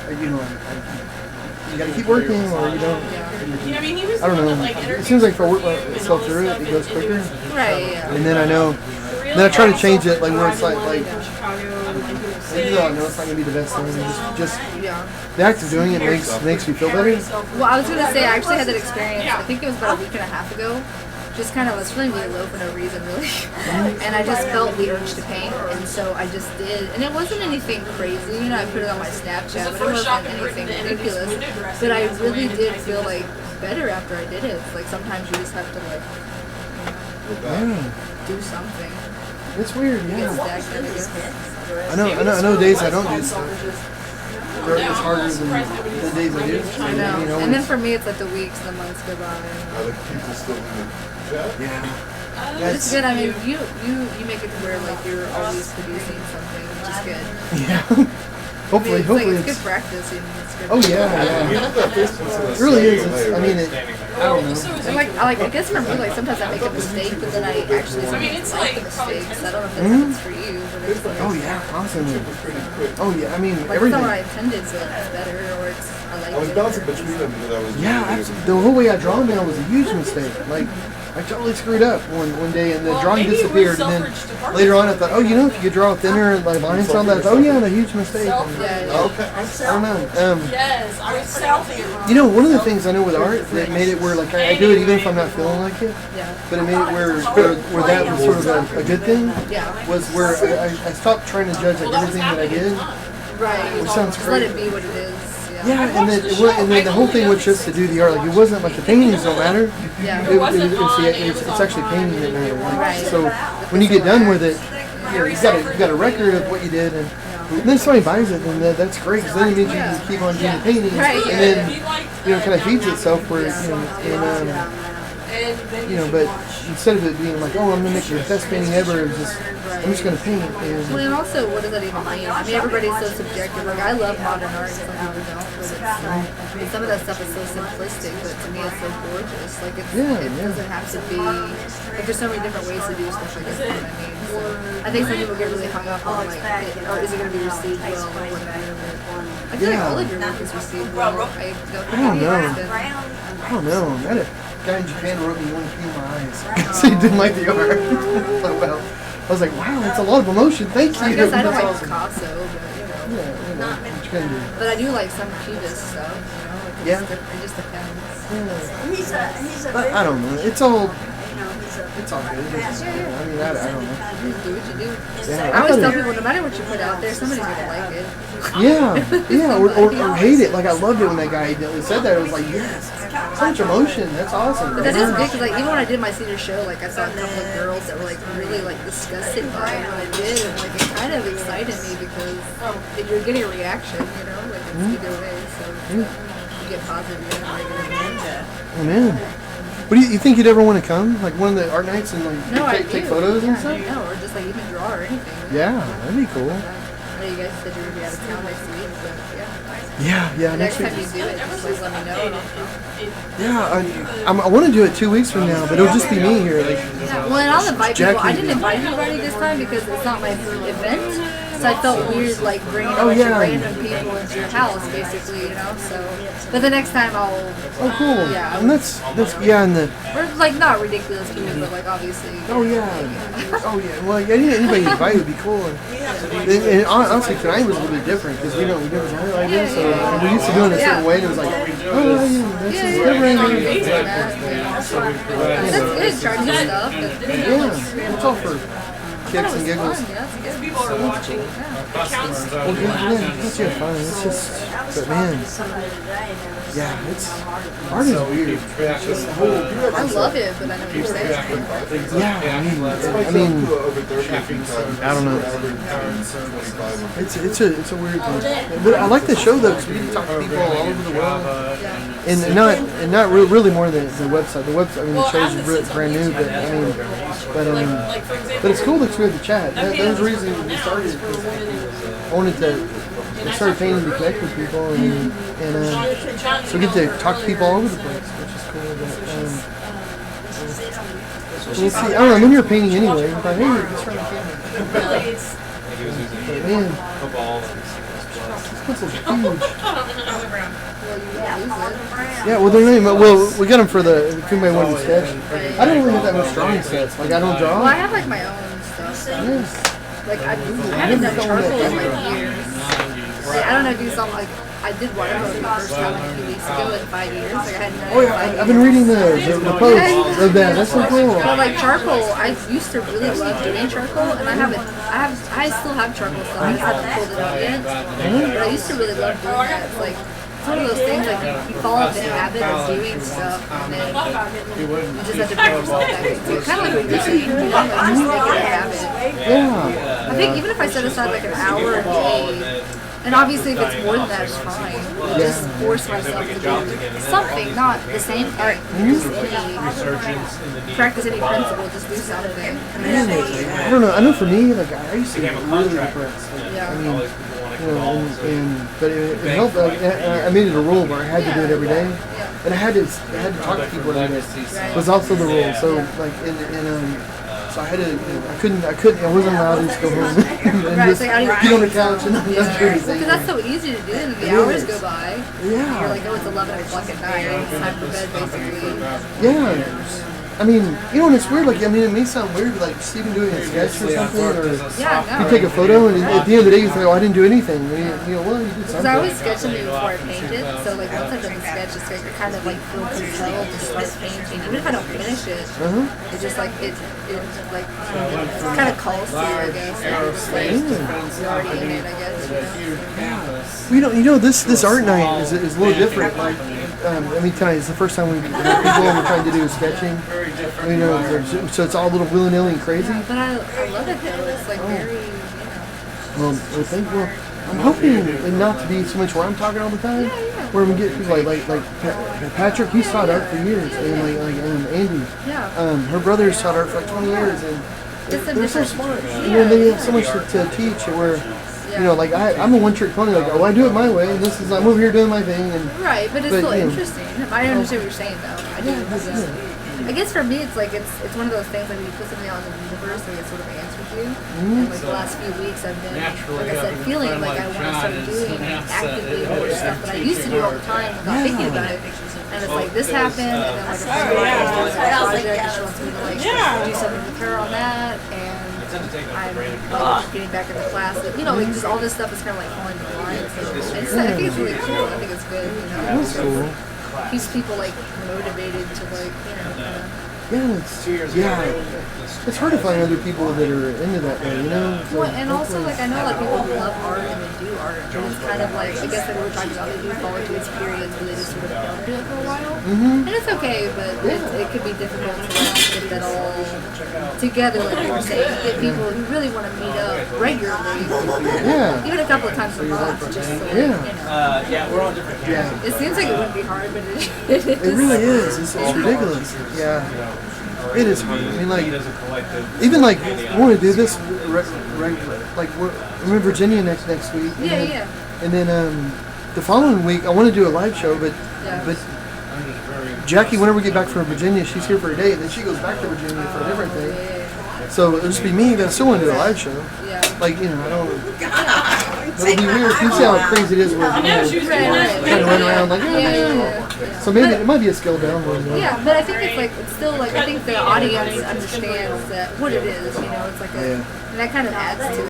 you know, you gotta keep working or you don't. Yeah, I mean, he was I don't the one know. that, like, It seems like if I work introduced you myself and through all it, this it goes stuff into quicker. Right. Yeah. And then I know. The real Then I try to Selfridge change it, like where it's arrived like, in London, Chicago in 1906. even though I know it's not gonna be the best thing, just Yeah. the act of doing it makes me feel better. Well, I was gonna say I actually had that experience. I think it was about a week and a half ago. Just kind of, I was feeling really low for no reason, really, and I just felt the urge to paint, and so I just did. And it wasn't anything crazy, you know. I put it on my Snapchat, but it wasn't anything ridiculous. But I really did feel like better after I did it. It's like sometimes you just have to like Yeah, do something. it's weird. Get Yeah, stagnant, I guess. I know days I don't do stuff. It's harder than the days I do. I know. You know, And then for me, it's like the weeks, the months go by. Other people still in the chat. yeah. But it's good. I mean, you make it to where like you're always producing something, which is good. Yeah. Hopefully, it's like, hopefully it's it's. good practice. And it's good. Oh yeah, You yeah. know that Facebook It really is. It's, I mean, it. Standing there. I don't know. And I guess for me, like sometimes I make a mistake, but then I actually I mean, it's like the like probably mistakes. I don't know if that happens for you, but it's like, Oh yeah, constantly. Oh yeah, I mean like it's not everything. what I intended, so it's better, or it's I like I was it. bouncing between them because I was. Yeah, the whole way I draw now was a huge mistake. Like I totally screwed up one day, and the Well, drawing maybe disappeared. we're And then Selfridge department later on, I store. thought, oh, you know, if you could draw thinner like lines on that, oh yeah, a huge mistake. Selfridge. Okay, I don't know. Yes, I was selfie. You know, one of the things I know with art that made it where like I do it even if I'm not feeling like it, but it made it where that was sort of a good thing. Was where I stopped trying to judge like everything that I did. Right. Which sounds Just let crazy. it be what it is. Yeah, and then the whole thing was just to do the art. Like it wasn't like the paintings don't matter. Yeah. It's actually painting that matters. Like, so when you get done with it, you got a record of what you did, and then somebody buys it, and that's great because then it means you can keep on doing the paintings, Right. and then kind of feeds itself where but instead of it being like, oh, I'm gonna make the best painting ever, it's just I'm just gonna paint. Well, and also, what does that even mean? I mean, everybody's so subjective. Like, I love modern art, some people don't, but some of that stuff is so simplistic, but to me, it's so gorgeous. Like, it doesn't have to be. Like, there's so many different ways to do stuff. I guess is what I mean. So, I think some people get really hung up on like, or is it gonna be received well or whatever. I feel like all of your work is received well. I don't know. I don't know. I had a guy in Japan wrote me one pee in my eyes because he didn't like the art. Like, well, I was like, wow, that's a lot of emotion. Thank you. I guess I don't like That's awesome. Picasso, but What you can do. But I do like some cubist stuff, Like it just depends. He's a But I don't know. It's all It's all good. I mean, I don't know. Just do what you do. Yeah, I always thought tell it- people, no matter what you put out there, somebody's gonna like it. Yeah, or hate it. Like I loved it when that guy said that. I was like, yes, so much emotion. That's awesome. But that is big, because like even when I did my senior show, like I saw a couple of girls that were like really like disgusted by what I did, and like it kind of excited me because if you're getting a reaction, like it's either way. So you get positive and negative. Oh man. What do you think you'd ever want to come? Like one of the art nights and like No, I take do. photos and Yeah, stuff? no, or just like even draw or anything. Yeah, that'd be cool. I know you guys said you were gonna be out of town next week, but Yeah, the next next week. time you do it, just like let me know. And I'll come. Yeah, I want to do it 2 weeks from now, but it'll just be me here. Like, Yeah, well, and I'll invite people. I Jackie. didn't invite anybody this time because it's not my event. So I felt weird, like bringing a bunch yeah. of random people into your house, basically, So, but the next time I'll. oh, cool. Yeah. And that's and the. Or like not ridiculous people, but like obviously. Oh yeah. Oh yeah. Well, anybody invited would be cool. And honestly, tonight was a little bit different because we never done it like this. So we used to do it a certain way, and it was like, oh yeah, this is different. That's good. Try new stuff. Yeah, it's all for kicks and giggles. People are watching accounts. Well, it's just fun. It's just, but man, yeah, it's art is weird. Just the whole. I love it, but I know what you're saying. Yeah, I mean, I don't know. It's a weird thing. But I like the show though because we can talk to people all over the world, and not really more than the website. The website, I mean, the show's brand new, but I mean, but it's cool that we have the chat. That was the reason we started. I wanted to. I started painting to connect with people, and so we get to talk to people all over the place, which is cool. But we'll see. I don't know. I'm in here painting anyway. I thought, hey, let's try to paint. But man, this pencil's huge. Yeah, well, they're not. Well, we got them for the. If anybody wanted to sketch, I don't really have that much drawing sets. Like I don't draw. Well, I have like my own stuff. Yes. Like I haven't done charcoal in like years. Like, I don't know, do something like I did watercolor for the first time like a few weeks ago in 5 years. Like I hadn't done it Oh in yeah, 5 years. I've been reading the posts of that. That's so cool. But like charcoal, I used to really love doing charcoal, and I still have charcoal stuff. I just haven't pulled it out yet. But I used to really love doing that. It's like it's one of those things like you fall into the habit of doing stuff, and then you just have to bring yourself back into it. Kind of like what you're saying, like just make it a habit. Yeah. I think even if I set aside like an hour a day. And obviously, if it's more than that, it's fine. Just force myself to do something, not the same thing. Just any practice any principle, just do something. I don't know. I know for me, like I used to get really depressed. Like, I mean, but it helped. I made it a rule where I had to do it every day, and I had to talk to people every day. It was also the rule. So like so I had to, I wasn't allowed to just go home and just get on the couch and not do anything. Because that's so easy to do, and the hours go by. Yeah. You're like, oh, it's 11 o'clock at night, it's time for bed, basically. Yeah. I mean, you know, and it's weird. Like, I mean, it may sound weird, like Stephen doing a sketch or Previously, I've something, worked or as a Yeah, software no. you take a photo, and at the end of the day, you think, "Oh, I didn't do anything." And you know, well, you did Because something. I always sketch something before I paint it, so like once I've done the sketch, it's like kind of like feel compelled to start painting. Even if I don't finish it, Uh-huh. it's just like it like it kind of calls to you, I guess. Like, it's like you're already in it, I guess. with a huge campus. Well, you know, this art night is a little different. Like, I mean, tonight is the first time we're trying to do sketching. Very different. You know, so it's all a little willy-nilly and crazy. But I love it though. It's like very, Well, I'm hoping it not to be so much where I'm talking all the time. Where we get people like Patrick, he's taught art for years, and like Andy, yeah. her brother's taught art for like 20 years, and It's a they're so different- smart. You know, they have so much to teach. Where you know, like I'm a one-trick pony. Like, oh, I do it my way, and this is I'm over here doing my thing, and Right, but it's But, still you know. interesting. I understand what you're saying though. I do. I guess for me, it's like it's one of those things like when you put something out in the universe, like it sort of answers you. And like the last few weeks, I've been, Naturally, like I said, having a feeling friend like I like want to John start is doing an asset. actively It more always stuff that I keeps used to do all the things time without thinking about it. And it's like this it was, happened, and then like a friend Oh, of mine yeah. is doing a Yeah. project, and she wants me to like Yeah. do something with her on that, and I'm like getting back into class. But, you know, like just all this stuff is kind of like falling into line. So I think it's really cool. I think it's good. You know, that's cool. keeps people like motivated to like you know. Kind of, Yeah, it's hard to find other people that are into that though, you know. So well, and also like I know like people who love art and they do art, but it's kind of like I guess like we were talking about, they do fall into these periods where they just sort of don't do it for a while, and it's okay, but it could be difficult to like get that all together, like you were saying, get people who really want to meet up regularly, yeah, even a couple of times a month, just so like, Yeah. you know. Yeah, we're on different campuses. yeah. It seems like it wouldn't be hard, but it is. It really is. It's ridiculous. Yeah, it is hard. I mean, like even like we want to do this, like we're in Virginia next week. And Yeah, then, yeah. And then the following week, I want to do a live show, but Jackie, whenever we get back from Virginia, she's here for a day, and then she goes back to Virginia for a different thing. So it'll just be me, but I still want to do a live show. Yeah. Like, you know, I don't. It'll be weird. You see how crazy it is where you know, she was doing that. trying to run around like. Yeah. So maybe it might be a skill down one. Yeah, but I think it's like it's still like I think the audience understands that what it is, you know, it's like a, and that kind of adds to it.